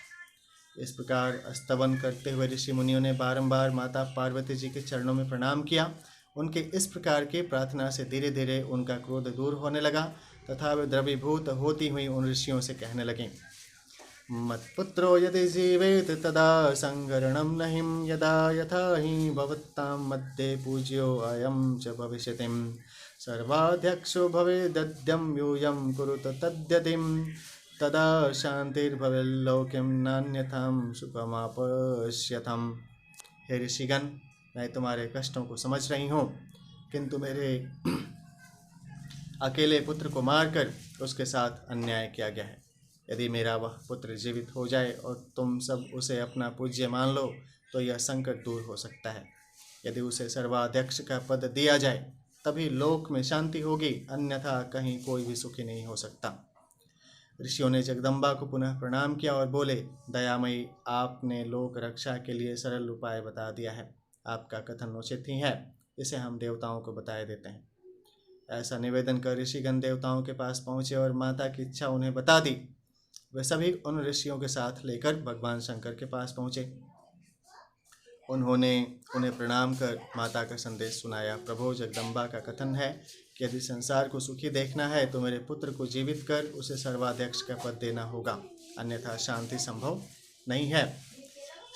इस प्रकार स्तवन करते हुए ऋषि मुनियों ने बारंबार माता पार्वती जी के चरणों में प्रणाम किया। उनके इस प्रकार की प्रार्थना से धीरे धीरे उनका क्रोध दूर होने लगा तथा वे द्रवीभूत होती हुई उन ऋषियों से कहने लगीं, मत्पुत्रो यदि जीवेत तदा संगरणं नहिं, यदा यथा हि भवतां मध्ये पूज्यो अयं च भविष्यतिं, सर्वाध्यक्षो भवेदद्यं यूयं कुरुत तद्यतिं, तदा शांतिर्भवेल्लोक्यं नान्यथां सुखमापश्यथम्। हे ऋषिगण, मैं तुम्हारे कष्टों को समझ रही हूँ, किंतु मेरे अकेले पुत्र को मारकर उसके साथ अन्याय किया गया है। यदि मेरा वह पुत्र जीवित हो जाए और तुम सब उसे अपना पूज्य मान लो तो यह संकट दूर हो सकता है। यदि उसे सर्वाध्यक्ष का पद दिया जाए तभी लोक में शांति होगी, अन्यथा कहीं कोई भी सुखी नहीं हो सकता। ऋषियों ने जगदम्बा को पुनः प्रणाम किया और बोले, दयामयी, आपने लोक रक्षा के लिए सरल उपाय बता दिया है। आपका कथन उचित ही है, इसे हम देवताओं को बताए देते हैं। ऐसा निवेदन कर ऋषिगण देवताओं के पास पहुँचे और माता की इच्छा उन्हें बता दी। वे सभी उन ऋषियों के साथ लेकर भगवान शंकर के पास पहुँचे। उन्होंने उन्हें प्रणाम कर माता का संदेश सुनाया। प्रभु, जगदम्बा का कथन है कि यदि संसार को सुखी देखना है तो मेरे पुत्र को जीवित कर उसे सर्वाध्यक्ष का पद देना होगा, अन्यथा शांति संभव नहीं है।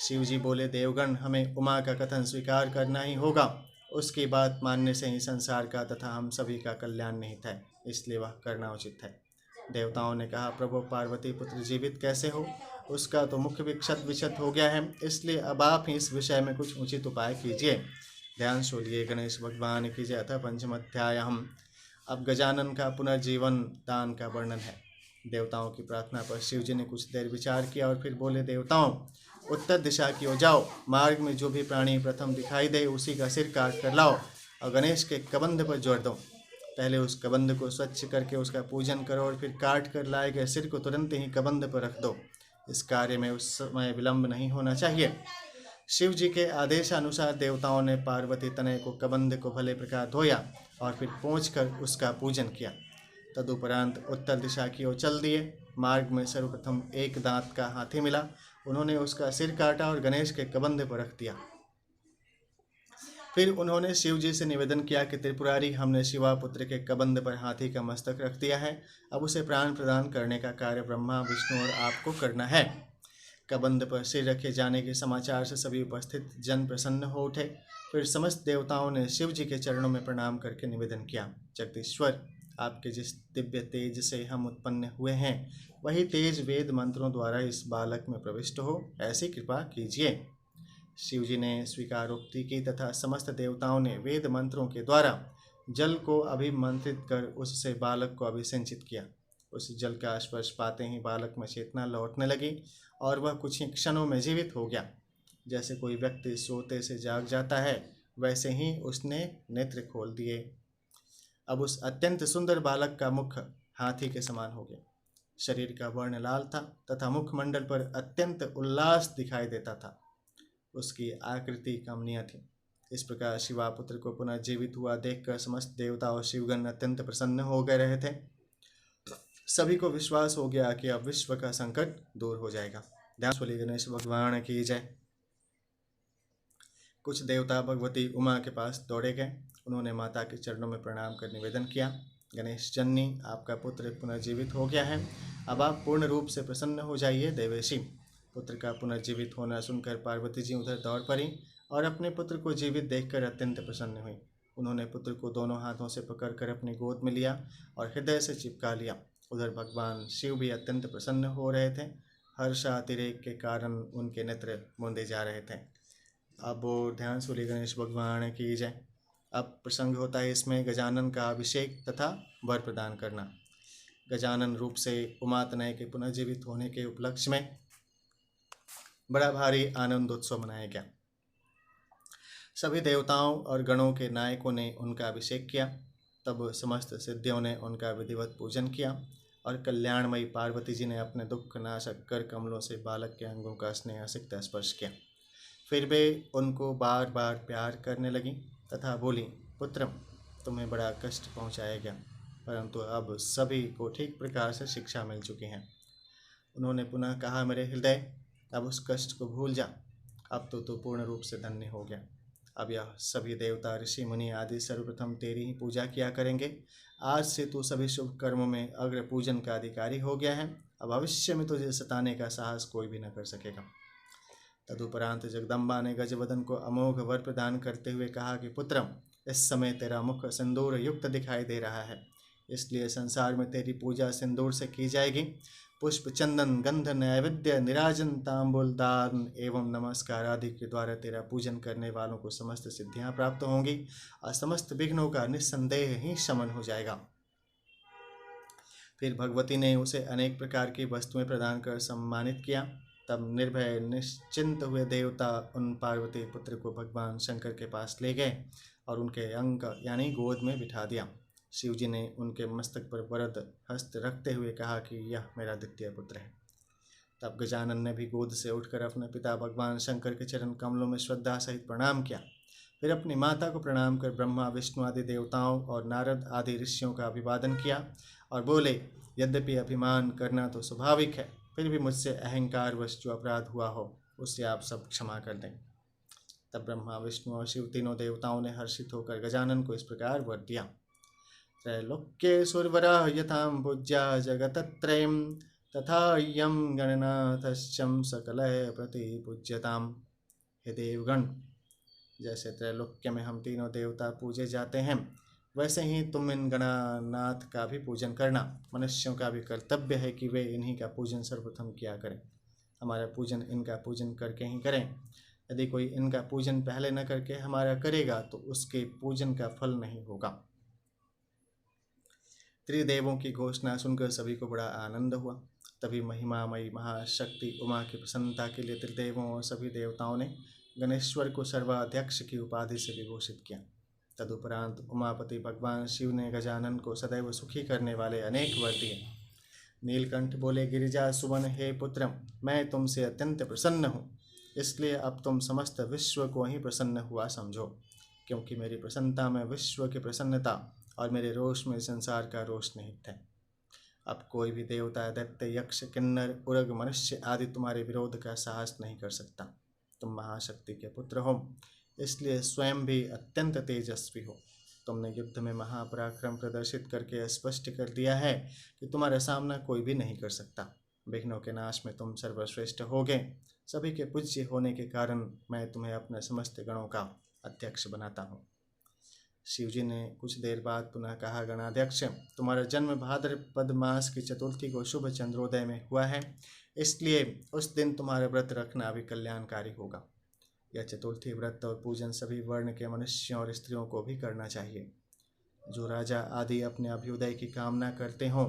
शिव जी बोले, देवगण, हमें उमा का कथन स्वीकार करना ही होगा। उसकी बात मानने से ही संसार का तथा हम सभी का कल्याण निहित है, इसलिए वह करना उचित है। देवताओं ने कहा, प्रभु, पार्वती पुत्र जीवित कैसे हो? उसका तो मुख्य विक्षत विक्षत हो गया है, इसलिए अब आप ही इस विषय में कुछ उचित उपाय कीजिए। ध्यान सुनिए। गणेश भगवान की जय। अथ पंचम अध्याय। अब गजानन का पुनर्जीवन दान का वर्णन है। देवताओं की प्रार्थना पर शिव जी ने कुछ देर विचार किया और फिर बोले, देवताओं, उत्तर दिशा की ओर जाओ। मार्ग में जो भी प्राणी प्रथम दिखाई दे उसी का सिर काट कर लाओ और गणेश के कबंध पर जोड़ दो। पहले उस कबंध को स्वच्छ करके उसका पूजन करो और फिर काट कर लाए गए सिर को तुरंत ही कबंध पर रख दो। इस कार्य में उस समय विलंब नहीं होना चाहिए। शिव जी के आदेशानुसार देवताओं ने पार्वती तनय को कबंध को भले प्रकार धोया और फिर पोंछ कर उसका पूजन किया। तदुपरांत उत्तर दिशा की ओर चल दिए। मार्ग में सर्वप्रथम एक दांत का हाथी मिला। उन्होंने उसका सिर काटा और गणेश के कबंध पर रख दिया। फिर उन्होंने शिव जी से निवेदन किया कि त्रिपुरारी, हमने शिवापुत्र के कबंध पर हाथी का मस्तक रख दिया है, अब उसे प्राण प्रदान करने का कार्य ब्रह्मा, विष्णु और आपको करना है। कबंध पर सिर रखे जाने के समाचार से सभी उपस्थित जन प्रसन्न हो उठे। फिर समस्त देवताओं ने शिव जी के चरणों में प्रणाम करके निवेदन किया, जगदीश्वर, आपके जिस दिव्य तेज से हम उत्पन्न हुए हैं, वही तेज वेद मंत्रों द्वारा इस बालक में प्रविष्ट हो, ऐसी कृपा कीजिए। शिव जी ने स्वीकारोक्ति की तथा समस्त देवताओं ने वेद मंत्रों के द्वारा जल को अभिमंत्रित कर उससे बालक को अभिसिंचित किया। उस जल का स्पर्श पाते ही बालक में चेतना लौटने लगी और वह कुछ ही क्षणों में जीवित हो गया। जैसे कोई व्यक्ति सोते से जाग जाता है, वैसे ही उसने नेत्र खोल दिए। अब उस अत्यंत सुंदर बालक का मुख हाथी के समान हो गया। शरीर का वर्ण लाल था तथा मुखमंडल पर अत्यंत उल्लास दिखाई देता था। उसकी आकृति कमनीय थी। इस प्रकार शिवापुत्र को पुनर्जीवित हुआ देखकर समस्त देवता और शिवगण अत्यंत प्रसन्न हो गए रहे थे। सभी को विश्वास हो गया कि अब विश्व का संकट दूर हो जाएगा। ध्यान सुनिए। गणेश भगवान की जय। कुछ देवता भगवती उमा के पास दौड़े गए। उन्होंने माता के चरणों में प्रणाम कर निवेदन किया, गणेश जननी, आपका पुत्र पुनर्जीवित हो गया है, अब आप पूर्ण रूप से प्रसन्न हो जाइए। देवेशी। पुत्र का पुनर्जीवित होना सुनकर पार्वती जी उधर दौड़ पड़ी और अपने पुत्र को जीवित देखकर अत्यंत प्रसन्न हुई। उन्होंने पुत्र को दोनों हाथों से पकड़कर अपनी गोद में लिया और हृदय से चिपका लिया। उधर भगवान शिव भी अत्यंत प्रसन्न हो रहे थे। हर्षातिरेक के कारण उनके नेत्र मूंदे जा रहे थे। अब ध्यान सुनिए। गणेश भगवान की जय। अब प्रसंग होता है इसमें गजानन का अभिषेक तथा वर प्रदान करना। गजानन रूप से उमातनय के पुनर्जीवित होने के उपलक्ष्य में बड़ा भारी आनंदोत्सव मनाया गया। सभी देवताओं और गणों के नायकों ने उनका अभिषेक किया। तब समस्त सिद्धियों ने उनका विधिवत पूजन किया और कल्याणमयी पार्वती जी ने अपने दुख नाशक कर कमलों से बालक के अंगों का स्नेहसिक्त स्पर्श किया। फिर वे उनको बार बार प्यार करने लगी तथा बोली, पुत्र, तुम्हें बड़ा कष्ट पहुंचाया गया, परंतु अब सभी को ठीक प्रकार से शिक्षा मिल चुकी है। उन्होंने पुनः कहा, मेरे हृदय, अब उस कष्ट को भूल जा, अब तो तू पूर्ण रूप से धन्य हो गया। अब यह सभी देवता, ऋषि, मुनि आदि सर्वप्रथम तेरी ही पूजा किया करेंगे। आज से तू सभी शुभ कर्मों में अग्र पूजन का अधिकारी हो गया है। अब भविष्य में तुझे सताने का साहस कोई भी न कर सकेगा। तदुपरांत जगदम्बा ने गजवदन को अमोघ वर प्रदान करते हुए कहा कि पुत्र, इस समय तेरा मुख सिंदूर युक्त दिखाई दे रहा है, इसलिए संसार में तेरी पूजा सिंदूर से की जाएगी। पुष्प, चंदन, गंध, नैवेद्य, निराजन, तांबूल, दान एवं नमस्कार आदि के द्वारा तेरा पूजन करने वालों को समस्त सिद्धियां प्राप्त होंगी और समस्त विघ्नों का निस्संदेह ही शमन हो जाएगा। फिर भगवती ने उसे अनेक प्रकार की वस्तुएं प्रदान कर सम्मानित किया। तब निर्भय निश्चिंत हुए देवता उन पार्वती पुत्र को भगवान शंकर के पास ले गए और उनके अंक यानी गोद में बिठा दिया। शिव जी ने उनके मस्तक पर वरद हस्त रखते हुए कहा कि यह मेरा द्वितीय पुत्र है। तब गजानन ने भी गोद से उठकर अपने पिता भगवान शंकर के चरण कमलों में श्रद्धा सहित प्रणाम किया। फिर अपनी माता को प्रणाम कर ब्रह्मा विष्णु आदि देवताओं और नारद आदि ऋषियों का अभिवादन किया और बोले, यद्यपि अभिमान करना तो स्वाभाविक है, फिर भी मुझसे अहंकारवश जो अपराध हुआ हो उसे आप सब क्षमा कर दें। तब ब्रह्मा विष्णु और शिव तीनों देवताओं ने हर्षित होकर गजानन को इस प्रकार वर दिया। त्रैलोक्ये सुरवराः यथां पूज्या जगतत्रयं तथा यं गणनाथश्चं सकलः प्रतिपूज्यताम्। हे देवगण, जैसे त्रैलोक्य में हम तीनों देवता पूजे जाते हैं, वैसे ही तुम इन गणानाथ का भी पूजन करना। मनुष्यों का भी कर्तव्य है कि वे इन्हीं का पूजन सर्वप्रथम किया करें। हमारा पूजन इनका पूजन करके ही करें। यदि कोई इनका पूजन पहले न करके हमारा करेगा तो उसके पूजन का फल नहीं होगा। त्रिदेवों की घोषणा सुनकर सभी को बड़ा आनंद हुआ। तभी महिमामयी महाशक्ति उमा की प्रसन्नता के लिए त्रिदेवों और सभी देवताओं ने गणेश्वर को सर्वाध्यक्ष की उपाधि से विभूषित किया। तदुपरांत उमापति भगवान शिव ने गजानन को सदैव सुखी करने वाले अनेक वर दिए। नीलकंठ बोले, गिरिजा सुवन हे पुत्र, मैं तुमसे अत्यंत प्रसन्न हूँ, इसलिए अब तुम समस्त विश्व को ही प्रसन्न हुआ समझो, क्योंकि मेरी प्रसन्नता में विश्व की प्रसन्नता और मेरे रोष में संसार का रोष निहित है। अब कोई भी देवता, दैत्य, यक्ष, किन्नर, उरग, मनुष्य आदि तुम्हारे विरोध का साहस नहीं कर सकता। तुम महाशक्ति के पुत्र हो, इसलिए स्वयं भी अत्यंत तेजस्वी हो। तुमने युद्ध में महापराक्रम प्रदर्शित करके स्पष्ट कर दिया है कि तुम्हारा सामना कोई भी नहीं कर सकता। विघ्नों के नाश में तुम सर्वश्रेष्ठ होगे। सभी के पूज्य होने के कारण मैं तुम्हें अपने समस्त गणों का अध्यक्ष बनाता हूँ। शिवजी ने कुछ देर बाद पुनः कहा, गणाध्यक्ष, तुम्हारा जन्म भाद्रपद मास की चतुर्थी को शुभ चंद्रोदय में हुआ है, इसलिए उस दिन तुम्हारा व्रत रखना भी कल्याणकारी होगा। यह चतुर्थी व्रत और पूजन सभी वर्ण के मनुष्यों और स्त्रियों को भी करना चाहिए। जो राजा आदि अपने अभ्युदय की कामना करते हों,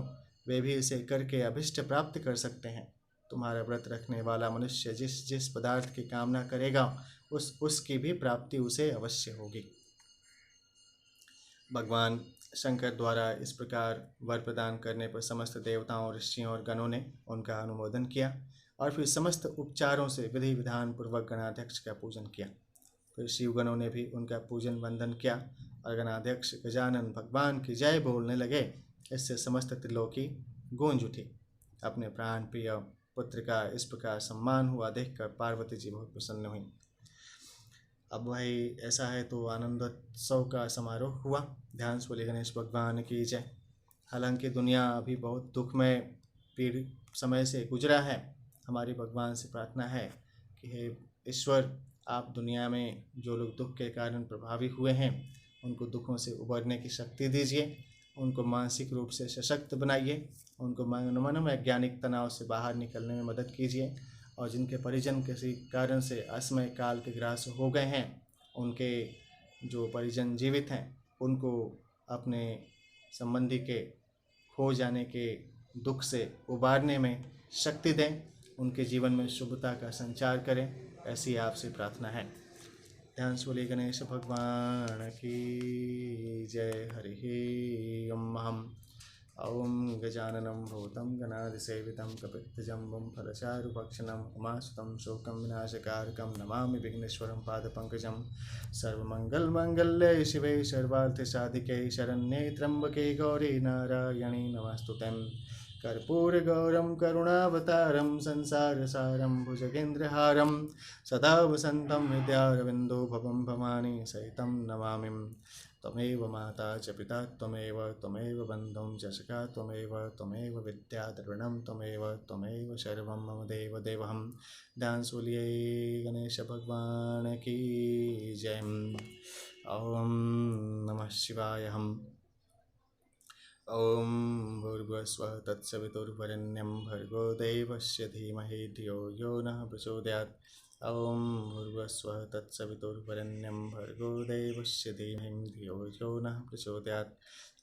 वे भी इसे करके अभिष्ट प्राप्त कर सकते हैं। तुम्हारा व्रत रखने वाला मनुष्य जिस जिस पदार्थ की कामना करेगा उसकी भी प्राप्ति उसे अवश्य होगी। भगवान शंकर द्वारा इस प्रकार वर प्रदान करने पर समस्त देवताओं, ऋषियों और गणों ने उनका अनुमोदन किया और फिर समस्त उपचारों से विधि विधान पूर्वक गणाध्यक्ष का पूजन किया। फिर शिवगणों ने भी उनका पूजन वंदन किया और गणाध्यक्ष गजानन भगवान की जय बोलने लगे। इससे समस्त त्रिलोकी गूंज उठी। अपने प्राण प्रिय पुत्र का इस प्रकार सम्मान हुआ देखकर पार्वती जी बहुत प्रसन्न हुई। अब भाई ऐसा है तो आनंदोत्सव का समारोह हुआ। ध्यान से बोले गणेश भगवान की जय। हालांकि दुनिया अभी बहुत दुखमय पीड़ समय से गुजरा है। हमारी भगवान से प्रार्थना है कि हे ईश्वर, आप दुनिया में जो लोग दुख के कारण प्रभावित हुए हैं उनको दुखों से उबरने की शक्ति दीजिए, उनको मानसिक रूप से सशक्त बनाइए, उनको मनोवैज्ञानिक तनाव से बाहर निकलने में मदद कीजिए, और जिनके परिजन किसी कारण से असमय काल के ग्रास हो गए हैं, उनके जो परिजन जीवित हैं उनको अपने संबंधी के खो जाने के दुख से उबारने में शक्ति दें, उनके जीवन में शुभता का संचार करें, ऐसी आपसे प्रार्थना है। ध्यान से बोलिए गणेश भगवान की जय। हरि ओम। ॐ गजाननं भूतं गणाधिसेवितं कपित्थजम्बुं फलचारुभक्षणम् उमासुतं शोकं विनाशकारकं नमामि विघ्नेश्वरं पादपङ्कजं। सर्वमङ्गलमाङ्गल्ये शिवे सर्वार्थसाधिके शरण्ये त्र्यम्बके गौरी नारायणी नमोऽस्तुते। कर्पूरगौरं करुणावतारं संसारसारं भुजगेन्द्रहारं सदा वसन्तं हृदयारविन्दो भवं भवानी सहितं नमामि। त्वमेव माता च पिता त्वमेव बन्धुं च सखा त्वमेव विद्याद्रविणं त्वमेव सर्वं मम देव देवहं। ध्यान सुलिए गणेश भगवान की जय। ओम नमः शिवाय। ओम भूर्भुवस्वः तत्सवितुर्वरेण्यं भर्गो देवस्य धीमहि धियो यो नः प्रचोदयात्। ओम भूर्भुवस्वः तत्सवितुर्वरेण्यं भर्गो देवस्य धीमहि धियो यो नः प्रचोदयात्।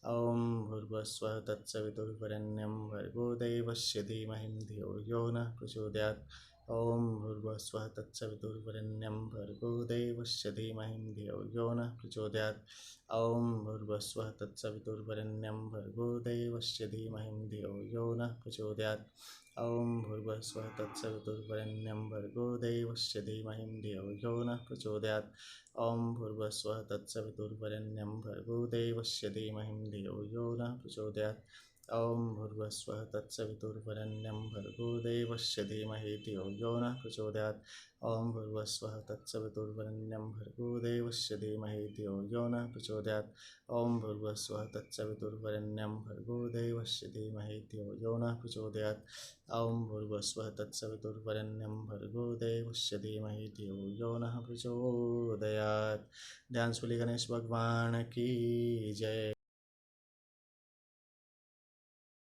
ओम भूर्भुवस्वः तत्सवितुर्वरेण्यं भर्गो देवस्य धीमहि धियो यो नः प्रचोदयात्। ओम भूर्भुवस्वः तत्सवितुर्वरेण्यं भर्गो देवस्य धीमहि धियो यो नः प्रचोदयात्। ओम भूर्भुवस्वः तत्सवितुर्वरेण्यं भर्गो देवस्य धीमहि धियो यो नः प्रचोदयात्। ओम भूर्भुवस्वः तत्सवितुर्वरेण्यं भर्गो देवस्य धीमहि धियो यो नः प्रचोदयात्। ओम भूर्भुवस्वः तत्सवितुर्वरेण्यं भर्गो देवस्य धीमहि धियो यो नः प्रचोदयात्। ओम भूर्भुवस्वः तत्सवितुर्वरेण्यं भर्गो देवस्य धीमहि धियो यो नः प्रचोदयात्। ओम भूर्भुवस्वः तत्सवितुर्वरेण्यं भर्गो देवस्य धीमहि धियो यो नः प्रचोदयात्। ओम भूर्भुवस्वः तत्सवितुर्वरेण्यं भर्गो देवस्य धीमहि धियो यो नः प्रचोदयात्। ओम भूर्भुवस्वः तत्सवितुर्वरेण्यं भर्गो देवस्य धीमहि धियो यो नः प्रचोदयात्। ध्यान सुली गणेश भगवान की जय।